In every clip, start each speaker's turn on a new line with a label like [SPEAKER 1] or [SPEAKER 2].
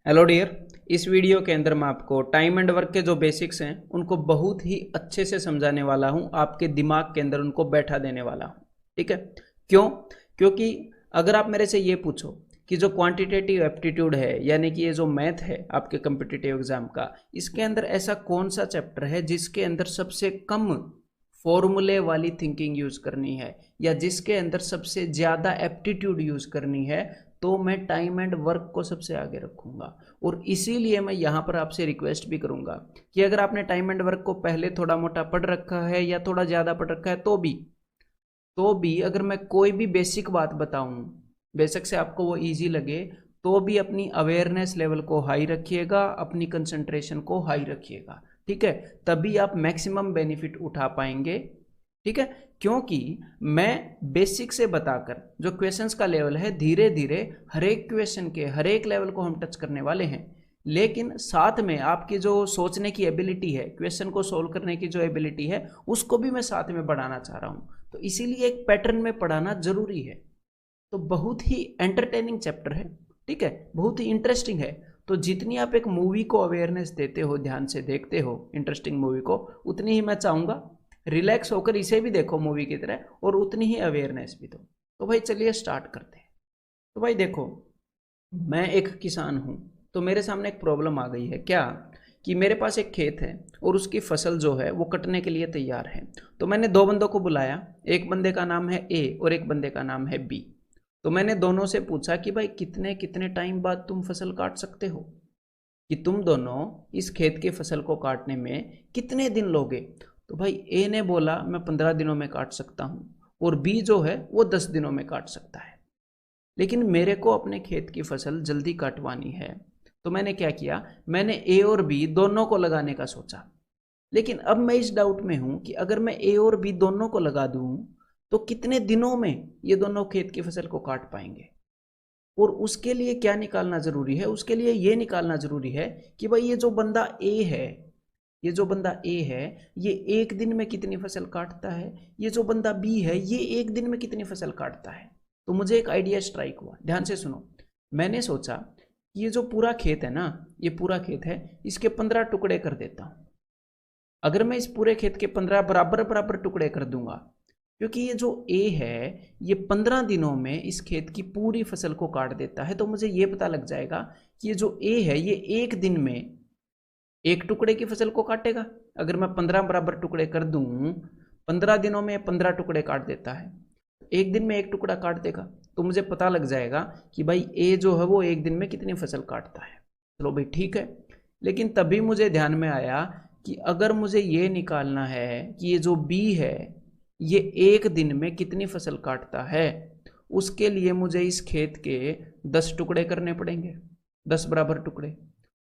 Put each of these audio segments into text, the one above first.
[SPEAKER 1] Hello dear. इस video के अंदर मैं आपको टाइम एंड वर्क के जो बेसिक्स हैं उनको बहुत ही अच्छे से समझाने वाला हूं, आपके दिमाग के अंदर उनको बैठा देने वाला हूं। ठीक है? क्यों? क्योंकि अगर आप मेरे से ये पूछो कि जो क्वांटिटेटिव एप्टीट्यूड है, यानी कि ये जो मैथ है आपके कम्पिटिटिव एग्जाम का, इसके अंदर ऐसा कौन सा चैप्टर है जिसके अंदर सबसे कम फॉर्मूले वाली थिंकिंग यूज करनी है, या जिसके अंदर सबसे ज़्यादा एप्टीट्यूड यूज करनी है, तो मैं टाइम एंड वर्क को सबसे आगे रखूंगा। और इसीलिए मैं यहाँ पर आपसे रिक्वेस्ट भी करूंगा कि अगर आपने टाइम एंड वर्क को पहले थोड़ा मोटा पढ़ रखा है या थोड़ा ज़्यादा पढ़ रखा है, तो भी अगर मैं कोई भी बेसिक बात बताऊं, बेशक से आपको वो इजी लगे, तो भी अपनी अवेयरनेस लेवल को हाई रखिएगा, अपनी कंसंट्रेशन को हाई रखिएगा। ठीक है? तभी आप मैक्सिमम बेनिफिट उठा पाएंगे। ठीक है? क्योंकि मैं बेसिक से बताकर जो क्वेश्चंस का लेवल है, धीरे धीरे हर एक क्वेश्चन के हर एक लेवल को हम टच करने वाले हैं। लेकिन साथ में आपकी जो सोचने की एबिलिटी है, क्वेश्चन को सोल्व करने की जो एबिलिटी है, उसको भी मैं साथ में बढ़ाना चाह रहा हूं। तो इसीलिए एक पैटर्न में पढ़ाना जरूरी है। तो बहुत ही एंटरटेनिंग चैप्टर है। ठीक है? बहुत ही इंटरेस्टिंग है। तो जितनी आप एक मूवी को अवेयरनेस देते हो, ध्यान से देखते हो इंटरेस्टिंग मूवी को, उतनी ही मैं चाहूंगा रिलैक्स होकर इसे भी देखो मूवी की तरह, और उतनी ही अवेयरनेस भी दो। तो भाई चलिए स्टार्ट करते हैं। तो भाई देखो, मैं एक किसान हूं, तो मेरे सामने एक प्रॉब्लम आ गई है। क्या? कि मेरे पास एक खेत है और उसकी फसल जो है वो कटने के लिए तैयार है। तो मैंने दो बंदों को बुलाया, एक बंदे का नाम है ए और एक बंदे का नाम है बी। तो मैंने दोनों से पूछा कि भाई कितने कितने टाइम बाद तुम फसल काट सकते हो, कि तुम दोनों इस खेत की फसल को काटने में कितने दिन लोगे। तो भाई ए ने बोला मैं 15 दिनों में काट सकता हूँ, और बी जो है वो 10 दिनों में काट सकता है। लेकिन मेरे को अपने खेत की फसल जल्दी काटवानी है। तो मैंने क्या किया, मैंने ए और बी दोनों को लगाने का सोचा। लेकिन अब मैं इस डाउट में हूं कि अगर मैं ए और बी दोनों को लगा दूं, तो कितने दिनों में ये दोनों खेत की फसल को काट पाएंगे। और उसके लिए क्या निकालना जरूरी है, उसके लिए ये निकालना जरूरी है कि भाई ये जो बंदा ए है, ये जो बंदा ए है, ये एक दिन में कितनी फसल काटता है, ये जो बंदा बी है, ये एक दिन में कितनी फसल काटता है। तो मुझे एक आइडिया स्ट्राइक हुआ, ध्यान से सुनो। मैंने सोचा कि ये जो पूरा खेत है ना, ये पूरा खेत है, इसके 15 टुकड़े कर देता हूं। अगर मैं इस पूरे खेत के 15 बराबर बराबर टुकड़े कर दूंगा, क्योंकि ये जो ए है ये 15 दिनों में इस खेत की पूरी फसल को काट देता है, तो मुझे ये पता लग जाएगा कि ये जो ए है ये एक दिन में एक टुकड़े की फसल को काटेगा। अगर मैं 15 बराबर टुकड़े कर दूं, 15 दिनों में 15 टुकड़े काट देता है, एक दिन में एक टुकड़ा काट देगा। तो मुझे पता लग जाएगा कि भाई ए जो है वो एक दिन में कितनी फसल काटता है। चलो भाई ठीक है। लेकिन तभी मुझे ध्यान में आया कि अगर मुझे ये निकालना है कि ये जो बी है ये एक दिन में कितनी फसल काटता है, उसके लिए मुझे इस खेत के 10 टुकड़े करने पड़ेंगे, 10 बराबर टुकड़े।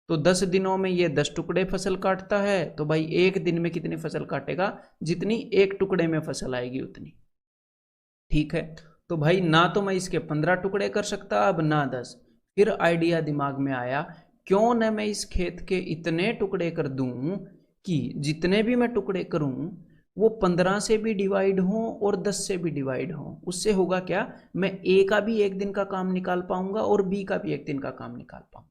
[SPEAKER 1] तो 10 दिनों में ये 10 टुकड़े फसल काटता है, तो भाई एक दिन में कितनी फसल काटेगा, जितनी एक टुकड़े में फसल आएगी उतनी। ठीक है? तो भाई ना तो मैं इसके 15 टुकड़े कर सकता, अब ना 10। फिर आइडिया दिमाग में आया, क्यों न मैं इस खेत के इतने टुकड़े कर दूं कि जितने भी मैं टुकड़े करूं वो 15 से भी डिवाइड हो और 10 से भी डिवाइड हो। उससे होगा क्या, मैं ए का भी एक दिन का काम निकाल पाऊंगा और बी का भी एक दिन का काम निकाल पाऊंगा।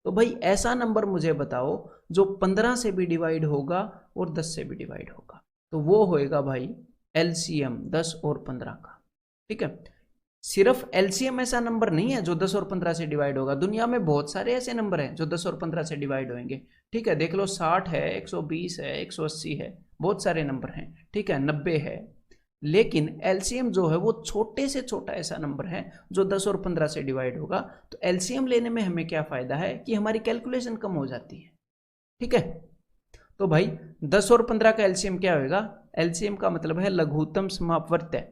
[SPEAKER 1] तो भाई ऐसा नंबर मुझे बताओ जो 15 से भी डिवाइड होगा और 10 से भी डिवाइड होगा। तो वो होएगा भाई एलसीएम 10 और 15 का। ठीक है? सिर्फ एलसीएम ऐसा नंबर नहीं है जो 10 और 15 से डिवाइड होगा, दुनिया में बहुत सारे ऐसे नंबर हैं जो 10 और 15 से डिवाइड होंगे। ठीक है? देख लो, 60 है, 120 है, 180 है, बहुत सारे नंबर हैं। ठीक है? 90 है। लेकिन एलसीएम जो है वो छोटे से छोटा ऐसा नंबर है जो 10 और 15 से डिवाइड होगा। तो एलसीएम लेने में हमें क्या फायदा है कि हमारी कैलकुलेशन कम हो जाती है। ठीक है? तो भाई 10 और 15 का एलसीएम क्या होगा, एलसीएम का मतलब है लघुत्तम समापवर्त है।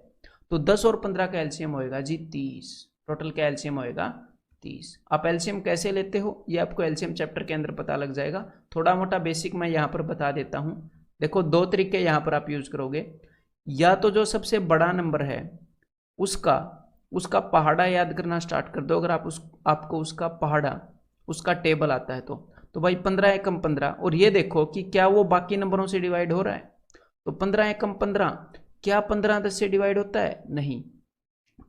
[SPEAKER 1] तो 10 और 15 का एलसीएम होएगा जी 30। टोटल का एलसीएम होएगा 30। आप एलसीएम कैसे लेते हो ये आपको एलसीएम चैप्टर के अंदर पता लग जाएगा। थोड़ा मोटा बेसिक मैं यहाँ पर बता देता हूँ। देखो, दो तरीके यहाँ पर आप यूज करोगे। या तो जो सबसे बड़ा नंबर है उसका उसका पहाड़ा याद करना स्टार्ट कर दो। अगर आपको उसका पहाड़ा, उसका टेबल आता है तो भाई 15 एकम 15, और ये देखो कि क्या वो बाकी नंबरों से डिवाइड हो रहा है। तो 15 एकम 15, क्या 15 10 से डिवाइड होता है? नहीं।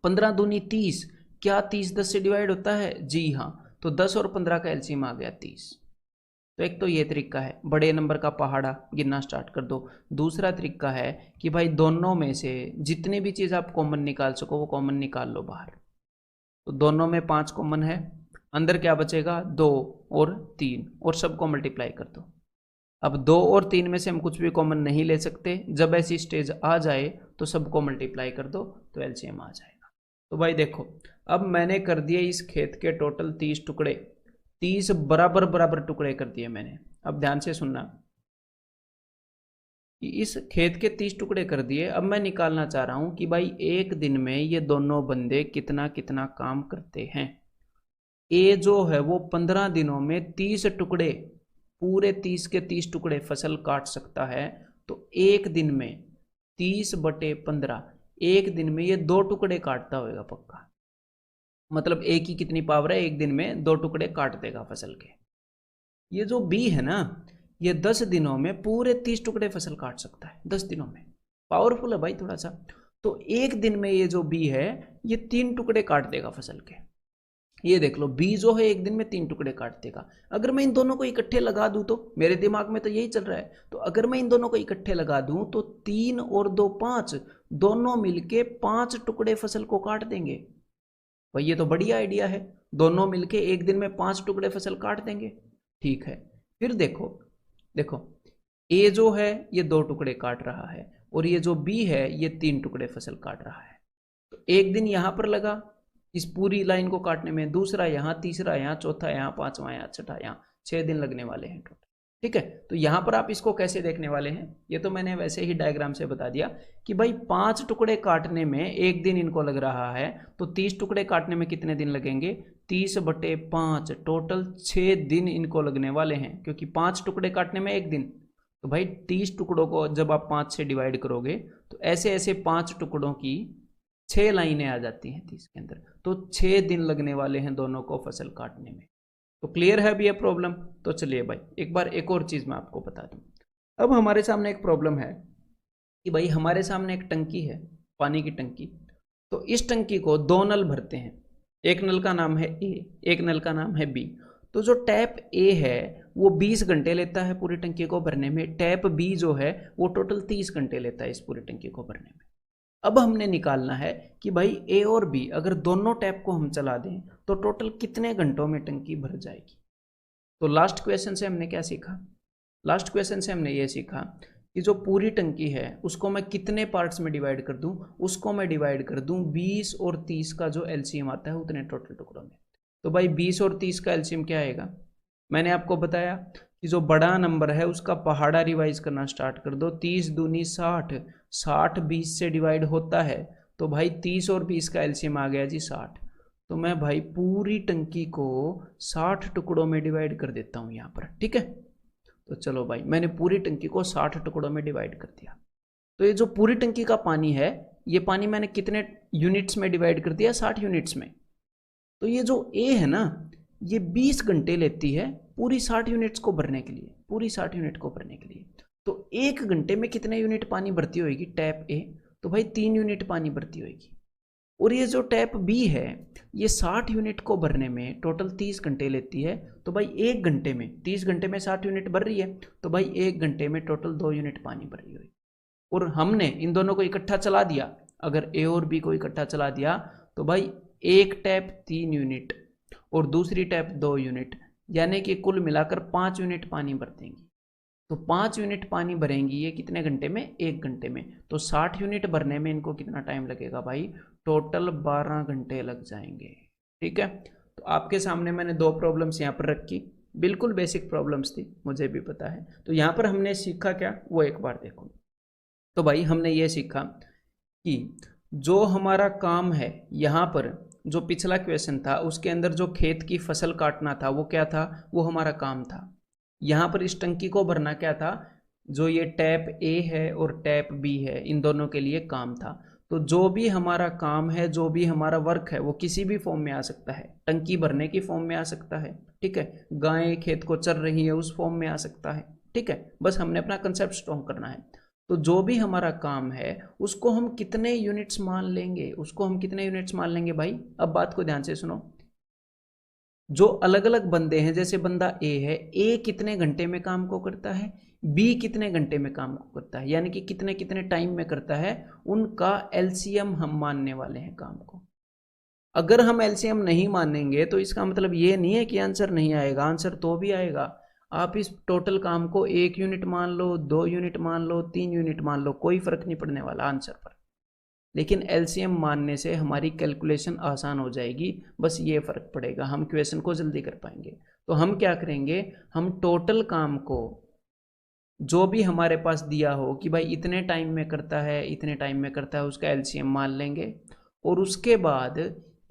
[SPEAKER 1] 15 दूनी 30, क्या 30 10 से डिवाइड होता है? जी हाँ। तो 10 और 15 का एलसीएम आ गया 30। तो एक तो ये तरीका है, बड़े नंबर का पहाड़ा गिनना स्टार्ट कर दो। दूसरा तरीका है कि भाई दोनों में से जितनी भी चीज़ आप कॉमन निकाल सको वो कॉमन निकाल लो बाहर। तो दोनों में 5 कॉमन है, अंदर क्या बचेगा 2 और 3, और सबको मल्टीप्लाई कर दो। अब 2 और 3 में से हम कुछ भी कॉमन नहीं ले सकते, जब ऐसी स्टेज आ जाए तो सबको मल्टीप्लाई कर दो तो एलसीएम आ जाएगा। तो भाई देखो, अब मैंने कर दिए इस खेत के टोटल 30 टुकड़े, 30 बराबर बराबर टुकड़े कर दिए मैंने। अब ध्यान से सुनना कि इस खेत के 30 टुकड़े कर दिए। अब मैं निकालना चाह रहा हूं कि भाई एक दिन में ये दोनों बंदे कितना कितना काम करते हैं। ए जो है वो 15 दिनों में 30 टुकड़े, पूरे 30 के 30 टुकड़े फसल काट सकता है। तो एक दिन में 30/15, एक दिन में ये 2 टुकड़े काटता होगा पक्का। मतलब ए की कितनी पावर है, एक दिन में 2 टुकड़े काट देगा फसल के। ये जो बी है ना, ये 10 दिनों में पूरे 30 टुकड़े फसल काट सकता है, 10 दिनों में। पावरफुल है भाई थोड़ा सा। तो एक दिन में ये जो बी है ये 3 टुकड़े काट देगा फसल के। ये देख लो, बी जो है एक दिन में 3 टुकड़े काट देगा। अगर मैं इन दोनों को इकट्ठे लगा दूं, तो मेरे दिमाग में तो यही चल रहा है, तो अगर मैं इन दोनों को इकट्ठे लगा दूं तो 3 और 2 5, दोनों मिलके 5 टुकड़े फसल को काट देंगे। भाई ये तो बढ़िया आइडिया है, दोनों मिलके एक दिन में 5 टुकड़े फसल काट देंगे। ठीक है, फिर देखो देखो, ए जो है ये 2 टुकड़े काट रहा है, और ये जो बी है ये 3 टुकड़े फसल काट रहा है। तो एक दिन यहां पर लगा इस पूरी लाइन को काटने में, दूसरा यहाँ, तीसरा यहाँ, चौथा यहाँ, पांचवा यहाँ, छठा यहाँ, 6 दिन लगने वाले हैं टोटल। ठीक है, तो यहाँ पर आप इसको कैसे देखने वाले हैं, ये तो मैंने वैसे ही डायग्राम से बता दिया कि भाई 5 टुकड़े काटने में एक दिन इनको लग रहा है, तो 30 टुकड़े काटने में कितने दिन लगेंगे, 30/5, टोटल 6 दिन इनको लगने वाले हैं, क्योंकि 5 टुकड़े काटने में एक दिन। तो भाई 30 टुकड़ों को जब आप 5 से डिवाइड करोगे तो ऐसे ऐसे 5 टुकड़ों की 6 लाइनें आ जाती हैं 30 के अंदर। तो 6 दिन लगने वाले हैं दोनों को फसल काटने में। तो क्लियर है अभी ये प्रॉब्लम। तो चलिए भाई एक बार एक और चीज़ मैं आपको बता दूं। अब हमारे सामने एक प्रॉब्लम है कि भाई हमारे सामने एक टंकी है, पानी की टंकी। तो इस टंकी को 2 नल भरते हैं, एक नल का नाम है ए, एक नल का नाम है बी। तो जो टैप ए है वो 20 घंटे लेता है पूरी टंकी को भरने में, टैप बी जो है वो टोटल 30 घंटे लेता है इस पूरी टंकी को भरने में। अब हमने निकालना है कि भाई ए और बी अगर दोनों टैप को हम चला दें तो टोटल कितने घंटों में टंकी भर जाएगी। तो लास्ट क्वेश्चन से हमने क्या सीखा, लास्ट क्वेश्चन से हमने ये सीखा कि जो पूरी टंकी है उसको मैं कितने पार्ट्स में डिवाइड कर दूं, उसको मैं डिवाइड कर दूं 20 और 30 का जो एलसीएम आता है उतने टोटल टुकड़ों में। तो भाई 20 और 30 का एलसीएम क्या आएगा, मैंने आपको बताया कि जो बड़ा नंबर है उसका पहाड़ा रिवाइज करना स्टार्ट कर दो। 30 दूनी 60, 60 20 से डिवाइड होता है, तो भाई 30 और 20 का एलसीएम आ गया जी 60। तो मैं भाई पूरी टंकी को 60 टुकड़ों में डिवाइड कर देता हूँ यहाँ पर। ठीक है, तो चलो भाई मैंने पूरी टंकी को 60 टुकड़ों में डिवाइड कर दिया। तो ये जो पूरी टंकी का पानी है, ये पानी मैंने कितने यूनिट्स में डिवाइड कर दिया, 60 यूनिट्स में। तो ये जो ए है ना, ये 20 घंटे लेती है पूरी 60 यूनिट्स को भरने के लिए, पूरी 60 यूनिट को भरने के लिए। तो 1 घंटे में कितने यूनिट पानी भरती होगी टैप ए, तो भाई 3 यूनिट पानी भरती होगी। और ये जो टैप बी है ये 60 यूनिट को भरने में टोटल 30 घंटे लेती है। तो भाई 1 घंटे में, 30 घंटे में 60 यूनिट भर रही है, तो भाई 1 घंटे में टोटल 2 यूनिट पानी भर रही होगी। और हमने इन दोनों को इकट्ठा चला दिया, अगर ए और बी को इकट्ठा चला दिया तो भाई एक टैप 3 यूनिट और दूसरी टैप 2 यूनिट, यानी कि कुल मिलाकर 5 यूनिट पानी भर देंगी। तो 5 यूनिट पानी भरेंगी ये कितने घंटे में, 1 घंटे में। तो 60 यूनिट भरने में इनको कितना टाइम लगेगा भाई, टोटल 12 घंटे लग जाएंगे। ठीक है, तो आपके सामने मैंने 2 प्रॉब्लम्स यहाँ पर रखी, बिल्कुल बेसिक प्रॉब्लम्स थी, मुझे भी पता है। तो यहाँ पर हमने सीखा क्या, वो एक बार देखो। तो भाई हमने ये सीखा कि जो हमारा काम है यहाँ पर, जो पिछला क्वेश्चन था उसके अंदर जो खेत की फसल काटना था वो क्या था, वो हमारा काम था। यहाँ पर इस टंकी को भरना क्या था, जो ये टैप ए है और टैप बी है, इन दोनों के लिए काम था। तो जो भी हमारा काम है, जो भी हमारा वर्क है, वो किसी भी फॉर्म में आ सकता है, टंकी भरने की फॉर्म में आ सकता है, ठीक है, गाय खेत को चर रही है उस फॉर्म में आ सकता है। ठीक है, बस हमने अपना कंसेप्ट स्ट्रॉन्ग करना है। तो जो भी हमारा काम है उसको हम कितने यूनिट्स मान लेंगे, उसको हम कितने यूनिट्स मान लेंगे भाई। अब बात को ध्यान से सुनो, जो अलग अलग बंदे हैं, जैसे बंदा ए है, ए कितने घंटे में काम को करता है, बी कितने घंटे में काम को करता है, यानी कि कितने कितने टाइम में करता है, उनका एलसीएम हम मानने वाले हैं काम को। अगर हम एलसीएम नहीं मानेंगे तो इसका मतलब ये नहीं है कि आंसर नहीं आएगा, आंसर तो भी आएगा। आप इस टोटल काम को 1 यूनिट मान लो, 2 यूनिट मान लो, 3 यूनिट मान लो, कोई फर्क नहीं पड़ने वाला आंसर पर। लेकिन एलसीएम मानने से हमारी कैलकुलेशन आसान हो जाएगी, बस ये फ़र्क पड़ेगा, हम क्वेश्चन को जल्दी कर पाएंगे। तो हम क्या करेंगे, हम टोटल काम को जो भी हमारे पास दिया हो कि भाई इतने टाइम में करता है, इतने टाइम में करता है, उसका एलसीएम मान लेंगे और उसके बाद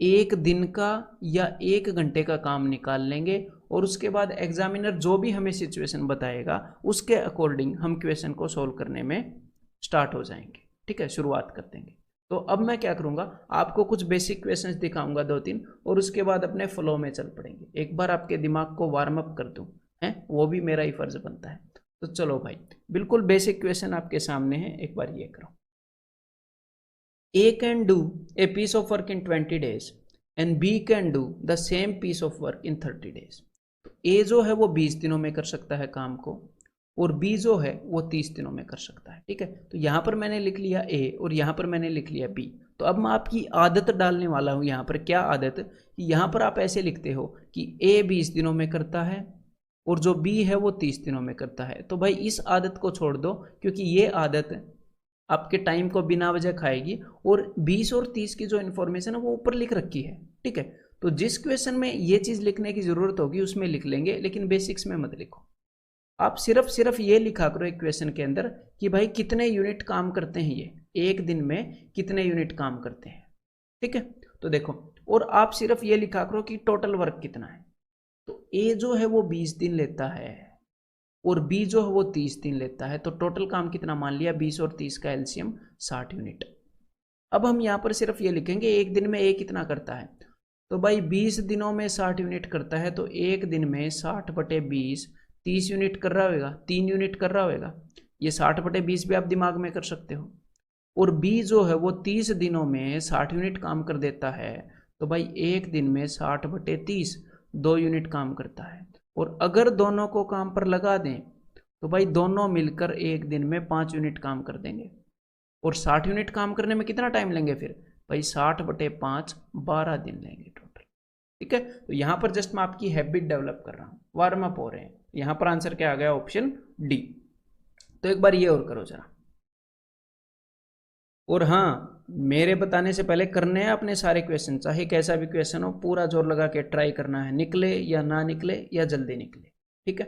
[SPEAKER 1] एक दिन का या 1 घंटे का काम निकाल लेंगे और उसके बाद एग्जामिनर जो भी हमें सिचुएशन बताएगा उसके अकॉर्डिंग हम क्वेश्चन को सोल्व करने में स्टार्ट हो जाएंगे। ठीक है, शुरुआत कर देंगे। तो अब मैं क्या करूंगा, आपको कुछ बेसिक क्वेश्चंस दिखाऊंगा 2-3 और उसके बाद अपने फ्लो में चल पड़ेंगे। एक बार आपके दिमाग को वार्म अप कर दूं, है वो भी मेरा ही फर्ज बनता है। तो चलो भाई, बिल्कुल बेसिक क्वेश्चन आपके सामने है, एक बार ये करो। A can do a piece of work in 20 days and B can do the same piece of work in 30 days। तो A जो है वो 20 दिनों में कर सकता है काम को और B जो है वो 30 दिनों में कर सकता है। ठीक है, तो यहाँ पर मैंने लिख लिया A और यहाँ पर मैंने लिख लिया B। तो अब मैं आपकी आदत डालने वाला हूँ यहाँ पर। क्या आदत, कि यहाँ पर आप ऐसे लिखते हो कि A 20 दिनों में करता है और जो B है वो 30 दिनों में करता है। तो भाई इस आदत को छोड़ दो, क्योंकि ये आदत आपके टाइम को बिना वजह खाएगी और 20 और 30 की जो इन्फॉर्मेशन है वो ऊपर लिख रखी है। ठीक है, तो जिस क्वेश्चन में ये चीज़ लिखने की ज़रूरत होगी उसमें लिख लेंगे, लेकिन बेसिक्स में मत लिखो। आप सिर्फ ये लिखा करो एक क्वेश्चन के अंदर कि भाई कितने यूनिट काम करते हैं, ये एक दिन में कितने यूनिट काम करते हैं। ठीक है, तो देखो, और आप सिर्फ ये लिखा करो कि टोटल वर्क कितना है। तो ए जो है वो 20 दिन लेता है और बी जो है वो 30 दिन लेता है, तो टोटल काम कितना मान लिया, 20 और 30 का एलसीएम 60 यूनिट। अब हम यहाँ पर सिर्फ ये लिखेंगे एक दिन में ए कितना करता है। तो भाई 20 दिनों में 60 यूनिट करता है, तो एक दिन में 60/20 30 यूनिट कर रहा होगा, 3 यूनिट कर रहा होगा। ये 60/20 भी आप दिमाग में कर सकते हो। और बी जो है वो 30 दिनों में 60 यूनिट काम कर देता है, तो भाई एक दिन में 60/30 2 यूनिट काम करता है। और अगर दोनों को काम पर लगा दें तो भाई दोनों मिलकर एक दिन में 5 यूनिट काम कर देंगे। और 60 यूनिट काम करने में कितना टाइम लेंगे फिर, भाई 60/5 12 दिन लेंगे टोटल। ठीक है, तो यहाँ पर जस्ट मैं आपकी हैबिट डेवलप कर रहा हूँ, वार्म अप हो रहे हैं। यहाँ पर आंसर क्या आ गया, ऑप्शन डी। तो एक बार ये और करो जरा। और हाँ, मेरे बताने से पहले करने हैं अपने सारे क्वेश्चन, चाहे कैसा भी क्वेश्चन हो पूरा जोर लगा के ट्राई करना है, निकले या ना निकले या जल्दी निकले। ठीक है,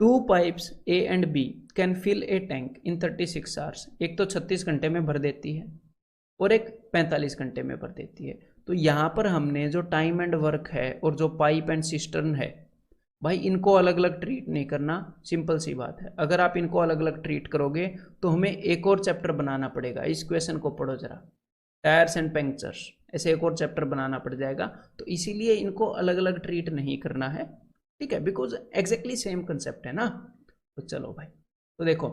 [SPEAKER 1] 2 pipes A and B can fill a tank in 36 hours. एक तो 36 घंटे में भर देती है और एक 45 घंटे में भर देती है। तो यहाँ पर हमने जो टाइम एंड वर्क है और जो पाइप एंड सिस्टर्न है, भाई इनको अलग अलग ट्रीट नहीं करना, सिंपल सी बात है। अगर आप इनको अलग अलग ट्रीट करोगे तो हमें एक और चैप्टर बनाना पड़ेगा। इस क्वेश्चन को पढ़ो जरा, टायर्स एंड पंक्चर्स, ऐसे एक और चैप्टर बनाना पड़ जाएगा। तो इसीलिए इनको अलग अलग ट्रीट नहीं करना है। ठीक है, बिकॉज एग्जैक्टली सेम कंसेप्ट है ना। तो चलो भाई, तो देखो,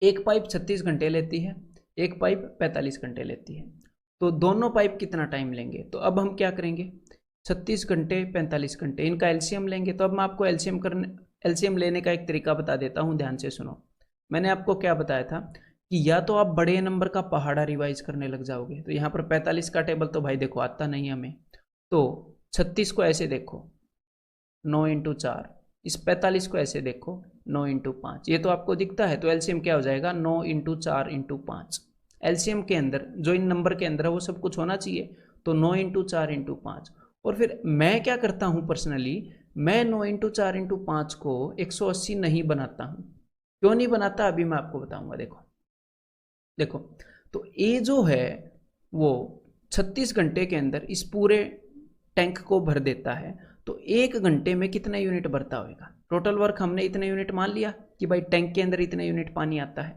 [SPEAKER 1] एक पाइप 36 घंटे लेती है, एक पाइप 45 घंटे लेती है। तो दोनों पाइप कितना टाइम लेंगे, तो अब हम क्या करेंगे, 36 घंटे 45 घंटे, इनका एलसीएम लेंगे। तो अब मैं आपको एलसीएम लेने का एक तरीका बता देता हूँ, ध्यान से सुनो। मैंने आपको क्या बताया था कि या तो आप बड़े नंबर का पहाड़ा रिवाइज करने लग जाओगे। तो यहाँ पर 45 का टेबल तो भाई देखो आता नहीं हमें, तो 36 को ऐसे देखो 9 × 4, इस 45 को ऐसे देखो 9 × 5, ये तो आपको दिखता है। तो एलसीएम क्या हो जाएगा, 9 × 4 × 5। एलसीएम के अंदर जो इन नंबर के अंदर है वो सब कुछ होना चाहिए, तो 9 × 4 × 5। और फिर मैं क्या करता हूँ पर्सनली, मैं 9 × 4 × 5 को 180 नहीं बनाता हूँ। क्यों नहीं बनाता, अभी मैं आपको बताऊंगा। देखो देखो, तो ए जो है वो 36 घंटे के अंदर इस पूरे टैंक को भर देता है। तो एक घंटे में कितना यूनिट भरता होगा, टोटल वर्क हमने इतने यूनिट मान लिया कि भाई टैंक के अंदर इतने यूनिट पानी आता है।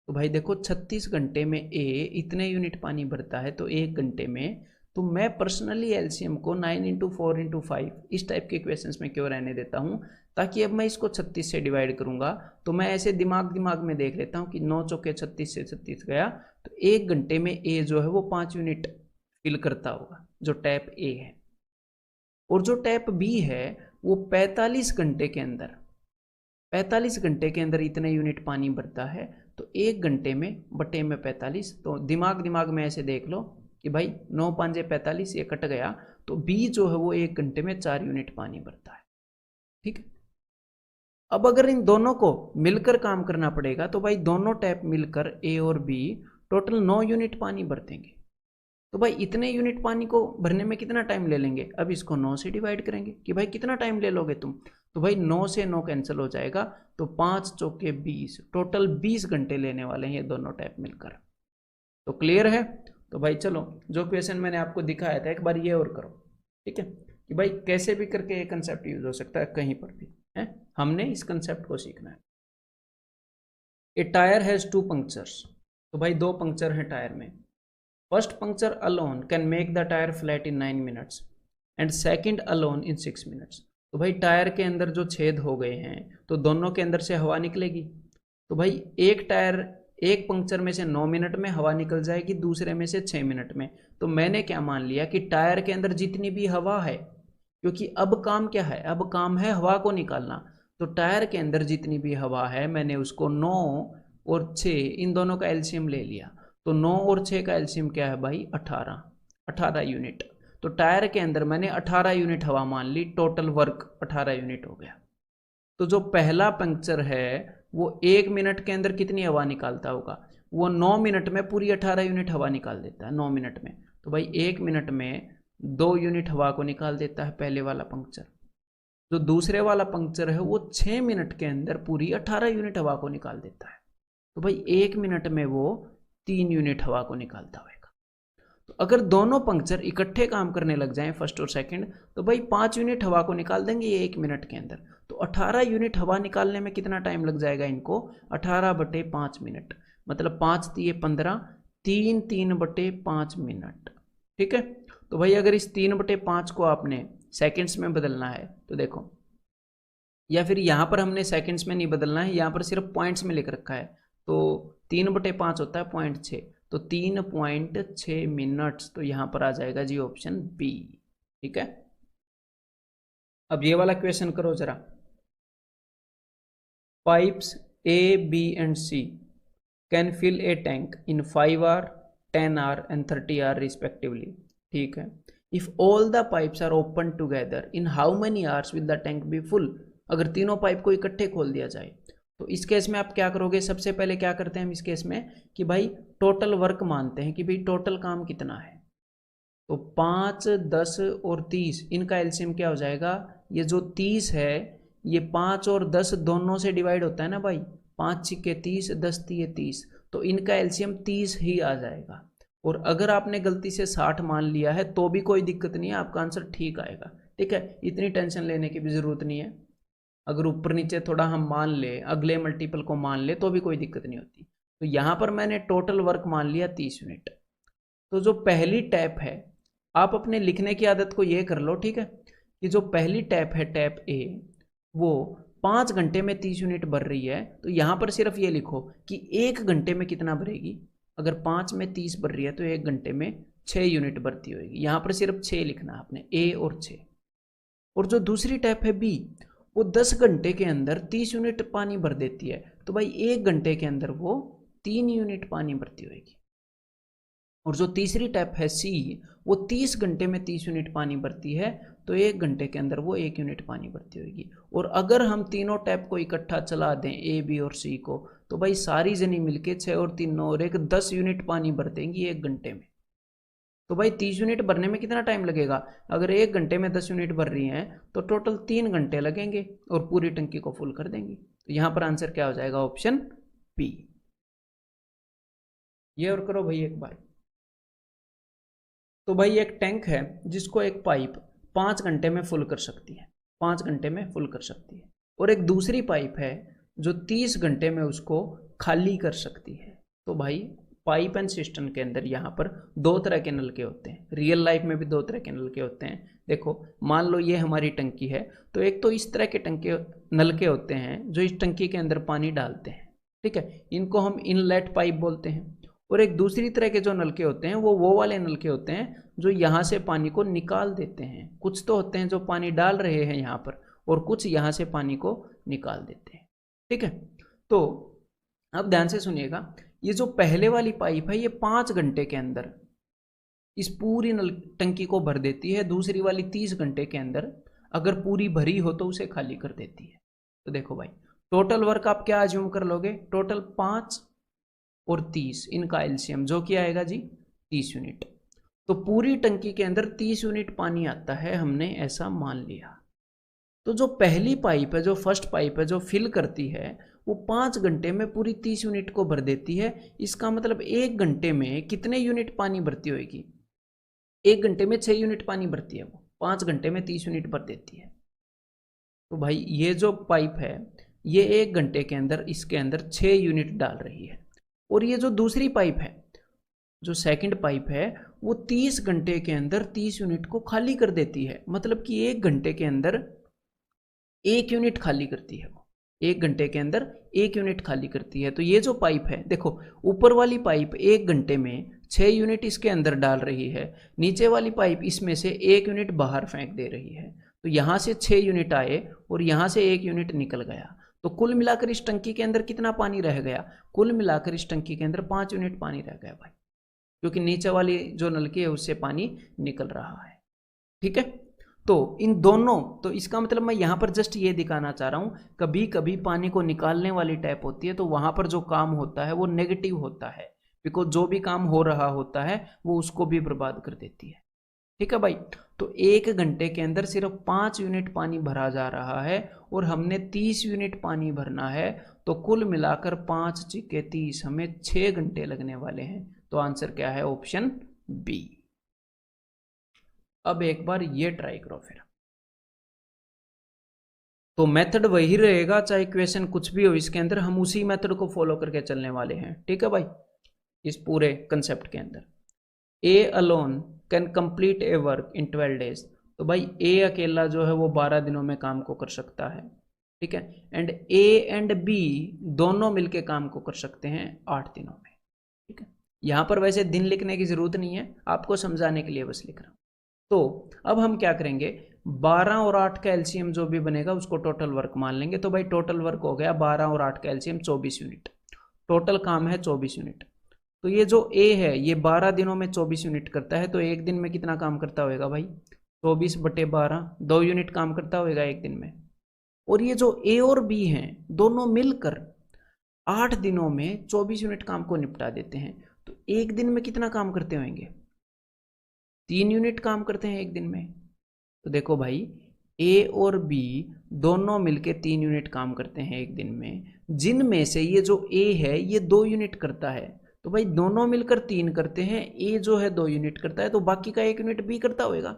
[SPEAKER 1] तो भाई देखो 36 घंटे में ए इतने यूनिट पानी भरता है, तो एक घंटे में, तो मैं पर्सनली एलसीएम को 9 × 4 × 5 इस टाइप के क्वेश्चंस में क्यों रहने देता हूँ, ताकि अब मैं इसको 36 से डिवाइड करूंगा तो मैं ऐसे दिमाग में देख लेता हूँ कि 9 चौके 36 से 36 गया, तो एक घंटे में ए जो है वो 5 यूनिट फिल करता होगा, जो टैप ए है। और जो टैप बी है वो 45 घंटे के अंदर 45 घंटे के अंदर इतने यूनिट पानी भरता है। तो 1 घंटे में बटे में 45, तो दिमाग में ऐसे देख लो कि भाई 9 5 45, ये कट गया, तो बी जो है वो 1 घंटे में 4 यूनिट पानी भरता है। ठीक है। अब अगर इन दोनों को मिलकर काम करना पड़ेगा तो भाई दोनों टैप मिलकर ए और बी टोटल 9 यूनिट पानी भर देंगे। तो भाई इतने यूनिट पानी को भरने में कितना टाइम ले लेंगे? अब इसको 9 से डिवाइड करेंगे कि भाई कितना टाइम ले लोगे तुम। तो भाई 9 से 9 कैंसिल हो जाएगा, तो 5 चौके 20, टोटल 20 घंटे लेने वाले हैं ये दोनों टैप मिलकर। तो क्लियर है? तो भाई चलो, जो क्वेश्चन मैंने आपको दिखाया था एक बार ये और करो। ठीक है, कि भाई कैसे भी करके ये कंसेप्ट यूज हो सकता है कहीं पर भी है, हमने इस कंसेप्ट को सीखना है। ए टायर हैज 2 पंक्चर्स, तो भाई 2 पंक्चर है टायर में। First puncture alone can make the tyre flat in 9 minutes and second alone in 6 minutes. तो भाई टायर के अंदर जो छेद हो गए हैं तो दोनों के अंदर से हवा निकलेगी। तो भाई एक टायर, एक पंक्चर में से 9 मिनट में हवा निकल जाएगी, दूसरे में से 6 मिनट में। तो मैंने क्या मान लिया कि टायर के अंदर जितनी भी हवा है, क्योंकि अब काम क्या है, अब काम है हवा को निकालना, तो टायर के अंदर जितनी भी हवा है मैंने उसको 9 और 6 इन दोनों का एलसीएम ले लिया। तो 9 और 6 का एलसीएम क्या है भाई? 18 यूनिट। तो टायर के अंदर मैंने 18 यूनिट हवा मान ली, टोटल वर्क 18 यूनिट हो गया। तो जो पहला पंक्चर है वो 1 मिनट के अंदर कितनी हवा निकालता होगा? वो 9 मिनट में पूरी 18 यूनिट हवा निकाल देता है 9 मिनट में। तो भाई 1 मिनट में 2 यूनिट हवा को निकाल देता है पहले वाला पंक्चर। जो दूसरे वाला पंक्चर है वो 6 मिनट के अंदर पूरी 18 यूनिट हवा को निकाल देता है। तो भाई 1 मिनट में वो 3 यूनिट हवा को निकालता होगा। तो अगर दोनों पंक्चर इकट्ठे काम करने लग जाएं फर्स्ट और सेकंड, तो भाई 5 यूनिट हवा को निकाल देंगे ये 1 मिनट के अंदर। तो 18 यूनिट हवा निकालने में कितना टाइम लग जाएगा इनको? 18/5 मिनट, मतलब 5 × 15, 3/5 मिनट। ठीक है। तो भाई अगर इस 3/5 को आपने सेकेंड्स में बदलना है तो देखो, या फिर यहाँ पर हमने सेकेंड्स में नहीं बदलना है, यहाँ पर सिर्फ पॉइंट्स में लिख रखा है। तो 3/5 होता है 0.6, तो 3.6 मिनट्स। तो यहाँ पर आ जाएगा जी ऑप्शन बी। ठीक है। अब ये वाला क्वेश्चन करो जरा। Pipes A, B and C can fill a tank in 5 hour, 10 hour and 30 hour respectively. ठीक है। If all the pipes are open together in how many hours will the tank be full. अगर तीनों pipe को इकट्ठे खोल दिया जाए तो इस केस में आप क्या करोगे? सबसे पहले क्या करते हैं हम इस केस में कि भाई टोटल वर्क मानते हैं कि भाई टोटल काम कितना है। तो 5, 10 और 30 इनका एलसीएम क्या हो जाएगा? ये जो 30 है ये 5 और 10 दोनों से डिवाइड होता है ना भाई, 5 × 30, 10 × 30, तो इनका एलसीएम 30 ही आ जाएगा। और अगर आपने गलती से 60 मान लिया है तो भी कोई दिक्कत नहीं है, आपका आंसर ठीक आएगा। ठीक है, इतनी टेंशन लेने की भी जरूरत नहीं है। अगर ऊपर नीचे थोड़ा हम मान ले, अगले मल्टीपल को मान ले तो भी कोई दिक्कत नहीं होती। तो यहाँ पर मैंने टोटल वर्क मान लिया 30 यूनिट। तो जो पहली टैप है, आप अपने लिखने की आदत को ये कर लो, ठीक है, कि जो पहली टैप है टैप ए, वो 5 घंटे में 30 यूनिट भर रही है। तो यहाँ पर सिर्फ ये लिखो कि 1 घंटे में कितना भरेगी। अगर 5 में 30 भर रही है तो 1 घंटे में 6 यूनिट भरती होगी। यहाँ पर सिर्फ 6 लिखना आपने, ए और 6। और जो दूसरी टैप है बी, वो 10 घंटे के अंदर 30 यूनिट पानी भर देती है। तो भाई 1 घंटे के अंदर वो 3 यूनिट पानी भरती होगी। और जो तीसरी टैप है सी, वो 30 घंटे में 30 यूनिट पानी भरती है। तो 1 घंटे के अंदर वो 1 यूनिट पानी भरती होगी। और अगर हम तीनों टैप को इकट्ठा चला दें, ए, बी और सी को, तो भाई सारी जनी मिलके 6 और 3 9 और 1 10 यूनिट पानी भर देंगी 1 घंटे में। तो भाई 30 यूनिट भरने में कितना टाइम लगेगा? अगर 1 घंटे में 10 यूनिट भर रही हैं तो टोटल 3 घंटे लगेंगे और पूरी टंकी को फुल कर देंगी। तो यहाँ पर आंसर क्या हो जाएगा? Option B. ये और करो भाई एक बार। तो भाई एक टैंक है जिसको एक पाइप 5 घंटे में फुल कर सकती है, 5 घंटे में फुल कर सकती है। और एक दूसरी पाइप है जो 30 घंटे में उसको खाली कर सकती है। तो भाई पाइप एंड सिस्टम के अंदर यहाँ पर 2 तरह के नलके होते हैं। रियल लाइफ में भी 2 तरह के नलके होते हैं। देखो, मान लो ये हमारी टंकी है, तो एक तो इस तरह के नलके होते हैं जो इस टंकी के अंदर पानी डालते हैं, ठीक है, इनको हम इनलेट पाइप बोलते हैं। और एक दूसरी तरह के जो नलके होते हैं वो वाले नलके होते हैं जो यहाँ से पानी को निकाल देते हैं। कुछ तो होते हैं जो पानी डाल रहे हैं यहाँ पर, और कुछ यहाँ से पानी को निकाल देते हैं। ठीक है, तो अब ध्यान से सुनिएगा, ये जो पहले वाली पाइप है ये 5 घंटे के अंदर इस पूरी नल टंकी को भर देती है। दूसरी वाली 30 घंटे के अंदर अगर पूरी भरी हो तो उसे खाली कर देती है। तो देखो भाई, टोटल वर्क आप क्या अज्यूम कर लोगे, टोटल 5 और 30, इनका एलसीएम जो कि आएगा जी 30 यूनिट। तो पूरी टंकी के अंदर 30 यूनिट पानी आता है, हमने ऐसा मान लिया। तो जो पहली पाइप है, जो फर्स्ट पाइप है, जो फिल करती है, वो 5 घंटे में पूरी 30 यूनिट को भर देती है। इसका मतलब 1 घंटे में कितने यूनिट पानी भरती होगी, 1 घंटे में 6 यूनिट पानी भरती है वो, 5 घंटे में 30 यूनिट भर देती है। तो भाई ये जो पाइप है ये 1 घंटे के अंदर इसके अंदर 6 यूनिट डाल रही है। और ये जो दूसरी पाइप है, जो सेकंड पाइप है, वो 30 घंटे के अंदर 30 यूनिट को खाली कर देती है। मतलब कि 1 घंटे के अंदर 1 यूनिट खाली करती है वो, 1 घंटे के अंदर 1 यूनिट खाली करती है। तो ये जो पाइप है, देखो ऊपर वाली पाइप 1 घंटे में 6 यूनिट इसके अंदर डाल रही है, नीचे वाली पाइप इसमें से 1 यूनिट बाहर फेंक दे रही है। तो यहाँ से 6 यूनिट आए और यहाँ से 1 यूनिट निकल गया। तो कुल मिलाकर इस टंकी के अंदर कितना पानी रह गया, कुल मिलाकर इस टंकी के अंदर 5 यूनिट पानी रह गया भाई, क्योंकि नीचे वाली जो नलकी है उससे पानी निकल रहा है। ठीक है, तो इन दोनों, तो इसका मतलब मैं यहाँ पर जस्ट ये दिखाना चाह रहा हूँ, कभी कभी पानी को निकालने वाली टैप होती है तो वहाँ पर जो काम होता है वो नेगेटिव होता है, बिकॉज जो भी काम हो रहा होता है वो उसको भी बर्बाद कर देती है। ठीक है भाई, तो 1 घंटे के अंदर सिर्फ 5 यूनिट पानी भरा जा रहा है और हमने 30 यूनिट पानी भरना है। तो कुल मिलाकर 5 × 30 हमें 6 घंटे लगने वाले हैं। तो आंसर क्या है, ऑप्शन बी। अब एक बार ये ट्राई करो फिर। तो मेथड वही रहेगा, चाहे क्वेश्चन कुछ भी हो इसके अंदर, हम उसी मेथड को फॉलो करके चलने वाले हैं। ठीक है भाई, इस पूरे कंसेप्ट के अंदर A alone can complete a work in 12 days. तो भाई ए अकेला जो है वो 12 दिनों में काम को कर सकता है। ठीक है, एंड ए एंड बी दोनों मिलके काम को कर सकते हैं 8 दिनों में। ठीक है, यहाँ पर वैसे दिन लिखने की जरूरत नहीं है, आपको समझाने के लिए बस लिख रहा हूँ। तो अब हम क्या करेंगे, 12 और 8 का एलसीएम जो भी बनेगा उसको टोटल वर्क मान लेंगे। तो भाई टोटल वर्क हो गया 12 और 8 का एलसीएम 24 यूनिट, टोटल काम है 24 यूनिट। तो ये जो ए है ये 12 दिनों में 24 यूनिट करता है, तो एक दिन में कितना काम करता होगा भाई, 24/12, 2 यूनिट काम करता होगा एक दिन में। और ये जो ए और बी हैं दोनों मिलकर 8 दिनों में 24 यूनिट काम को निपटा देते हैं। तो एक दिन में कितना काम करते होंगे, 3 यूनिट काम करते हैं एक दिन में। तो देखो भाई ए और बी दोनों मिलके 3 यूनिट काम करते हैं एक दिन में, जिनमें से ये जो ए है ये 2 यूनिट करता है। तो भाई दोनों मिलकर 3 करते हैं, ए जो है 2 यूनिट करता है, तो बाकी का 1 यूनिट बी करता होगा,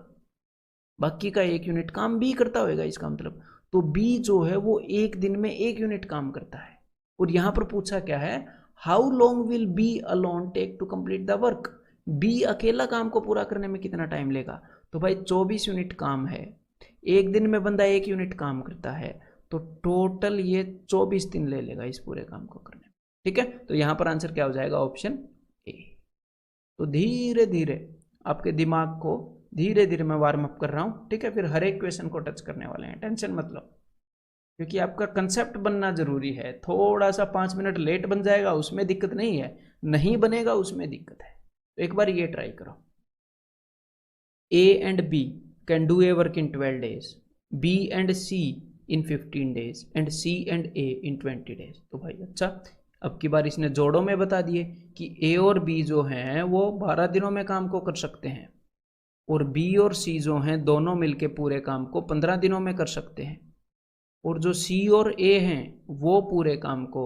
[SPEAKER 1] बाकी का 1 यूनिट काम बी करता होगा इसका मतलब। तो बी जो है वो एक दिन में 1 यूनिट काम करता है। और यहां पर पूछा क्या है, how long will B alone take to complete the work. B अकेला काम को पूरा करने में कितना टाइम लेगा, तो भाई 24 यूनिट काम है, एक दिन में बंदा 1 यूनिट काम करता है, तो टोटल ये 24 दिन ले लेगा इस पूरे काम को करने में। ठीक है, तो यहां पर आंसर क्या हो जाएगा, ऑप्शन ए। तो धीरे धीरे आपके दिमाग को धीरे धीरे मैं वार्म अप कर रहा हूं। ठीक है, फिर हर एक क्वेश्चन को टच करने वाले हैं, टेंशन मत लो, क्योंकि आपका कंसेप्ट बनना जरूरी है। थोड़ा सा 5 मिनट लेट बन जाएगा उसमें दिक्कत नहीं है, नहीं बनेगा उसमें दिक्कत है। तो एक बार ये ट्राई करो, A and B can do a work in 12 days, B and C in 15 days, and C and A in 20 days। तो भाई अच्छा, अब की बार इसने जोड़ों में बता दिए कि ए और बी जो हैं वो 12 दिनों में काम को कर सकते हैं, और बी और सी जो हैं दोनों मिलके पूरे काम को 15 दिनों में कर सकते हैं, और जो सी और ए हैं वो पूरे काम को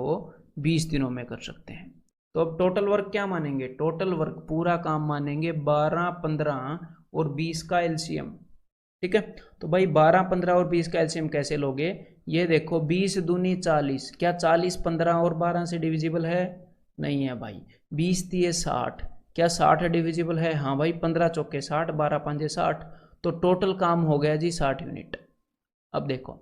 [SPEAKER 1] 20 दिनों में कर सकते हैं। तो अब टोटल वर्क क्या मानेंगे, टोटल वर्क पूरा काम मानेंगे 12, 15 और 20 का एलसीएम। ठीक है, तो भाई 12, 15 और 20 का एलसीएम कैसे लोगे, ये देखो 20 दूनी 40, क्या 40 15 और 12 से डिविजिबल है, नहीं है भाई। 20 दिए 60, क्या 60 डिविजिबल है, हाँ भाई। 15 चौके 60, 12 पंजे 60, तो टोटल काम हो गया जी 60 यूनिट। अब देखो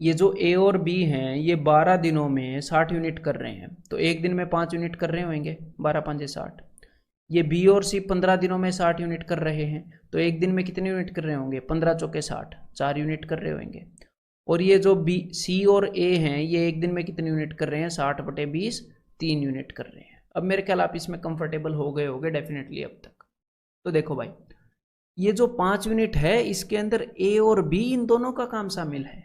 [SPEAKER 1] ये जो ए और बी हैं ये 12 दिनों में 60 यूनिट कर रहे हैं, तो एक दिन में 5 यूनिट कर रहे होंगे, 12 पंजे 60। ये बी और सी 15 दिनों में 60 यूनिट कर रहे हैं, तो एक दिन में कितने यूनिट कर रहे होंगे? 15 चौके 60, 4 यूनिट कर रहे होंगे। और ये जो बी सी और ए हैं ये एक दिन में कितने यूनिट कर रहे हैं? 60/20, 3 यूनिट कर रहे हैं। अब मेरे ख्याल आप इसमें कंफर्टेबल हो गए होंगे डेफिनेटली अब तक। तो देखो भाई, ये जो 5 यूनिट है इसके अंदर ए और बी इन दोनों का काम शामिल है।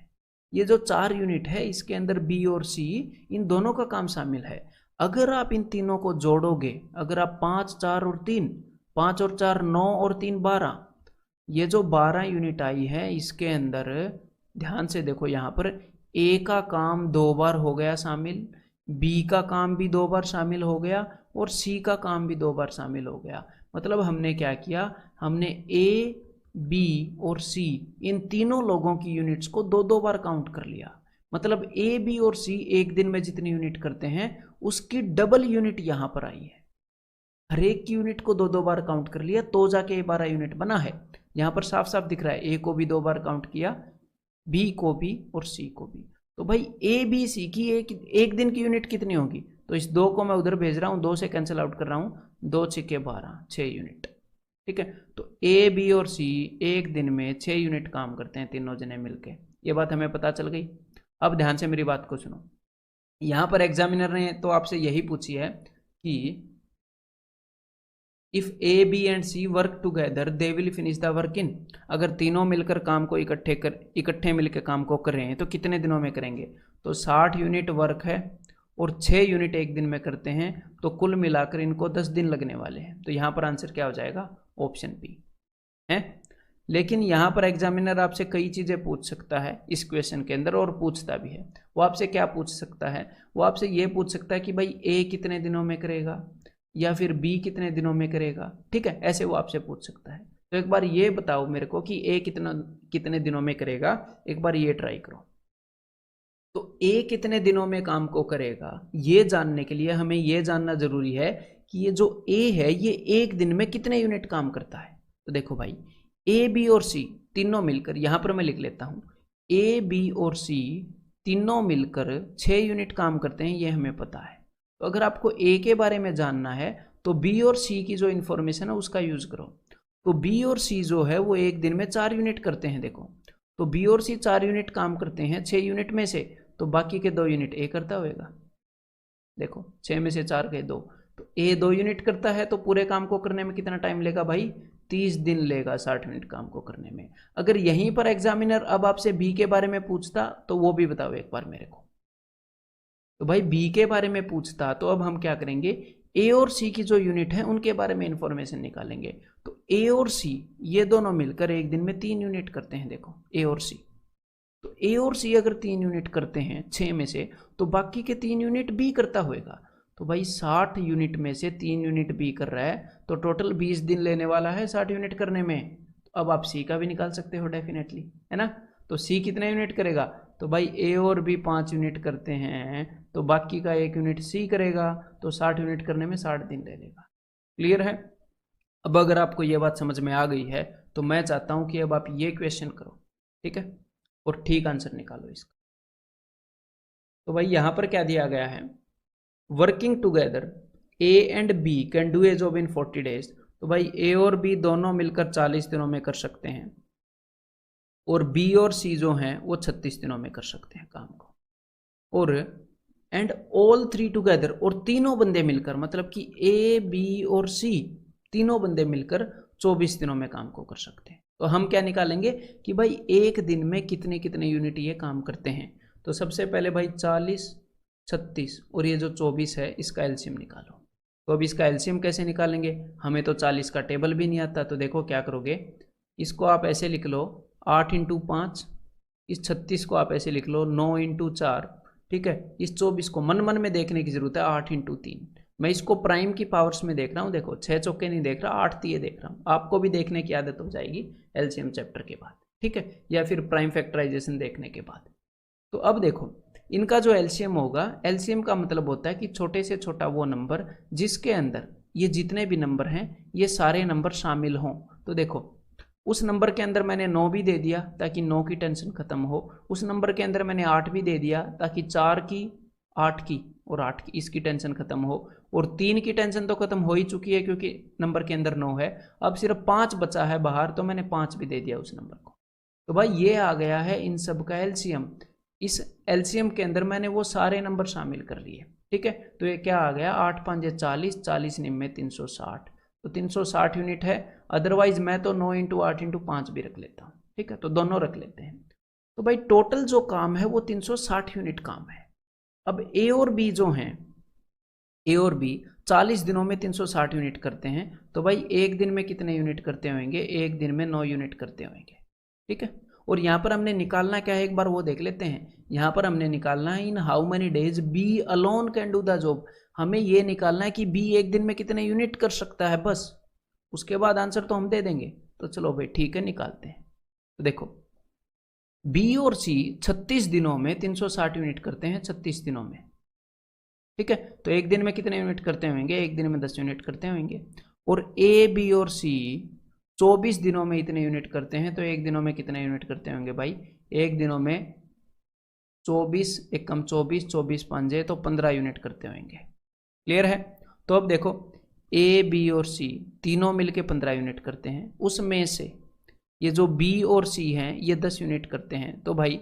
[SPEAKER 1] ये जो 4 यूनिट है इसके अंदर बी और सी इन दोनों का काम शामिल है। अगर आप इन तीनों को जोड़ोगे, अगर आप 5, 4 और 3, 5 और 4 9 और 3 12, ये जो 12 यूनिट आई है इसके अंदर ध्यान से देखो, यहाँ पर ए का काम 2 बार हो गया शामिल, बी का काम भी 2 बार शामिल हो गया और सी का काम भी 2 बार शामिल हो गया। मतलब हमने क्या किया, हमने ए बी और सी इन तीनों लोगों की यूनिट्स को 2-2 बार काउंट कर लिया। मतलब ए बी और सी एक दिन में जितनी यूनिट करते हैं उसकी डबल यूनिट यहाँ पर आई है। हर एक की यूनिट को 2-2 बार काउंट कर लिया तो जाके 12 यूनिट बना है। यहाँ पर साफ साफ दिख रहा है, ए को भी 2 बार काउंट किया, बी को भी और सी को भी। तो भाई ए बी सी की एक दिन की यूनिट कितनी होगी? तो इस 2 को मैं उधर भेज रहा हूँ, 2 से कैंसिल आउट कर रहा हूँ, 2 6 12, 6 यूनिट। ठीक है, तो ए बी और सी एक दिन में 6 यूनिट काम करते हैं तीनों जने मिलके। ये बात हमें पता चल गई। अब ध्यान से मेरी बात को सुनो। यहाँ पर एग्जामिनर ने तो आपसे यही पूछी है कि if A B and C work together they will finish the work in. अगर तीनों मिलकर काम को इकट्ठे मिलकर काम को कर रहे हैं तो कितने दिनों में करेंगे? तो 60 यूनिट वर्क है और 6 यूनिट एक दिन में करते हैं, तो कुल मिलाकर इनको 10 दिन लगने वाले हैं। तो यहाँ पर आंसर क्या हो जाएगा? ऑप्शन बी है। लेकिन यहाँ पर एग्जामिनर आपसे कई चीज़ें पूछ सकता है इस क्वेश्चन के अंदर, और पूछता भी है। वो आपसे क्या पूछ सकता है? वो आपसे ये पूछ सकता है कि भाई ए कितने दिनों में करेगा या फिर बी कितने दिनों में करेगा। ठीक है, ऐसे वो आपसे पूछ सकता है। तो एक बार ये बताओ मेरे को कि ए कितने दिनों में करेगा, एक बार ये ट्राई करो। तो ए कितने दिनों में काम को करेगा ये जानने के लिए हमें ये जानना जरूरी है कि ये जो ए है ये एक दिन में कितने यूनिट काम करता है। तो देखो भाई, ए बी और सी तीनों मिलकर, यहां पर मैं लिख लेता हूं, ए बी और सी तीनों मिलकर 6 यूनिट काम करते हैं, ये हमें पता है। तो अगर आपको ए के बारे में जानना है तो बी और सी की जो इन्फॉर्मेशन है उसका यूज करो। तो बी और सी जो है वो एक दिन में 4 यूनिट करते हैं। देखो, तो बी और सी 4 यूनिट काम करते हैं 6 यूनिट में से, तो बाकी के 2 यूनिट ए करता होगा। देखो 6 में से 4 गए 2, तो ए 2 यूनिट करता है, तो पूरे काम को करने में कितना टाइम लेगा भाई? 30 दिन लेगा 60 यूनिट काम को करने में। अगर यहीं पर एग्जामिनर अब आपसे बी के बारे में पूछता तो वो भी बताओ एक बार मेरे को। तो भाई बी के बारे में पूछता तो अब हम क्या करेंगे, ए और सी की जो यूनिट है उनके बारे में इंफॉर्मेशन निकालेंगे। तो ए और सी ये दोनों मिलकर एक दिन में 3 यूनिट करते हैं। देखो ए और सी, तो ए और सी अगर 3 यूनिट करते हैं 6 में से, तो बाकी के 3 यूनिट बी करता होगा। तो भाई 60 यूनिट में से 3 यूनिट बी कर रहा है, तो टोटल 20 दिन लेने वाला है 60 यूनिट करने में। तो अब आप सी का भी निकाल सकते हो डेफिनेटली, है ना। तो सी कितने यूनिट करेगा? तो भाई ए और बी 5 यूनिट करते हैं, तो बाकी का 1 यूनिट सी करेगा, तो 60 यूनिट करने में 60 दिन ले लेगा। क्लियर है? अब अगर आपको ये बात समझ में आ गई है तो मैं चाहता हूं कि अब आप ये क्वेश्चन करो, ठीक है, और ठीक आंसर निकालो इसका। तो भाई यहां पर क्या दिया गया है, working together A and B can do a job in 40 days. तो भाई ए और बी दोनों मिलकर 40 दिनों में कर सकते हैं, और बी और सी जो हैं वो 36 दिनों में कर सकते हैं काम को। और एंड ऑल 3 टुगेदर, और तीनों बंदे मिलकर, मतलब कि ए बी और सी तीनों बंदे मिलकर 24 दिनों में काम को कर सकते हैं। तो हम क्या निकालेंगे कि भाई एक दिन में कितने कितने यूनिट ये काम करते हैं। तो सबसे पहले भाई 40, 36 और ये जो 24 है इसका एलसीएम निकालो। तो अब इसका एलसीएम कैसे निकालेंगे? हमें तो 40 का टेबल भी नहीं आता। तो देखो क्या करोगे, इसको आप ऐसे लिख लो 8 × 5, इस 36 को आप ऐसे लिख लो 9 × 4, ठीक है। इस 24 को मन मन में देखने की जरूरत है, 8 × 3। मैं इसको प्राइम की पावर्स में देख रहा हूँ। देखो 6 चौके नहीं देख रहा, 8 तिये देख रहा हूँ। आपको भी देखने की आदत हो जाएगी एलसीएम चैप्टर के बाद, ठीक है, या फिर प्राइम फैक्टराइजेशन देखने के बाद। तो अब देखो इनका जो एलसीएम होगा, एलसीएम का मतलब होता है कि छोटे से छोटा वो नंबर जिसके अंदर ये जितने भी नंबर हैं ये सारे नंबर शामिल हों। तो देखो उस नंबर के अंदर मैंने 9 भी दे दिया ताकि 9 की टेंशन खत्म हो, उस नंबर के अंदर मैंने 8 भी दे दिया ताकि 4 की 8 की और 8 की, इसकी टेंशन खत्म हो, और 3 की टेंशन तो खत्म हो ही चुकी है क्योंकि नंबर के अंदर 9 है। अब सिर्फ 5 बचा है बाहर, तो मैंने 5 भी दे दिया उस नंबर को। तो भाई ये आ गया है इन सब का एलसीएम। इस एलसीएम के अंदर मैंने वो सारे नंबर शामिल कर लिए, ठीक है। तो ये क्या आ गया, 8 5 40, 40 निम्न 360, तो 360 यूनिट है। अदरवाइज मैं तो 9 × 8 × 5 भी रख लेता हूँ, ठीक है, तो दोनों रख लेते हैं। तो भाई टोटल जो काम है वो 360 यूनिट काम है। अब ए और बी जो हैं, ए और बी 40 दिनों में 360 यूनिट करते हैं, तो भाई एक दिन में कितने यूनिट करते होंगे, एक दिन में 9 यूनिट करते होंगे, ठीक है। और यहाँ पर हमने निकालना क्या है, एक बार वो देख लेते हैं। यहाँ पर हमने निकालना है in how many days B alone can do the job. हमें ये निकालना है कि बी एक दिन में कितने यूनिट कर सकता है, बस उसके बाद आंसर तो हम दे देंगे। तो चलो भाई ठीक है, निकालते हैं। तो देखो बी और सी 36 दिनों में 360 यूनिट करते हैं, 36 दिनों में, ठीक है। तो एक दिन में कितने यूनिट करते होंगे, एक दिन में 10 यूनिट करते होंगे। और ए बी और सी 24 दिनों में इतने यूनिट करते हैं, तो एक दिनों में कितने यूनिट करते होंगे भाई, एक दिनों में 24 एक कम 24, 24 पंजे तो 15 यूनिट करते होंगे। क्लियर है। तो अब देखो ए बी और सी तीनों मिलके 15 यूनिट करते हैं, उसमें से ये जो बी और सी हैं ये 10 यूनिट करते हैं, तो भाई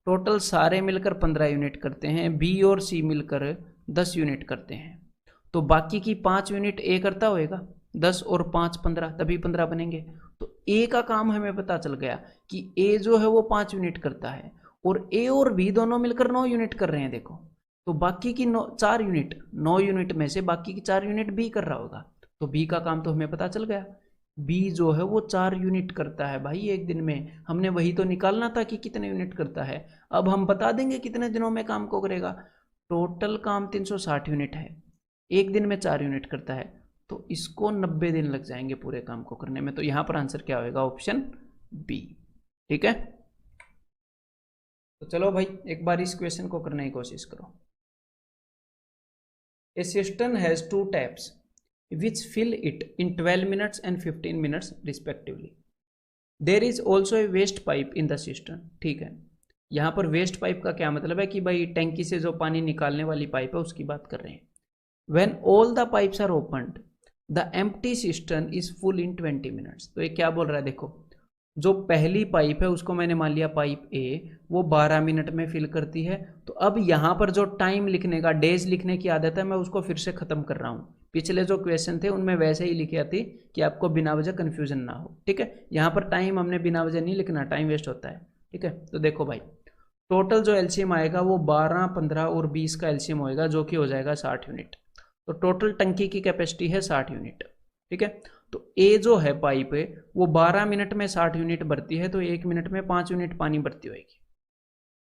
[SPEAKER 1] टोटल सारे मिलकर 15 यूनिट करते हैं, बी और सी मिलकर 10 यूनिट करते हैं। तो बाकी की 5 यूनिट ए करता होएगा, 10 और 5 15, तभी 15 बनेंगे। तो ए का काम हमें पता चल गया कि ए जो है वो 5 यूनिट करता है, और ए और बी दोनों मिलकर 9 यूनिट कर रहे हैं। देखो तो बाकी की 4 यूनिट, 9 यूनिट में से बाकी की 4 यूनिट बी कर रहा होगा, तो बी का काम तो हमें पता चल गया। बी जो है वो 4 यूनिट करता है भाई एक दिन में। हमने वही तो निकालना था कि कितने यूनिट करता है। अब हम बता देंगे कितने दिनों में काम को करेगा। टोटल काम 360 यूनिट है, एक दिन में 4 यूनिट करता है, तो इसको 90 दिन लग जाएंगे पूरे काम को करने में। तो यहां पर आंसर क्या होगा, ऑप्शन बी, ठीक है। तो चलो भाई एक बार इस क्वेश्चन को करने की कोशिश करो। A system has 2 taps which fill it in 12 minutes and 15 minutes respectively. There is also a waste pipe in the cistern. ठीक है, यहाँ पर वेस्ट पाइप का क्या मतलब है कि भाई टैंकी से जो पानी निकालने वाली पाइप है उसकी बात कर रहे हैं। When all the pipes are opened, the empty cistern is full in 20 minutes. तो ये क्या बोल रहा है, देखो जो पहली पाइप है उसको मैंने मान लिया पाइप ए, वो 12 मिनट में फिल करती है। तो अब यहाँ पर जो टाइम लिखने का, डेज लिखने की आदत है, मैं उसको फिर से खत्म कर रहा हूँ। पिछले जो क्वेश्चन थे उनमें वैसे ही लिखी आती कि आपको बिना वजह कन्फ्यूजन ना हो, ठीक है। यहाँ पर टाइम हमने बिना वजह नहीं लिखना, टाइम वेस्ट होता है, ठीक है। तो देखो भाई टोटल जो एलसीएम आएगा वो 12, 15 और 20 का एलसीएम होएगा, जो कि हो जाएगा 60 यूनिट। तो टोटल टंकी की कैपेसिटी है 60 यूनिट, ठीक है। तो ए जो है पाइप है वो 12 मिनट में 60 यूनिट भरती है, तो 1 मिनट में 5 यूनिट पानी भरती होगी,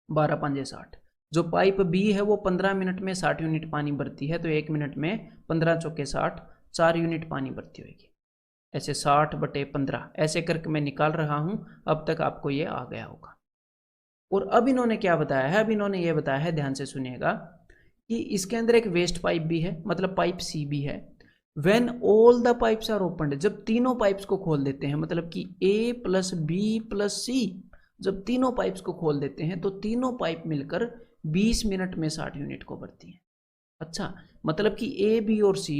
[SPEAKER 1] 12 5 60। जो पाइप बी है वो 15 मिनट में 60 यूनिट पानी भरती है, तो 1 मिनट में 15 चौके 60, 4 यूनिट पानी भरती होगी। ऐसे 60/15 ऐसे करके मैं निकाल रहा हूं। अब तक आपको ये आ गया होगा। और अब इन्होंने क्या बताया है, अब इन्होंने ये बताया है, ध्यान से सुनिएगा, कि इसके अंदर एक वेस्ट पाइप भी है, मतलब पाइप सी भी है। When all the pipes are opened, जब तीनों पाइप्स को खोल देते हैं, मतलब कि A + B + C, जब तीनों पाइप्स को खोल देते हैं तो तीनों पाइप मिलकर 20 मिनट में 60 यूनिट को भरती हैं। अच्छा, मतलब कि A, B और C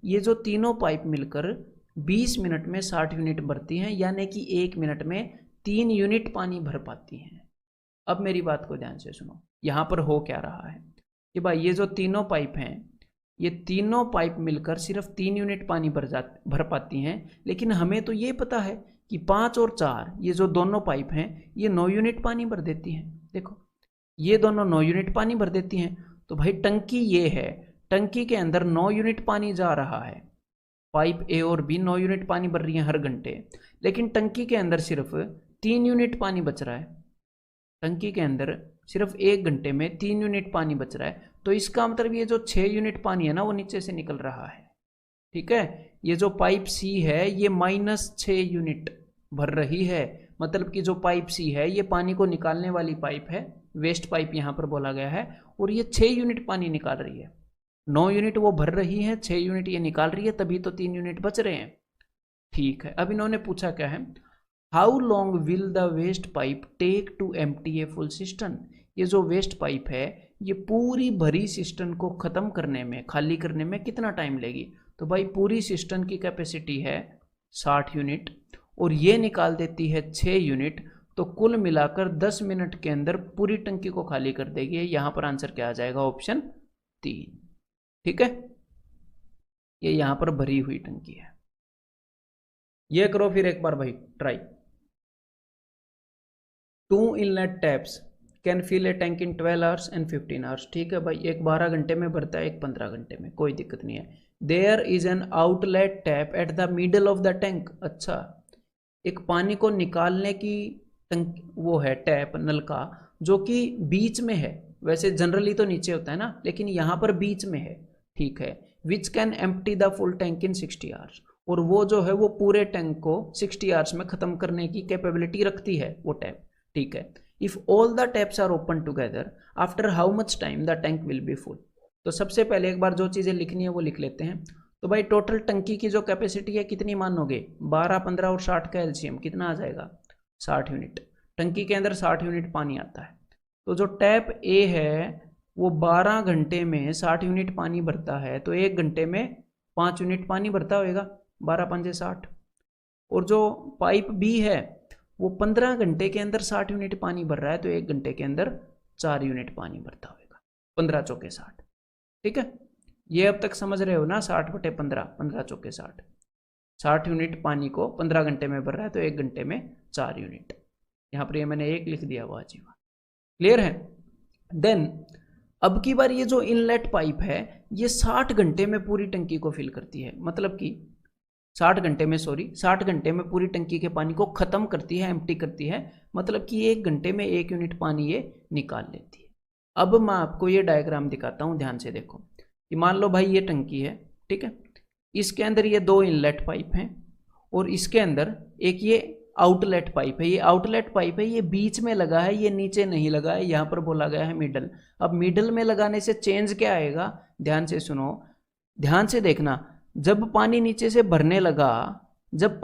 [SPEAKER 1] ये जो तीनों पाइप मिलकर 20 मिनट में 60 यूनिट भरती हैं, यानी कि 1 मिनट में 3 यूनिट पानी भर पाती हैं। अब मेरी बात को ध्यान से सुनो, यहाँ पर हो क्या रहा है कि भाई ये जो तीनों पाइप हैं, ये तीनों पाइप मिलकर सिर्फ 3 यूनिट पानी भर पाती हैं, लेकिन हमें तो ये पता है कि 5 और 4 ये जो दोनों पाइप हैं ये 9 यूनिट पानी भर देती हैं। देखो ये दोनों 9 यूनिट पानी भर देती हैं। तो भाई टंकी ये है, टंकी के अंदर 9 यूनिट पानी जा रहा है, पाइप ए और बी 9 यूनिट पानी भर रही है हर घंटे, लेकिन टंकी के अंदर सिर्फ 3 यूनिट पानी बच रहा है। टंकी के अंदर सिर्फ 1 घंटे में 3 यूनिट पानी बच रहा है, तो इसका मतलब ये जो 6 यूनिट पानी है ना वो नीचे से निकल रहा है, ठीक है। ये जो पाइप सी है ये -6 यूनिट भर रही है, मतलब कि जो पाइप सी है ये पानी को निकालने वाली पाइप है, वेस्ट पाइप यहाँ पर बोला गया है, और ये 6 यूनिट पानी निकाल रही है। 9 यूनिट वो भर रही है, 6 यूनिट ये निकाल रही है, तभी तो 3 यूनिट बच रहे हैं, ठीक है। अब इन्होंने पूछा क्या है, how long will the waste pipe take to empty a full system. ये जो वेस्ट पाइप है ये पूरी भरी सिस्टम को ख़त्म करने में, खाली करने में कितना टाइम लेगी। तो भाई पूरी सिस्टम की कैपेसिटी है 60 यूनिट और ये निकाल देती है 6 यूनिट, तो कुल मिलाकर 10 मिनट के अंदर पूरी टंकी को खाली कर देगी। यहाँ पर आंसर क्या आ जाएगा, ऑप्शन 3। ठीक है, ये यहाँ पर भरी हुई टंकी है। ये करो फिर एक बार भाई try. 2 inlet taps can fill a tank in 12 hours and 15 hours. ठीक है भाई, एक 12 घंटे में भरता है, एक 15 घंटे में, कोई दिक्कत नहीं है। There is an outlet tap at the middle of the tank. अच्छा, एक पानी को निकालने की टंक वो है टैप, नल का, जो कि बीच में है। वैसे जनरली तो नीचे होता है ना, लेकिन यहाँ पर बीच में है। ठीक है, which can empty the full tank in 60 hours. और वो जो है वो पूरे टैंक को 60 आवर्स में ख़त्म करने की कैपेबिलिटी रखती है वो टैप। ठीक है, if all the taps are open together after how much time the tank will be full. तो सबसे पहले एक बार जो चीज़ें लिखनी है वो लिख लेते हैं। तो भाई टोटल टंकी की जो कैपेसिटी है कितनी मानोगे, 12, 15 और 60 का एलसीएम कितना आ जाएगा, 60 यूनिट। टंकी के अंदर 60 यूनिट पानी आता है। तो जो टैप ए है वो 12 घंटे में 60 यूनिट पानी भरता है, तो 1 घंटे में 5 यूनिट पानी भरता होगा, 12 5 60। और जो पाइप बी है वो 15 घंटे के अंदर 60 यूनिट पानी भर रहा है, तो 1 घंटे के अंदर 4 यूनिट पानी भरता होगा, 15 चौके 60। ठीक है, ये अब तक समझ रहे हो ना, 60/15, 15 चौके 60, 60 यूनिट पानी को 15 घंटे में भर रहा है, तो 1 घंटे में 4 यूनिट। यहाँ पर ये मैंने 1 लिख दिया, वाह जी वाह, क्लियर है। देन अब की बार ये जो इनलेट पाइप है ये 60 घंटे में पूरी टंकी को फिल करती है, मतलब कि 60 घंटे में पूरी टंकी के पानी को ख़त्म करती है, एम्प्टी करती है, मतलब कि 1 घंटे में 1 यूनिट पानी ये निकाल लेती है। अब मैं आपको ये डायग्राम दिखाता हूँ, ध्यान से देखो कि मान लो भाई ये टंकी है, ठीक है, इसके अंदर ये 2 इनलेट पाइप हैं और इसके अंदर एक ये आउटलेट पाइप है। ये आउटलेट पाइप है, ये बीच में लगा है, ये नीचे नहीं लगा है, यहाँ पर बोला गया है मिडल। अब मिडल में लगाने से चेंज क्या आएगा, ध्यान से सुनो, ध्यान से देखना। जब पानी नीचे से भरने लगा, जब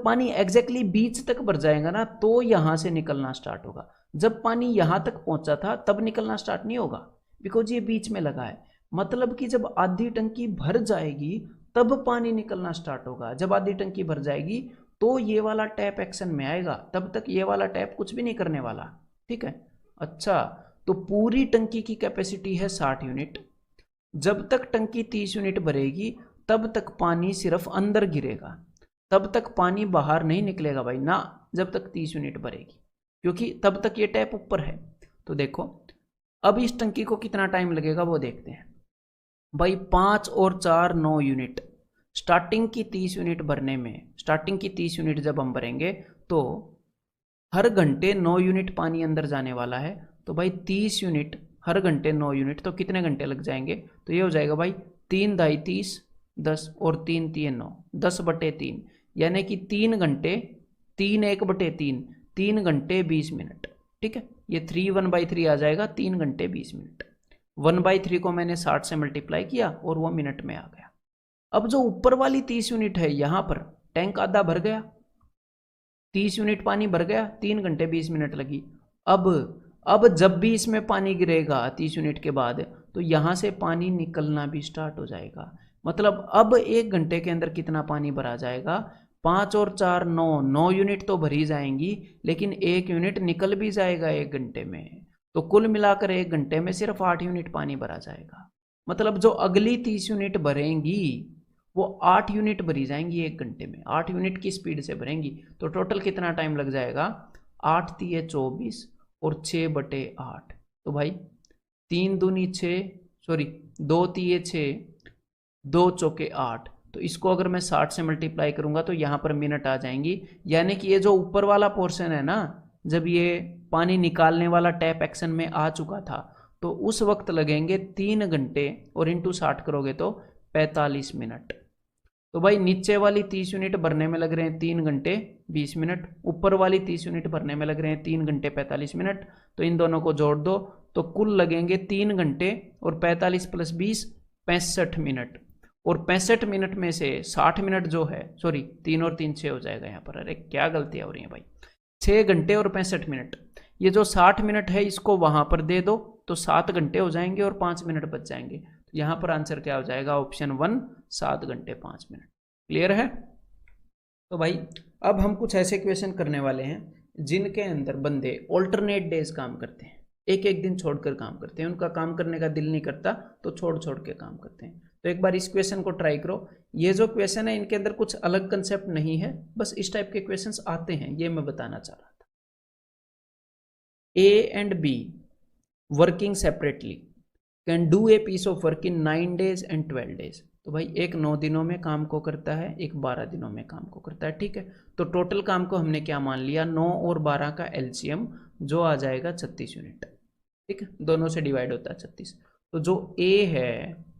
[SPEAKER 1] पानी एग्जैक्टली बीच तक भर जाएगा ना, तो यहाँ से निकलना स्टार्ट होगा। जब पानी यहाँ तक पहुँचा था तब निकलना स्टार्ट नहीं होगा, बिकॉज ये बीच में लगा है। मतलब कि जब आधी टंकी भर जाएगी तब पानी निकलना स्टार्ट होगा। जब आधी टंकी भर जाएगी तो ये वाला टैप एक्शन में आएगा, तब तक ये वाला टैप कुछ भी नहीं करने वाला। ठीक है, अच्छा, तो पूरी टंकी की कैपेसिटी है 60 यूनिट। जब तक टंकी 30 यूनिट भरेगी तब तक पानी सिर्फ अंदर गिरेगा, तब तक पानी बाहर नहीं निकलेगा भाई ना, जब तक 30 यूनिट भरेगी, क्योंकि तब तक ये टैप ऊपर है। तो देखो अब इस टंकी को कितना टाइम लगेगा वो देखते हैं भाई। 5 और 4 9 यूनिट। स्टार्टिंग की 30 यूनिट भरने में, स्टार्टिंग की 30 यूनिट जब हम भरेंगे तो हर घंटे 9 यूनिट पानी अंदर जाने वाला है। तो भाई 30 यूनिट हर घंटे 9 यूनिट, तो कितने घंटे लग जाएंगे, तो ये हो जाएगा भाई 3 × 30 10 और 3 × 3 9, 10/3, यानी कि 3 घंटे 3 1/3, 3 घंटे 20 मिनट। ठीक है, ये 3 1/3 आ जाएगा, 3 घंटे 20 मिनट। 1/3 को मैंने 60 से मल्टीप्लाई किया और वो मिनट में आ गया। अब जो ऊपर वाली 30 यूनिट है, यहाँ पर टैंक आधा भर गया, 30 यूनिट पानी भर गया, 3 घंटे 20 मिनट लगी। अब जब भी इसमें पानी गिरेगा 30 यूनिट के बाद, तो यहाँ से पानी निकलना भी स्टार्ट हो जाएगा। मतलब अब 1 घंटे के अंदर कितना पानी भरा जाएगा, 5 और 4 9 यूनिट तो भरी जाएंगी, लेकिन 1 यूनिट निकल भी जाएगा 1 घंटे में। तो कुल मिलाकर 1 घंटे में सिर्फ 8 यूनिट पानी भरा जाएगा। मतलब जो अगली 30 यूनिट भरेंगी वो 8 यूनिट भरी जाएंगी 1 घंटे में, 8 यूनिट की स्पीड से भरेंगी। तो टोटल कितना टाइम लग जाएगा, 8 × 24 और 6/8। तो भाई 3 दूनी 6, सॉरी 2 × 6, 2 चौके 8। तो इसको अगर मैं 60 से मल्टीप्लाई करूंगा तो यहाँ पर मिनट आ जाएंगी। यानी कि ये जो ऊपर वाला पोर्शन है ना, जब ये पानी निकालने वाला टैप एक्शन में आ चुका था, तो उस वक्त लगेंगे 3 घंटे और इंटू 60 करोगे तो 45 मिनट। तो भाई नीचे वाली 30 यूनिट भरने में लग रहे हैं 3 घंटे 20 मिनट, ऊपर वाली 30 यूनिट भरने में लग रहे हैं 3 घंटे 45 मिनट। तो इन दोनों को जोड़ दो तो कुल लगेंगे 3 घंटे और 45 + 20 65 मिनट। और 65 मिनट में से 60 मिनट जो है, सॉरी 3 और 3 6 हो जाएगा यहाँ पर, अरे क्या गलतियाँ हो रही हैं भाई, 6 घंटे और 65 मिनट, ये जो 60 मिनट है इसको वहाँ पर दे दो तो 7 घंटे हो जाएंगे और 5 मिनट बच जाएंगे। तो यहाँ पर आंसर क्या हो जाएगा, ऑप्शन 1 7 घंटे 5 मिनट। क्लियर है? तो भाई अब हम कुछ ऐसे क्वेश्चन करने वाले हैं जिनके अंदर बंदे ऑल्टरनेट डेज काम करते हैं, एक एक दिन छोड़कर काम करते हैं, उनका काम करने का दिल नहीं करता तो छोड़ छोड़ के काम करते हैं। तो एक बार इस क्वेश्चन को ट्राई करो। ये जो क्वेश्चन है इनके अंदर कुछ अलग कंसेप्ट नहीं है, बस इस टाइप के क्वेश्चंस आते हैं, ये मैं बताना चाह रहा था। A and B working separately can do a piece of work in 9 days and 12 days। तो भाई एक 9 दिनों में काम को करता है, एक 12 दिनों में काम को करता है, ठीक है। तो टोटल काम को हमने क्या मान लिया, 9 और 12 का एलसीएम जो आ जाएगा 36 यूनिट, ठीक है, दोनों से डिवाइड होता है 36। तो जो ए है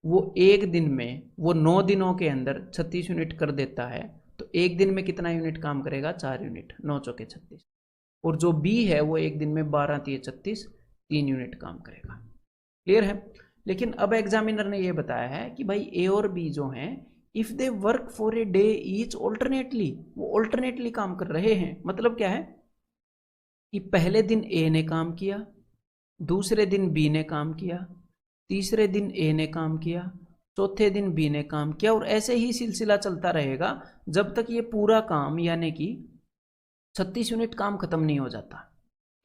[SPEAKER 1] वो एक दिन में, वो 9 दिनों के अंदर 36 यूनिट कर देता है, तो एक दिन में कितना यूनिट काम करेगा, 4 यूनिट, 9 चौके 36। और जो बी है वो एक दिन में 12 3 36 3 यूनिट काम करेगा। क्लियर है? लेकिन अब एग्जामिनर ने ये बताया है कि भाई ए और बी जो हैं, if they work for a day each alternately, वो ऑल्टरनेटली काम कर रहे हैं। मतलब क्या है कि पहले दिन ए ने काम किया, दूसरे दिन बी ने काम किया, तीसरे दिन ए ने काम किया, चौथे दिन बी ने काम किया, और ऐसे ही सिलसिला चलता रहेगा जब तक ये पूरा काम यानी कि 36 यूनिट काम खत्म नहीं हो जाता।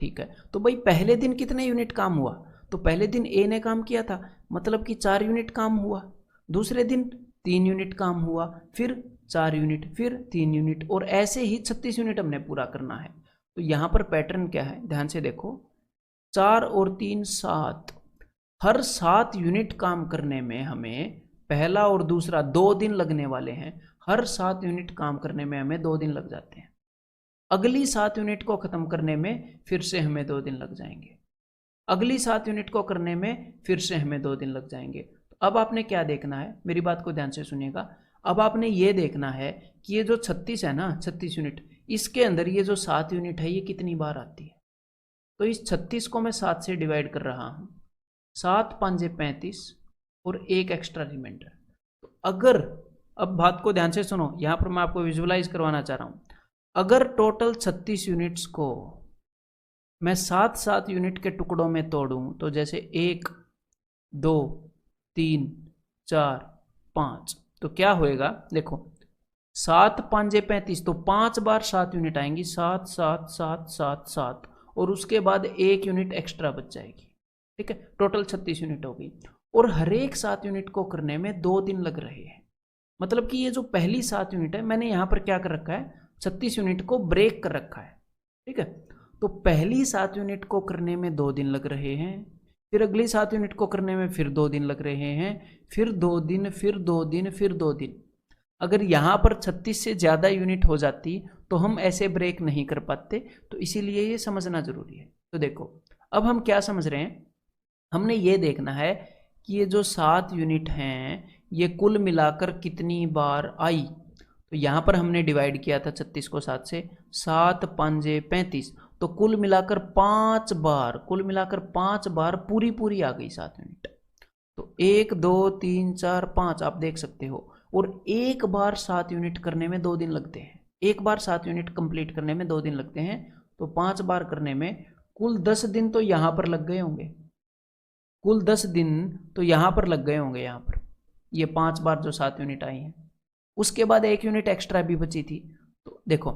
[SPEAKER 1] ठीक है, तो भाई पहले दिन कितने यूनिट काम हुआ, तो पहले दिन ए ने काम किया था, मतलब कि 4 यूनिट काम हुआ, दूसरे दिन 3 यूनिट काम हुआ, फिर 4 यूनिट, फिर 3 यूनिट, और ऐसे ही 36 यूनिट हमने पूरा करना है। तो यहाँ पर पैटर्न क्या है, ध्यान से देखो, 4 और 3 7, हर 7 यूनिट काम करने में हमें पहला और दूसरा 2 दिन लगने वाले हैं। हर 7 यूनिट काम करने में हमें 2 दिन लग जाते हैं। अगली 7 यूनिट को खत्म करने में फिर से हमें 2 दिन लग जाएंगे, अगली 7 यूनिट को करने में फिर से हमें 2 दिन लग जाएंगे। तो अब आपने क्या देखना है, मेरी बात को ध्यान से सुनिएगा। अब आपने ये देखना है कि ये जो 36 है ना, 36 यूनिट, इसके अंदर ये जो 7 यूनिट है ये कितनी बार आती है। तो इस 36 को मैं 7 से डिवाइड कर रहा हूँ, 7 5 35 और एक एक्स्ट्रा रिमाइंडर। तो अगर, अब बात को ध्यान से सुनो, यहाँ पर मैं आपको विजुअलाइज करवाना चाह रहा हूँ। अगर टोटल 36 यूनिट्स को मैं 7 यूनिट के टुकड़ों में तोड़ूं, तो जैसे 1 2 3 4 5, तो क्या होएगा, देखो 7 5 35, तो 5 बार 7 यूनिट आएंगी, 7 7 7 7 7, और उसके बाद 1 यूनिट एक्स्ट्रा बच जाएगी। ठीक है, टोटल 36 यूनिट हो गई, और हर एक 7 यूनिट को करने में 2 दिन लग रहे हैं। मतलब कि ये जो पहली 7 यूनिट है, मैंने यहाँ पर क्या कर रखा है, 36 यूनिट को ब्रेक कर रखा है। ठीक है, तो पहली 7 यूनिट को करने में 2 दिन लग रहे हैं, फिर अगली 7 यूनिट को करने में फिर 2 दिन लग रहे हैं, फिर 2 दिन, फिर 2 दिन, फिर 2 दिन। अगर यहाँ पर 36 से ज़्यादा यूनिट हो जाती तो हम ऐसे ब्रेक नहीं कर पाते, तो इसीलिए ये समझना जरूरी है। तो देखो अब हम क्या समझ रहे हैं, हमने ये देखना है कि ये जो 7 यूनिट हैं ये कुल मिलाकर कितनी बार आई। तो यहाँ पर हमने डिवाइड किया था 36 को 7 से, 7 5 35, तो कुल मिलाकर 5 बार, कुल मिलाकर 5 बार पूरी आ गई 7 यूनिट। तो 1 2 3 4 5 आप देख सकते हो, और एक बार 7 यूनिट करने में 2 दिन लगते हैं, एक बार 7 यूनिट कंप्लीट करने में 2 दिन लगते हैं, तो 5 बार करने में कुल 10 दिन तो यहाँ पर लग गए होंगे, कुल 10 दिन तो यहाँ पर लग गए होंगे, यहाँ पर ये 5 बार जो 7 यूनिट आई हैं, उसके बाद 1 यूनिट एक्स्ट्रा भी बची थी। तो देखो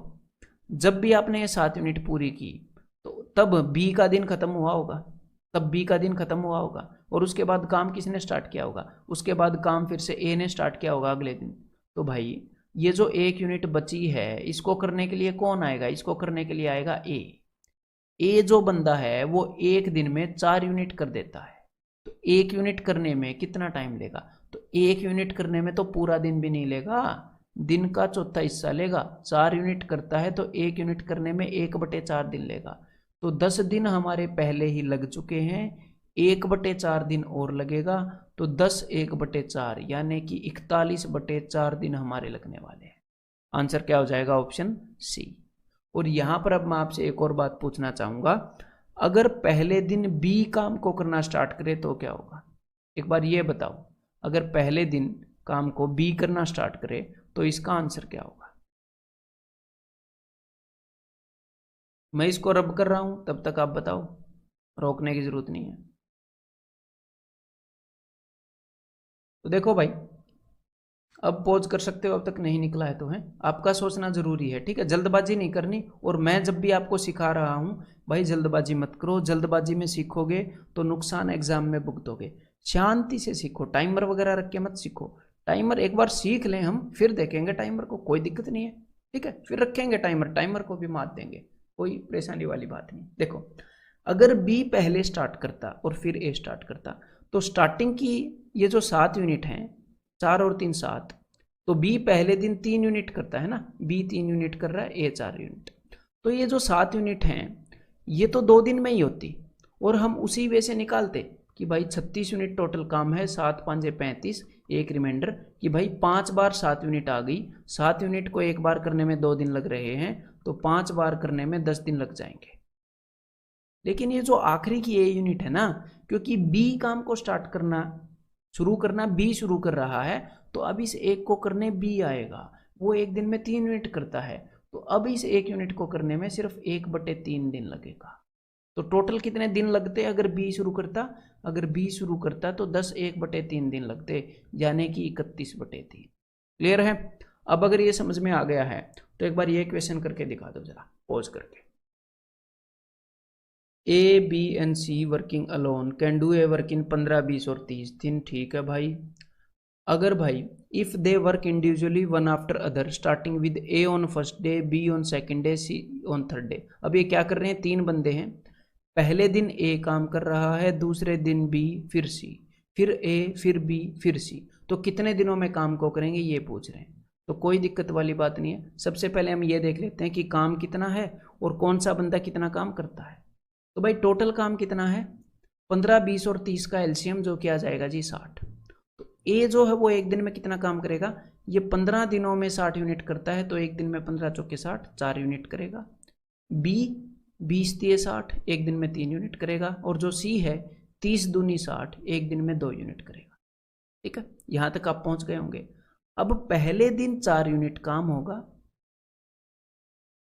[SPEAKER 1] जब भी आपने ये 7 यूनिट पूरी की तो तब बी का दिन खत्म हुआ होगा, तब बी का दिन खत्म हुआ होगा, और उसके बाद काम किसने स्टार्ट किया होगा, उसके बाद काम फिर से ए ने स्टार्ट किया होगा अगले दिन। तो भाई ये जो 1 यूनिट बची है इसको करने के लिए कौन आएगा, इसको करने के लिए आएगा ए। ए जो बंदा है वो एक दिन में 4 यूनिट कर देता है, तो 1 यूनिट करने में कितना टाइम लेगा, तो 1 यूनिट करने में तो पूरा दिन भी नहीं लेगा, दिन का चौथा हिस्सा लेगा। 4 यूनिट करता है तो 1 यूनिट करने में 1/4 दिन लेगा, तो 10 दिन हमारे पहले ही लग चुके हैं, 1/4 दिन और लगेगा, तो 10 1/4 यानी कि 41/4 दिन हमारे लगने वाले हैं। आंसर क्या हो जाएगा, ऑप्शन सी। और यहाँ पर अब मैं आपसे एक और बात पूछना चाहूँगा, अगर पहले दिन बी काम को करना स्टार्ट करे तो क्या होगा, एक बार ये बताओ। अगर पहले दिन काम को बी करना स्टार्ट करे तो इसका आंसर क्या होगा। मैं इसको रब कर रहा हूं, तब तक आप बताओ, रोकने की जरूरत नहीं है। तो देखो भाई, अब पॉज कर सकते हो, अब तक नहीं निकला है तो है, आपका सोचना जरूरी है, ठीक है, जल्दबाजी नहीं करनी। और मैं जब भी आपको सिखा रहा हूं भाई, जल्दबाजी मत करो, जल्दबाजी में सीखोगे तो नुकसान एग्जाम में भुगतोगे। शांति से सीखो, टाइमर वगैरह रख के मत सीखो। टाइमर एक बार सीख लें हम, फिर देखेंगे टाइमर को, कोई दिक्कत नहीं है, ठीक है, फिर रखेंगे टाइमर, टाइमर को भी मात देंगे, कोई परेशानी वाली बात नहीं। देखो, अगर बी पहले स्टार्ट करता और फिर ए स्टार्ट करता, तो स्टार्टिंग की ये जो 7 यूनिट हैं, 4 और 3 7, तो बी पहले दिन 3 यूनिट करता है ना, बी 3 यूनिट कर रहा है, ए 4 यूनिट। तो ये जो 7 यूनिट हैं ये तो 2 दिन में ही होती, और हम उसी वे से निकालते कि भाई 36 यूनिट टोटल काम है, 7 5 35, एक रिमाइंडर कि भाई 5 बार 7 यूनिट आ गई, 7 यूनिट को एक बार करने में 2 दिन लग रहे हैं, तो 5 बार करने में 10 दिन लग जाएंगे। लेकिन ये जो आखिरी की ए यूनिट है ना, क्योंकि बी काम को स्टार्ट करना शुरू करना बी शुरू कर रहा है, तो अब इस एक को करने बी आएगा, वो एक दिन में 3 यूनिट करता है, तो अब इस 1 यूनिट को करने में सिर्फ 1/3 दिन लगेगा। तो टोटल कितने दिन लगते अगर बी शुरू करता, अगर बी शुरू करता तो 10 1/3 दिन लगते, यानी कि 31/3। क्लियर है। अब अगर ये समझ में आ गया है तो एक बार ये क्वेश्चन करके दिखा दो जरा, पॉज करके। A B and C working alone can do a work in 15 20 और 30 दिन, ठीक है भाई। अगर भाई if they work individually one after other starting with A on first day, B on second day, C on third day. अब ये क्या कर रहे हैं, 3 बंदे हैं, पहले दिन ए काम कर रहा है, दूसरे दिन बी, फिर सी, फिर ए, फिर बी, फिर सी, तो कितने दिनों में काम को करेंगे ये पूछ रहे हैं। तो कोई दिक्कत वाली बात नहीं है। सबसे पहले हम ये देख लेते हैं कि काम कितना है और कौन सा बंदा कितना काम करता है। तो भाई टोटल काम कितना है, 15 20 और 30 का एलसीएम जो किया जाएगा जी 60। तो ए जो है वो एक दिन में कितना काम करेगा, ये 15 दिनों में 60 यूनिट करता है, तो एक दिन में 15 चौके 60, 4 यूनिट करेगा। बी 20 दिए 60, एक दिन में 3 यूनिट करेगा। और जो सी है 30 दूनी 60, एक दिन में 2 यूनिट करेगा। ठीक है, यहां तक आप पहुंच गए होंगे। अब पहले दिन 4 यूनिट काम होगा,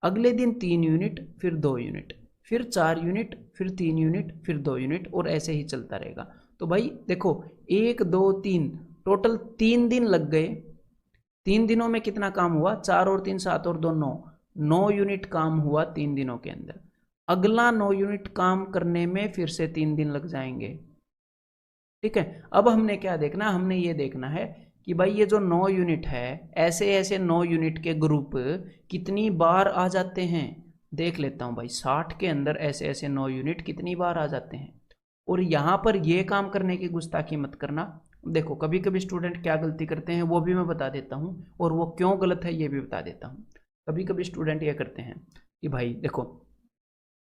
[SPEAKER 1] अगले दिन 3 यूनिट, फिर 2 यूनिट, फिर 4 यूनिट, फिर 3 यूनिट, फिर 2 यूनिट, और ऐसे ही चलता रहेगा। तो भाई देखो 1 2 3, टोटल 3 दिन लग गए। 3 दिनों में कितना काम हुआ, 4 और 3 7 और 2 9, 9 यूनिट काम हुआ 3 दिनों के अंदर। अगला 9 यूनिट काम करने में फिर से 3 दिन लग जाएंगे। ठीक है, अब हमने क्या देखना, हमने ये देखना है कि भाई ये जो 9 यूनिट है, ऐसे ऐसे 9 यूनिट के ग्रुप कितनी बार आ जाते हैं। देख लेता हूं भाई, 60 के अंदर ऐसे ऐसे 9 यूनिट कितनी बार आ जाते हैं। और यहां पर ये काम करने की गुस्ताखी मत करना। देखो कभी कभी स्टूडेंट क्या गलती करते हैं वो भी मैं बता देता हूं, और वो क्यों गलत है ये भी बता देता हूं। कभी कभी स्टूडेंट ये करते हैं कि भाई देखो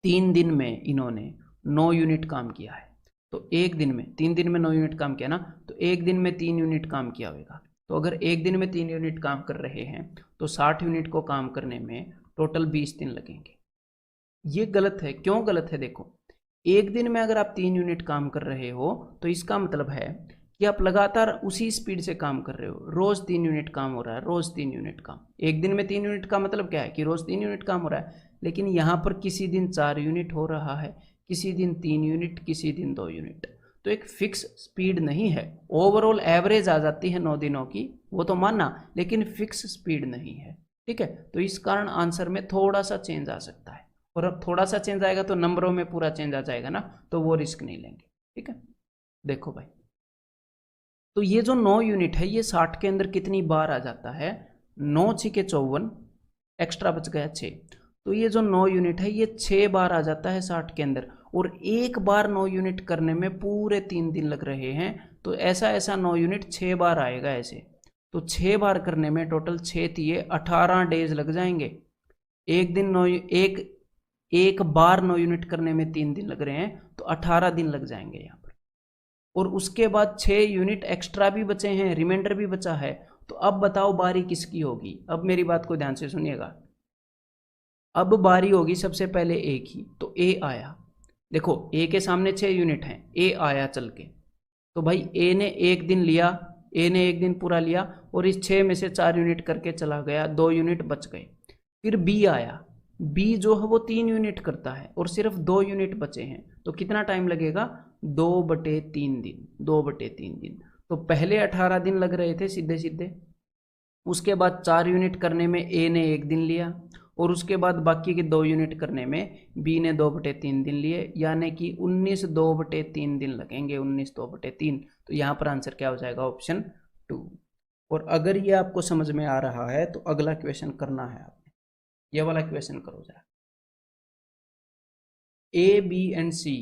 [SPEAKER 1] 3 दिन में इन्होंने 9 यूनिट काम किया है, तो एक दिन में 3 दिन में 9 यूनिट काम किया ना, तो एक दिन में 3 यूनिट काम किया होगा। तो अगर एक दिन में 3 यूनिट काम कर रहे हैं तो 60 यूनिट को काम करने में टोटल 20 दिन लगेंगे। ये गलत है। क्यों गलत है, देखो एक दिन में अगर आप 3 यूनिट काम कर रहे हो तो इसका मतलब है कि आप लगातार उसी स्पीड से काम कर रहे हो। रोज 3 यूनिट काम हो रहा है, रोज 3 यूनिट काम। एक दिन में 3 यूनिट का मतलब क्या है कि रोज 3 यूनिट काम हो रहा है। लेकिन यहाँ पर किसी दिन 4 यूनिट हो रहा है, किसी दिन 3 यूनिट, किसी दिन 2 यूनिट। तो एक फिक्स स्पीड नहीं है। ओवरऑल एवरेज आ जाती है 9 दिनों की, वो तो मानना, लेकिन फिक्स स्पीड नहीं है। ठीक है, तो इस कारण आंसर में थोड़ा सा चेंज आ सकता है, और अब थोड़ा सा चेंज आएगा तो नंबरों में पूरा चेंज आ जाएगा ना, तो वो रिस्क नहीं लेंगे। ठीक है, देखो भाई, तो ये जो 9 यूनिट है ये 60 के अंदर कितनी बार आ जाता है, 9 6 54, एक्स्ट्रा बच गया 6। तो ये जो 9 यूनिट है ये 6 बार आ जाता है 60 के अंदर, और एक बार 9 यूनिट करने में पूरे 3 दिन लग रहे हैं। तो ऐसा ऐसा 9 यूनिट 6 बार आएगा ऐसे, तो 6 बार करने में टोटल 6 दिए 18 डेज लग जाएंगे। एक दिन 9 एक बार 9 यूनिट करने में 3 दिन लग रहे हैं, तो 18 दिन लग जाएंगे यहाँ पर। और उसके बाद 6 यूनिट एक्स्ट्रा भी बचे हैं, रिमाइंडर भी बचा है। तो अब बताओ बारी किसकी होगी। अब मेरी बात को ध्यान से सुनिएगा। अब बारी होगी सबसे पहले ए की, तो ए आया। देखो ए के सामने 6 यूनिट हैं, ए आया चल के, तो भाई ए ने एक दिन लिया, ए ने एक दिन पूरा लिया और इस 6 में से 4 यूनिट करके चला गया, 2 यूनिट बच गए। फिर बी आया, बी जो है वो 3 यूनिट करता है और सिर्फ 2 यूनिट बचे हैं, तो कितना टाइम लगेगा? 2/3 दिन, 2/3 दिन। तो पहले 18 दिन लग रहे थे सीधे सीधे, उसके बाद 4 यूनिट करने में ए ने 1 दिन लिया और उसके बाद बाकी के 2 यूनिट करने में बी ने 2/3 दिन लिए, यानी कि 19 2/3 दिन लगेंगे, 19 2/3। तो यहाँ पर आंसर क्या हो जाएगा? ऑप्शन 2। और अगर ये आपको समझ में आ रहा है तो अगला क्वेश्चन करना है आपने, ये वाला क्वेश्चन करो जरा। A, B and C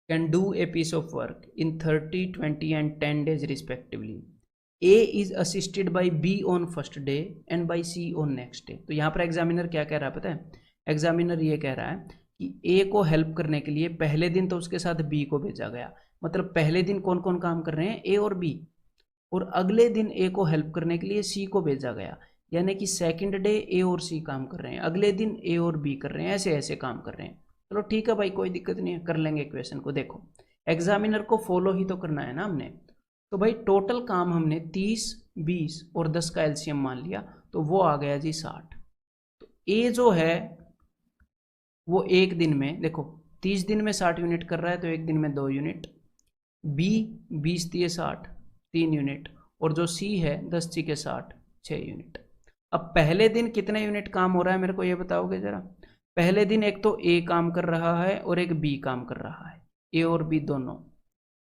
[SPEAKER 1] can do a piece of work in 30, 20 and 10 days respectively. A is assisted by B on first day and by C on next day. तो यहाँ पर एग्जामिनर क्या कह रहा है पता है? एग्जामिनर ये कह रहा है कि A को हेल्प करने के लिए पहले दिन तो उसके साथ B को भेजा गया, मतलब पहले दिन कौन कौन काम कर रहे हैं? A और B। और अगले दिन A को हेल्प करने के लिए C को भेजा गया, यानी कि सेकंड डे A और C काम कर रहे हैं, अगले दिन A और B कर रहे हैं, ऐसे ऐसे काम कर रहे हैं। चलो ठीक है भाई, कोई दिक्कत नहीं है, कर लेंगे क्वेश्चन को। देखो एग्जामिनर को फॉलो ही तो करना है ना हमने। तो भाई टोटल काम हमने 30, 20 और 10 का एलसीएम मान लिया, तो वो आ गया जी 60। तो ए जो है वो एक दिन में, देखो 30 दिन में 60 यूनिट कर रहा है, तो एक दिन में 2 यूनिट। बी 20 दिए 60, 3 यूनिट। और जो सी है 10 सी के 60, 6 यूनिट। अब पहले दिन कितने यूनिट काम हो रहा है मेरे को ये बताओगे जरा? पहले दिन एक तो ए काम कर रहा है और एक बी काम कर रहा है, ए और बी दोनों।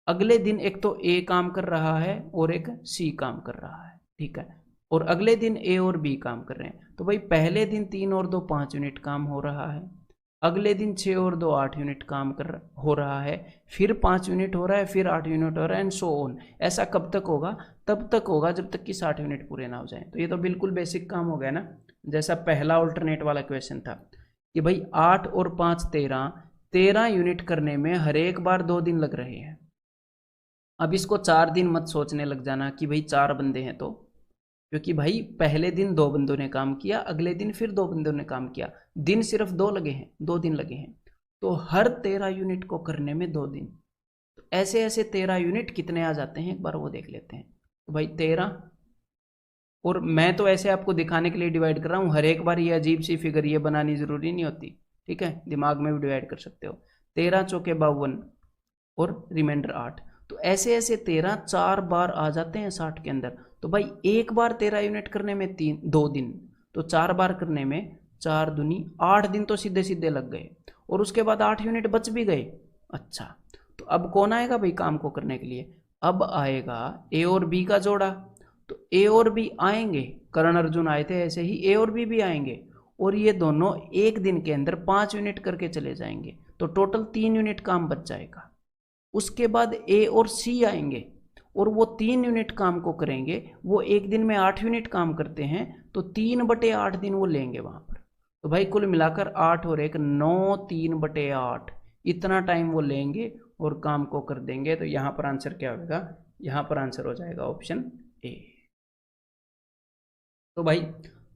[SPEAKER 1] अगले दिन एक तो ए काम कर रहा है और एक सी काम कर रहा है, ठीक है। और अगले दिन ए और बी काम कर रहे हैं, तो भाई पहले दिन 3 और 2 5 यूनिट काम हो रहा है, अगले दिन 6 और 2 8 यूनिट काम हो रहा है, फिर 5 यूनिट हो रहा है, फिर 8 यूनिट हो रहा है, एंड सो ऑन। ऐसा कब तक होगा? तब तक होगा जब तक कि 60 यूनिट पूरे ना हो जाए। तो ये तो बिल्कुल बेसिक काम हो गया ना, जैसा पहला ऑल्टरनेट वाला क्वेश्चन था कि भाई 8 और 5 13 यूनिट करने में हर एक बार 2 दिन लग रहे हैं। अब इसको 4 दिन मत सोचने लग जाना कि भाई 4 बंदे हैं, तो क्योंकि भाई पहले दिन 2 बंदों ने काम किया, अगले दिन फिर 2 बंदों ने काम किया, दिन सिर्फ 2 लगे हैं, 2 दिन लगे हैं, तो हर 13 यूनिट को करने में 2 दिन। तो ऐसे ऐसे 13 यूनिट कितने आ जाते हैं एक बार वो देख लेते हैं। तो भाई 13, और मैं तो ऐसे आपको दिखाने के लिए डिवाइड कर रहा हूँ, हर एक बार ये अजीब सी फिगर ये बनानी जरूरी नहीं होती, ठीक है, दिमाग में भी डिवाइड कर सकते हो। 13 चौके 52 और रिमाइंडर 8, तो ऐसे ऐसे 13 4 बार आ जाते हैं 60 के अंदर। तो भाई एक बार 13 यूनिट करने में 2 दिन, तो 4 बार करने में 4 दूनी 8 दिन तो सीधे सीधे लग गए, और उसके बाद 8 यूनिट बच भी गए। अच्छा, तो अब कौन आएगा भाई काम को करने के लिए? अब आएगा ए और बी का जोड़ा। तो ए और बी आएंगे, कर्ण अर्जुन आए थे ऐसे ही ए और बी भी आएंगे, और ये दोनों एक दिन के अंदर 5 यूनिट करके चले जाएंगे, तो टोटल 3 यूनिट काम बच जाएगा। उसके बाद ए और सी आएंगे और वो 3 यूनिट काम को करेंगे, वो एक दिन में 8 यूनिट काम करते हैं, तो 3/8 दिन वो लेंगे वहां पर। तो भाई कुल मिलाकर 8 और 1 9, 3/8 इतना टाइम वो लेंगे और काम को कर देंगे। तो यहाँ पर आंसर क्या होगा? यहाँ पर आंसर हो जाएगा ऑप्शन ए। तो भाई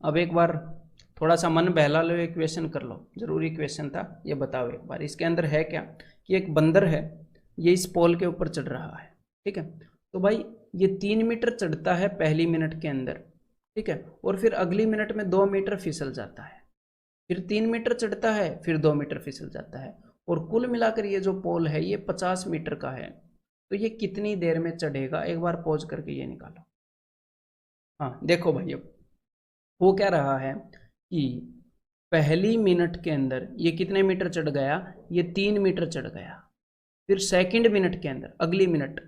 [SPEAKER 1] अब एक बार थोड़ा सा मन बहला लो, एक क्वेश्चन कर लो, जरूरी क्वेश्चन था ये, बताओ एक बार इसके अंदर है क्या कि एक बंदर है, ये इस पोल के ऊपर चढ़ रहा है, ठीक है। तो भाई ये 3 मीटर चढ़ता है पहली मिनट के अंदर, ठीक है, और फिर अगली मिनट में 2 मीटर फिसल जाता है, फिर 3 मीटर चढ़ता है, फिर 2 मीटर फिसल जाता है, और कुल मिलाकर ये जो पोल है ये 50 मीटर का है। तो ये कितनी देर में चढ़ेगा? एक बार पॉज करके ये निकालो। हाँ देखो भाई, अब वो क्या रहा है कि पहली मिनट के अंदर ये कितने मीटर चढ़ गया? ये 3 मीटर चढ़ गया। फिर सेकंड मिनट के अंदर अगली मिनट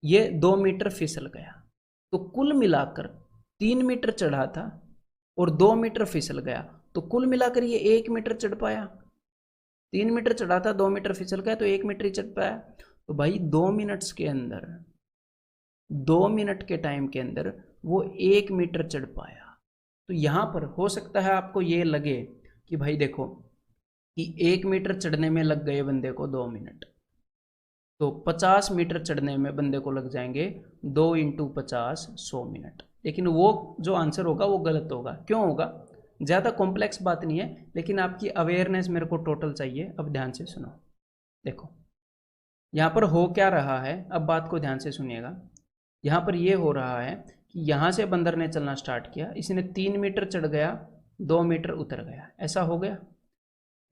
[SPEAKER 1] ये 2 मीटर फिसल गया। तो कुल मिलाकर 3 मीटर चढ़ा था और 2 मीटर फिसल गया, तो कुल मिलाकर ये 1 मीटर चढ़ पाया। 3 मीटर चढ़ा था, 2 मीटर फिसल गया, तो 1 मीटर ही चढ़ पाया। तो भाई 2 मिनट्स के अंदर, 2 मिनट के टाइम के अंदर वो 1 मीटर चढ़ पाया। तो यहाँ पर हो सकता है आपको ये लगे कि भाई देखो कि 1 मीटर चढ़ने में लग गए बंदे को 2 मिनट, तो 50 मीटर चढ़ने में बंदे को लग जाएंगे 2 × 50 100 मिनट। लेकिन वो जो आंसर होगा वो गलत होगा। क्यों होगा? ज़्यादा कॉम्प्लेक्स बात नहीं है, लेकिन आपकी अवेयरनेस मेरे को टोटल चाहिए। अब ध्यान से सुनो, देखो यहाँ पर हो क्या रहा है, अब बात को ध्यान से सुनिएगा। यहाँ पर ये हो रहा है कि यहाँ से बंदर ने चलना स्टार्ट किया, इसने 3 मीटर चढ़ गया, 2 मीटर उतर गया, ऐसा हो गया।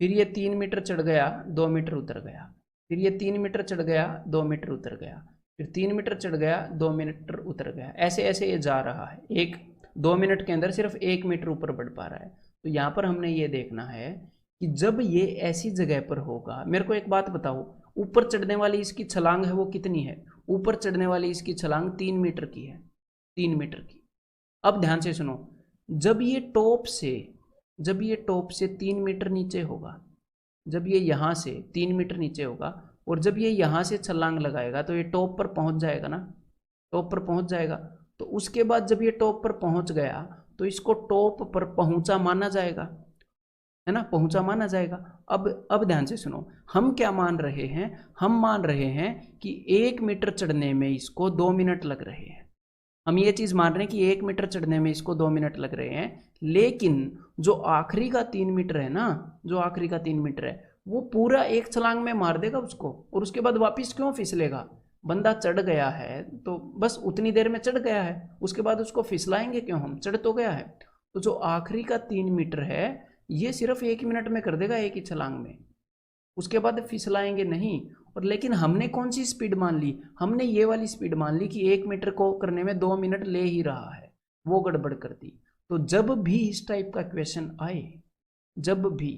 [SPEAKER 1] फिर ये 3 मीटर चढ़ गया, 2 मीटर उतर गया, फिर ये 3 मीटर चढ़ गया, 2 मीटर उतर गया, फिर 3 मीटर चढ़ गया, 2 मीटर उतर गया, ऐसे ऐसे ये जा रहा है। 1-2 मिनट के अंदर सिर्फ 1 मीटर ऊपर बढ़ पा रहा है। तो यहाँ पर हमने ये देखना है कि जब ये ऐसी जगह पर होगा, मेरे को एक बात बताओ, ऊपर चढ़ने वाली इसकी छलांग है वो कितनी है? ऊपर चढ़ने वाली इसकी छलांग 3 मीटर की है, 3 मीटर की। अब ध्यान से सुनो, जब ये टॉप से 3 मीटर नीचे होगा, जब ये यहाँ से 3 मीटर नीचे होगा और जब ये यहाँ से छलांग लगाएगा तो ये टॉप पर पहुँच जाएगा ना, टॉप पर पहुँच जाएगा। तो उसके बाद जब ये टॉप पर पहुँच गया तो इसको टॉप पर पहुँचा माना जाएगा, है ना, पहुँचा माना जाएगा। अब ध्यान से सुनो, हम क्या मान रहे हैं? हम मान रहे हैं कि 1 मीटर चढ़ने में इसको 2 मिनट लग रहे हैं। हम ये चीज़ मान रहे हैं कि 1 मीटर चढ़ने में इसको 2 मिनट लग रहे हैं, लेकिन जो आखिरी का 3 मीटर है ना, जो आखिरी का 3 मीटर है वो पूरा एक छलांग में मार देगा उसको, और उसके बाद वापिस क्यों फिसलेगा? बंदा चढ़ गया है तो बस उतनी देर में चढ़ गया है, उसके बाद उसको फिसलाएंगे क्यों? हम चढ़ तो गया है। तो जो आखिरी का 3 मीटर है ये सिर्फ 1 मिनट में कर देगा, एक ही छलांग में, उसके बाद फिसलाएंगे नहीं। और लेकिन हमने कौन सी स्पीड मान ली? हमने ये वाली स्पीड मान ली कि 1 मीटर को करने में 2 मिनट ले ही रहा है, वो गड़बड़ कर दी। तो जब भी इस टाइप का क्वेश्चन आए, जब भी,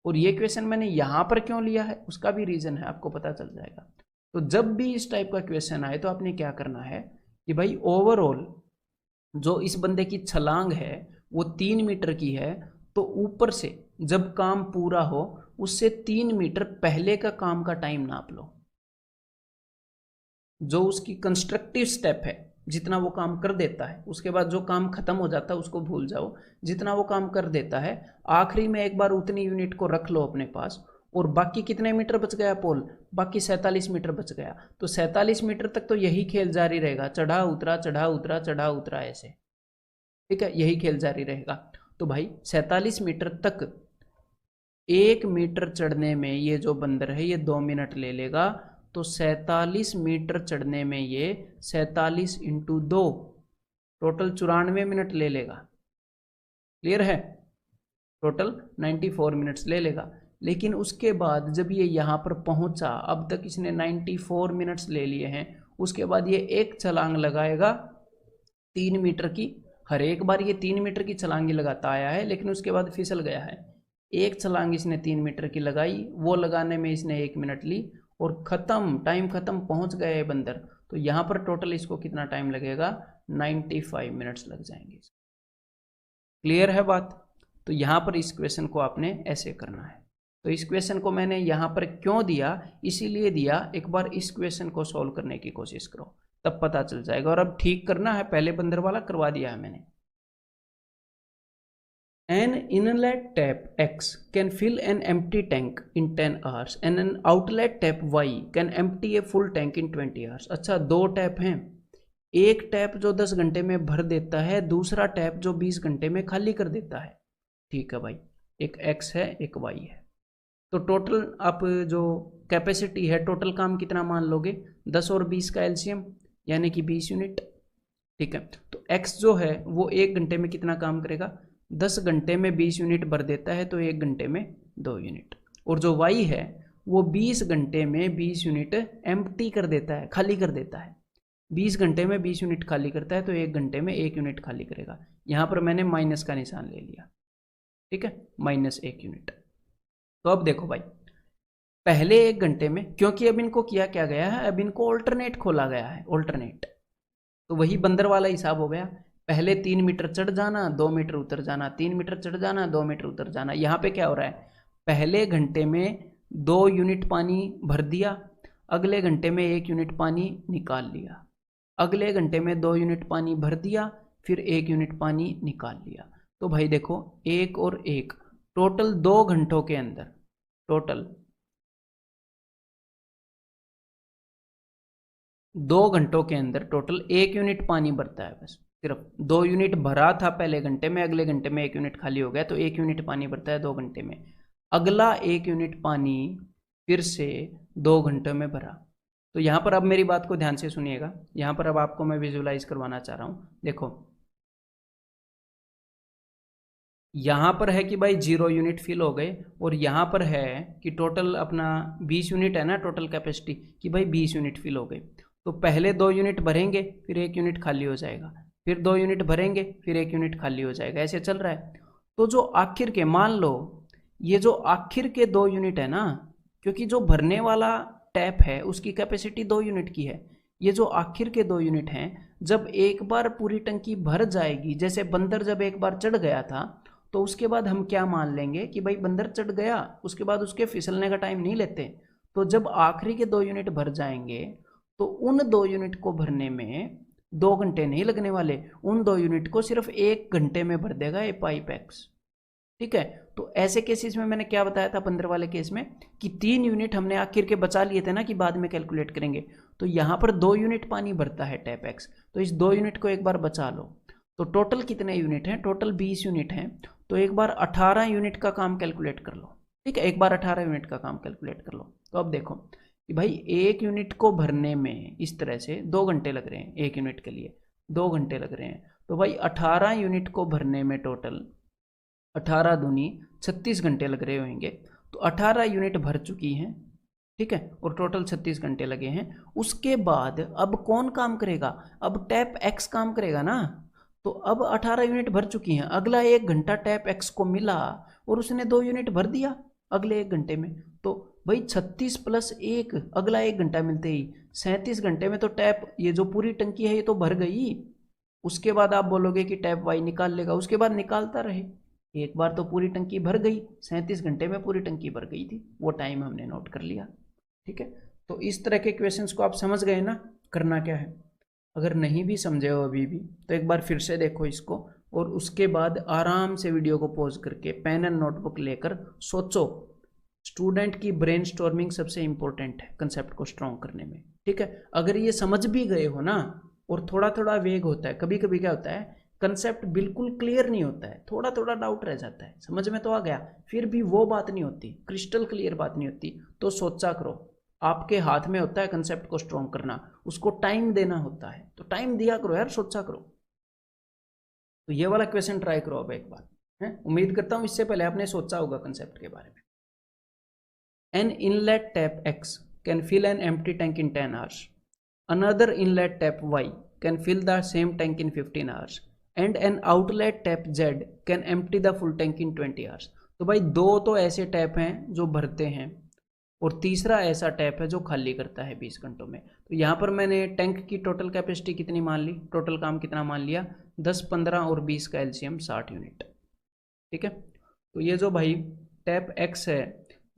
[SPEAKER 1] और ये क्वेश्चन मैंने यहाँ पर क्यों लिया है उसका भी रीज़न है, आपको पता चल जाएगा। तो जब भी इस टाइप का क्वेश्चन आए तो आपने क्या करना है कि भाई ओवरऑल जो इस बंदे की छलांग है वो 3 मीटर की है, तो ऊपर से जब काम पूरा हो उससे 3 मीटर पहले का काम का टाइम नाप लो। जो उसकी कंस्ट्रक्टिव स्टेप है, जितना वो काम कर देता है, उसके बाद जो काम खत्म हो जाता है उसको भूल जाओ, जितना वो काम कर देता है आखिरी में एक बार उतनी यूनिट को रख लो अपने पास। और बाकी कितने मीटर बच गया पोल? बाकी 47 मीटर बच गया। तो 47 मीटर तक तो यही खेल जारी रहेगा, चढ़ा उतरा चढ़ा उतरा चढ़ा उतरा, ऐसे, ठीक है, यही खेल जारी रहेगा। तो भाई 47 मीटर तक 1 मीटर चढ़ने में ये जो बंदर है ये 2 मिनट ले लेगा। तो 47 मीटर चढ़ने में ये 47 इंटू 2 टोटल 94 मिनट ले लेगा। क्लियर है? टोटल 94 मिनट्स ले लेगा। लेकिन उसके बाद जब ये यहाँ पर पहुँचा, अब तक इसने 94 मिनट्स ले लिए हैं, उसके बाद ये एक छलांग लगाएगा 3 मीटर की। हर एक बार ये 3 मीटर की छलांगी लगाता आया है, लेकिन उसके बाद फिसल गया है। एक छलांग इसने 3 मीटर की लगाई, वो लगाने में इसने 1 मिनट ली और ख़त्म, टाइम ख़त्म, पहुंच गया है बंदर। तो यहाँ पर टोटल इसको कितना टाइम लगेगा? 95 मिनट्स लग जाएंगे। क्लियर है बात? तो यहाँ पर इस क्वेश्चन को आपने ऐसे करना है। तो इस क्वेश्चन को मैंने यहाँ पर क्यों दिया? इसीलिए दिया, एक बार इस क्वेश्चन को सॉल्व करने की कोशिश करो, तब पता चल जाएगा। और अब ठीक करना है, पहले बंदर वाला करवा दिया है मैंने। An inlet tap X can fill an empty tank in 10 hours and an outlet tap Y can empty a full tank in 20 hours. अच्छा, दो टैप हैं, एक टैप जो 10 घंटे में भर देता है, दूसरा टैप जो 20 घंटे में खाली कर देता है। ठीक है भाई, एक X है एक Y है। तो टोटल आप जो कैपेसिटी है, टोटल काम कितना मान लोगे? 10 और 20 का एलसीएम यानी कि 20 यूनिट। ठीक है, तो X जो है वो 1 घंटे में कितना काम करेगा? 10 घंटे में 20 यूनिट भर देता है, तो 1 घंटे में 2 यूनिट। और जो Y है वो 20 घंटे में 20 यूनिट एम्प्टी कर देता है, खाली कर देता है। 20 घंटे में 20 यूनिट खाली करता है, तो 1 घंटे में 1 यूनिट खाली करेगा। यहाँ पर मैंने माइनस का निशान ले लिया, ठीक है, -1 यूनिट। तो अब देखो भाई, पहले 1 घंटे में, क्योंकि अब इनको किया क्या गया है, अब इनको ऑल्टरनेट खोला गया है, ऑल्टरनेट। तो वही बंदर वाला हिसाब हो गया, पहले 3 मीटर चढ़ जाना, 2 मीटर उतर जाना, 3 मीटर चढ़ जाना, 2 मीटर उतर जाना। यहाँ पे क्या हो रहा है? पहले घंटे में 2 यूनिट पानी भर दिया, अगले घंटे में 1 यूनिट पानी निकाल लिया, अगले घंटे में 2 यूनिट पानी भर दिया, फिर 1 यूनिट पानी निकाल लिया। तो भाई देखो, 1 और 1, टोटल 2 घंटों के अंदर, टोटल 2 घंटों के अंदर टोटल 1 यूनिट पानी भरता है। बस सिर्फ 2 यूनिट भरा था पहले घंटे में, अगले घंटे में 1 यूनिट खाली हो गया, तो 1 यूनिट पानी भरता है 2 घंटे में। अगला 1 यूनिट पानी फिर से 2 घंटों में भरा, तो यहाँ पर अब मेरी बात को ध्यान से सुनिएगा, यहाँ पर अब आपको मैं विजुलाइज करवाना चाह रहा हूँ। देखो यहाँ पर है कि भाई 0 यूनिट फिल हो गए, और यहाँ पर है कि टोटल अपना 20 यूनिट है ना टोटल कैपेसिटी, कि भाई 20 यूनिट फिल हो गए। तो पहले 2 यूनिट भरेंगे, फिर 1 यूनिट खाली हो जाएगा, फिर 2 यूनिट भरेंगे, फिर 1 यूनिट खाली हो जाएगा, ऐसे चल रहा है। तो जो आखिर के, मान लो ये जो आखिर के 2 यूनिट है ना, क्योंकि जो भरने वाला टैप है उसकी कैपेसिटी 2 यूनिट की है, ये जो आखिर के 2 यूनिट हैं, जब एक बार पूरी टंकी भर जाएगी, जैसे बंदर जब एक बार चढ़ गया था, तो उसके बाद हम क्या मान लेंगे कि भाई बंदर चढ़ गया, उसके बाद उसके फिसलने का टाइम नहीं लेते। तो जब आखिरी के 2 यूनिट भर जाएंगे, तो उन 2 यूनिट को भरने में 2 घंटे नहीं लगने वाले, उन 2 यूनिट को सिर्फ 1 घंटे में भर देगा ये पाइप एक्स। ठीक है, तो ऐसे केसेस में मैंने क्या बताया था बंदर वाले केस में, कि 3 यूनिट हमने आखिर के बचा लिए थे ना, कि बाद में कैलकुलेट करेंगे। तो यहाँ पर 2 यूनिट पानी भरता है टैप एक्स, तो इस 2 यूनिट को एक बार बचा लो। तो टोटल कितने यूनिट हैं? टोटल 20 यूनिट हैं। तो एक बार 18 यूनिट का काम कैलकुलेट कर लो। ठीक है, एक बार 18 यूनिट का काम कैलकुलेट कर लो। तो अब देखो कि भाई 1 यूनिट को भरने में इस तरह से 2 घंटे लग रहे हैं, 1 यूनिट के लिए 2 घंटे लग रहे हैं। तो भाई 18 यूनिट को भरने में टोटल 18 दूनी 36 घंटे लग रहे होंगे। तो 18 यूनिट भर चुकी हैं, ठीक है, और टोटल 36 घंटे लगे हैं। उसके बाद अब कौन काम करेगा? अब टैप एक्स काम करेगा ना। तो अब 18 यूनिट भर चुकी हैं, अगला 1 घंटा टैप एक्स को मिला और उसने 2 यूनिट भर दिया अगले 1 घंटे में। तो भाई 36 + 1, अगला 1 घंटा मिलते ही 37 घंटे में तो टैप, ये जो पूरी टंकी है ये तो भर गई। उसके बाद आप बोलोगे कि टैप वाई निकाल लेगा, उसके बाद निकालता रहे। एक बार तो पूरी टंकी भर गई, 37 घंटे में पूरी टंकी भर गई थी, वो टाइम हमने नोट कर लिया। ठीक है, तो इस तरह के क्वेश्चंस को आप समझ गए ना, करना क्या है। अगर नहीं भी समझे हो अभी भी, तो एक बार फिर से देखो इसको, और उसके बाद आराम से वीडियो को पॉज करके पेन एंड नोटबुक लेकर सोचो। स्टूडेंट की ब्रेन स्टॉर्मिंग सबसे इंपॉर्टेंट है कंसेप्ट को स्ट्रॉन्ग करने में। ठीक है, अगर ये समझ भी गए हो ना, और थोड़ा थोड़ा वेग होता है, कभी कभी क्या होता है, कंसेप्ट बिल्कुल क्लियर नहीं होता है, थोड़ा थोड़ा डाउट रह जाता है, समझ में तो आ गया, फिर भी वो बात नहीं होती, क्रिस्टल क्लियर बात नहीं होती, तो सोचा करो। आपके हाथ में होता है कंसेप्ट को स्ट्रॉन्ग करना, उसको टाइम देना होता है, तो टाइम दिया करो यार, सोचा करो। तो ये वाला क्वेश्चन ट्राई करो अब एक बार, है, उम्मीद करता हूं इससे पहले आपने सोचा होगा कंसेप्ट के बारे में। An inlet tap X can fill an empty tank in 10 hours, another inlet tap Y can fill the same tank in 15 hours, and an outlet tap Z can empty the full tank in 20 hours. तो भाई 2 तो ऐसे tap हैं जो भरते हैं, और तीसरा ऐसा टैप है जो खाली करता है 20 घंटों में। तो यहाँ पर मैंने टैंक की टोटल कैपेसिटी कितनी मान ली, टोटल काम कितना मान लिया, 10, 15 और 20 का एलसीएम 60 यूनिट। ठीक है, तो ये जो भाई टैप एक्स है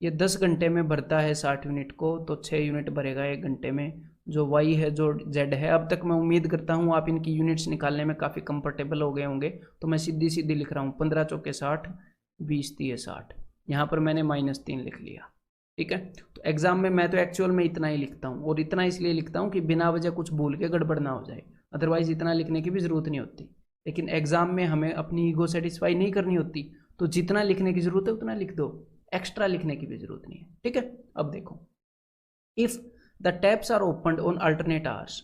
[SPEAKER 1] ये 10 घंटे में भरता है 60 यूनिट को, तो 6 यूनिट भरेगा 1 घंटे में। जो वाई है, जो जेड है, अब तक मैं उम्मीद करता हूँ आप इनकी यूनिट्स निकालने में काफ़ी कंफर्टेबल हो गए होंगे, तो मैं सीधी सीधी लिख रहा हूँ, 15 चौके 60, 20 तिये 60, यहाँ पर मैंने -3 लिख लिया। ठीक है, तो एग्जाम में मैं तो एक्चुअल में इतना ही लिखता हूँ, और इतना इसलिए लिखता हूँ कि बिना वजह कुछ भूल के गड़बड़ ना हो जाए, अदरवाइज इतना लिखने की भी ज़रूरत नहीं होती। लेकिन एग्जाम में हमें अपनी ईगो सेटिस्फाई नहीं करनी होती, तो जितना लिखने की ज़रूरत है उतना लिख दो, एक्स्ट्रा लिखने की भी ज़रूरत नहीं है। ठीक है, अब देखो, if the taps are opened on alternate hours,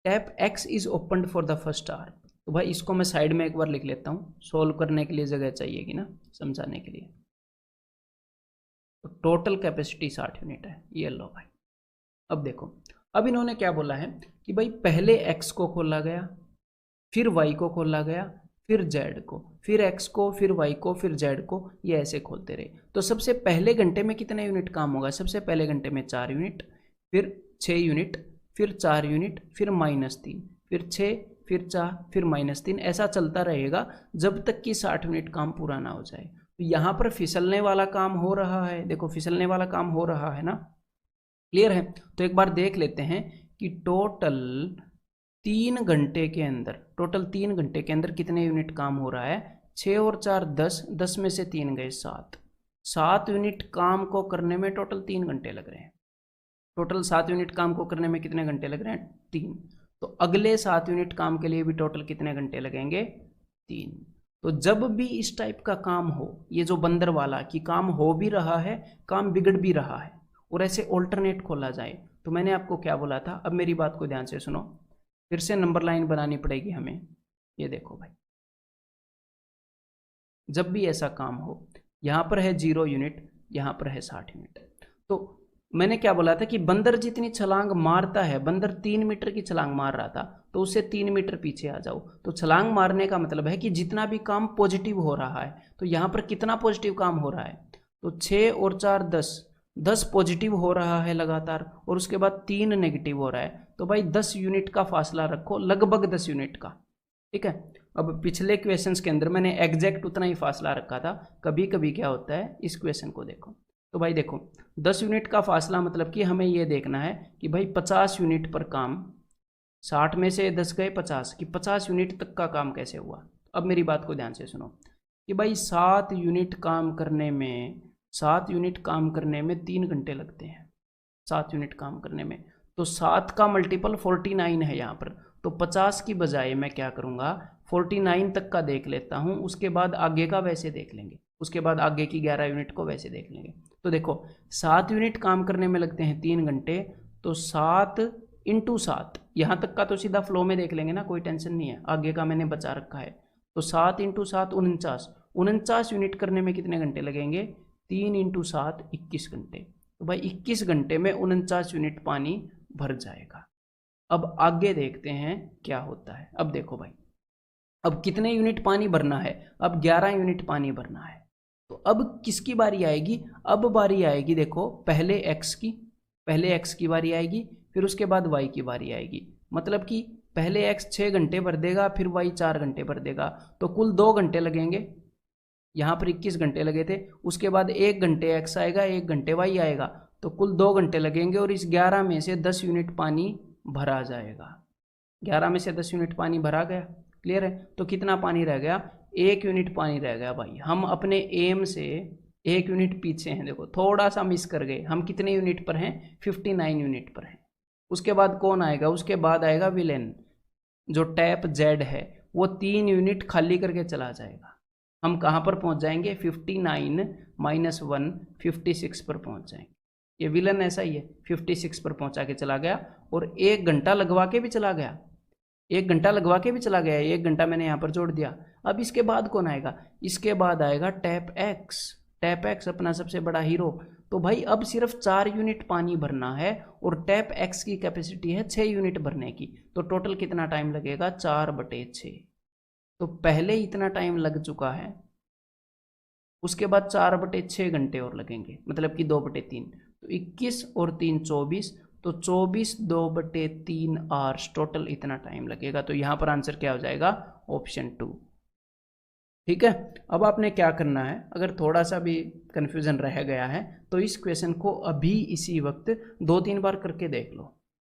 [SPEAKER 1] tap X is opened for the first hour. तो भाई इसको मैं साइड में एक बार लिख लेता हूँ, सोल्व करने के लिए जगह चाहिएगी ना, समझाने के लिए। तो टोटल कैपेसिटी 60 यूनिट है, ये लो भाई। अब देखो, अब इन्होंने क्या बोला है कि भाई पहले x को खोला गया, फिर y को खोला गया, फिर z को, फिर x को, फिर y को, फिर z को, ये ऐसे खोलते रहे। तो सबसे पहले घंटे में कितने यूनिट काम होगा? सबसे पहले घंटे में 4 यूनिट, फिर 6 यूनिट, फिर 4 यूनिट, फिर -3, फिर 6, फिर 4, फिर -3, ऐसा चलता रहेगा जब तक कि 60 यूनिट काम पूरा ना हो जाए। तो यहाँ पर फिसलने वाला काम हो रहा है, देखो फिसलने वाला काम हो रहा है ना, क्लियर है। तो एक बार देख लेते हैं कि टोटल 3 घंटे के अंदर, टोटल 3 घंटे के अंदर कितने यूनिट काम हो रहा है। 6 और 4 10, 10 में से 3 गए 7, 7 यूनिट काम को करने में टोटल 3 घंटे लग रहे हैं। टोटल 7 यूनिट काम को करने में कितने घंटे लग रहे हैं? 3। तो अगले 7 यूनिट काम के लिए भी टोटल कितने घंटे लगेंगे? 3। तो जब भी इस टाइप का काम हो, ये जो बंदर वाला कि काम हो भी रहा है, काम बिगड़ भी रहा है, और ऐसे ऑल्टरनेट खोला जाए। तो मैंने आपको क्या बोला था, अब मेरी बात को ध्यान से सुनो, फिर से नंबर लाइन बनानी पड़ेगी हमें। ये देखो भाई, जब भी ऐसा काम हो, यहाँ पर है 0 यूनिट, यहाँ पर है 60 यूनिट। तो मैंने क्या बोला था कि बंदर जितनी छलांग मारता है, बंदर 3 मीटर की छलांग मार रहा था, तो उससे 3 मीटर पीछे आ जाओ। तो छलांग मारने का मतलब है कि जितना भी काम पॉजिटिव हो रहा है, तो यहाँ पर कितना पॉजिटिव काम हो रहा है, तो 6 और 4 10 पॉजिटिव हो रहा है लगातार, और उसके बाद 3 नेगेटिव हो रहा है। तो भाई 10 यूनिट का फासला रखो, लगभग 10 यूनिट का, ठीक है। अब पिछले क्वेश्चंस के अंदर मैंने एग्जैक्ट उतना ही फासला रखा था, कभी कभी क्या होता है, इस क्वेश्चन को देखो। तो भाई देखो 10 यूनिट का फासला मतलब कि हमें ये देखना है कि भाई 50 यूनिट पर काम, 60 में से 10 गए 50, कि 50 यूनिट तक का काम कैसे हुआ। अब मेरी बात को ध्यान से सुनो कि भाई 7 यूनिट काम करने में 3 घंटे लगते हैं, 7 यूनिट काम करने में। तो 7 का मल्टीपल 49 है यहाँ पर। तो 50 की बजाय मैं क्या करूँगा, 49 तक का देख लेता हूँ, उसके बाद आगे का वैसे देख लेंगे, उसके बाद आगे की 11 यूनिट को वैसे देख लेंगे। तो देखो 7 यूनिट काम करने में लगते हैं 3 घंटे, तो 7 इंटू 7, यहाँ तक का तो सीधा फ्लो में देख लेंगे ना, कोई टेंशन नहीं है, आगे का मैंने बचा रखा है। तो 7 इंटू 7 49 यूनिट करने में कितने घंटे लगेंगे, 3 इंटू 7 21 घंटे। तो भाई 21 घंटे में 49 यूनिट पानी भर जाएगा। अब आगे देखते हैं क्या होता है। अब देखो भाई, अब कितने यूनिट पानी भरना है, अब 11 यूनिट पानी भरना है। तो अब किसकी बारी आएगी, अब बारी आएगी देखो पहले x की बारी आएगी, फिर उसके बाद y की बारी आएगी। मतलब कि पहले x 6 घंटे भर देगा, फिर y 4 घंटे भर देगा, तो कुल 2 घंटे लगेंगे। यहाँ पर 21 घंटे लगे थे, उसके बाद 1 घंटे x आएगा, 1 घंटे y आएगा, तो कुल 2 घंटे लगेंगे, और इस 11 में से 10 यूनिट पानी भरा जाएगा। 11 में से 10 यूनिट पानी भरा गया, क्लियर है। तो कितना पानी रह गया, 1 यूनिट पानी रह गया। भाई हम अपने एम से 1 यूनिट पीछे हैं, देखो थोड़ा सा मिस कर गए। हम कितने यूनिट पर हैं, 59 यूनिट पर हैं। उसके बाद कौन आएगा, उसके बाद आएगा विलेन, जो टैप जेड है, वो 3 यूनिट खाली करके चला जाएगा। हम कहाँ पर पहुँच जाएंगे, 59 - 1 56 पर पहुँच जाएंगे। ये विलन ऐसा ही है, 56 पर पहुँचा के चला गया, और 1 घंटा लगवा के भी चला गया, 1 घंटा लगवा के भी चला गया, 1 घंटा मैंने यहाँ पर जोड़ दिया। अब इसके बाद कौन आएगा, इसके बाद आएगा टैप एक्स अपना सबसे बड़ा हीरो। तो भाई अब सिर्फ 4 यूनिट पानी भरना है, और टैप एक्स की कैपेसिटी है 6 यूनिट भरने की। तो टोटल कितना टाइम लगेगा, 4/6। तो पहले इतना टाइम लग चुका है, उसके बाद 4/6 घंटे और लगेंगे, मतलब कि 2/3। तो 21 और 3 24, तो 24 2/3 आवर्स टोटल इतना टाइम लगेगा। तो यहाँ पर आंसर क्या हो जाएगा, ऑप्शन 2, ठीक है। अब आपने क्या करना है, अगर थोड़ा सा भी कन्फ्यूजन रह गया है, तो इस क्वेश्चन को अभी इसी वक्त 2-3 बार करके देख लो,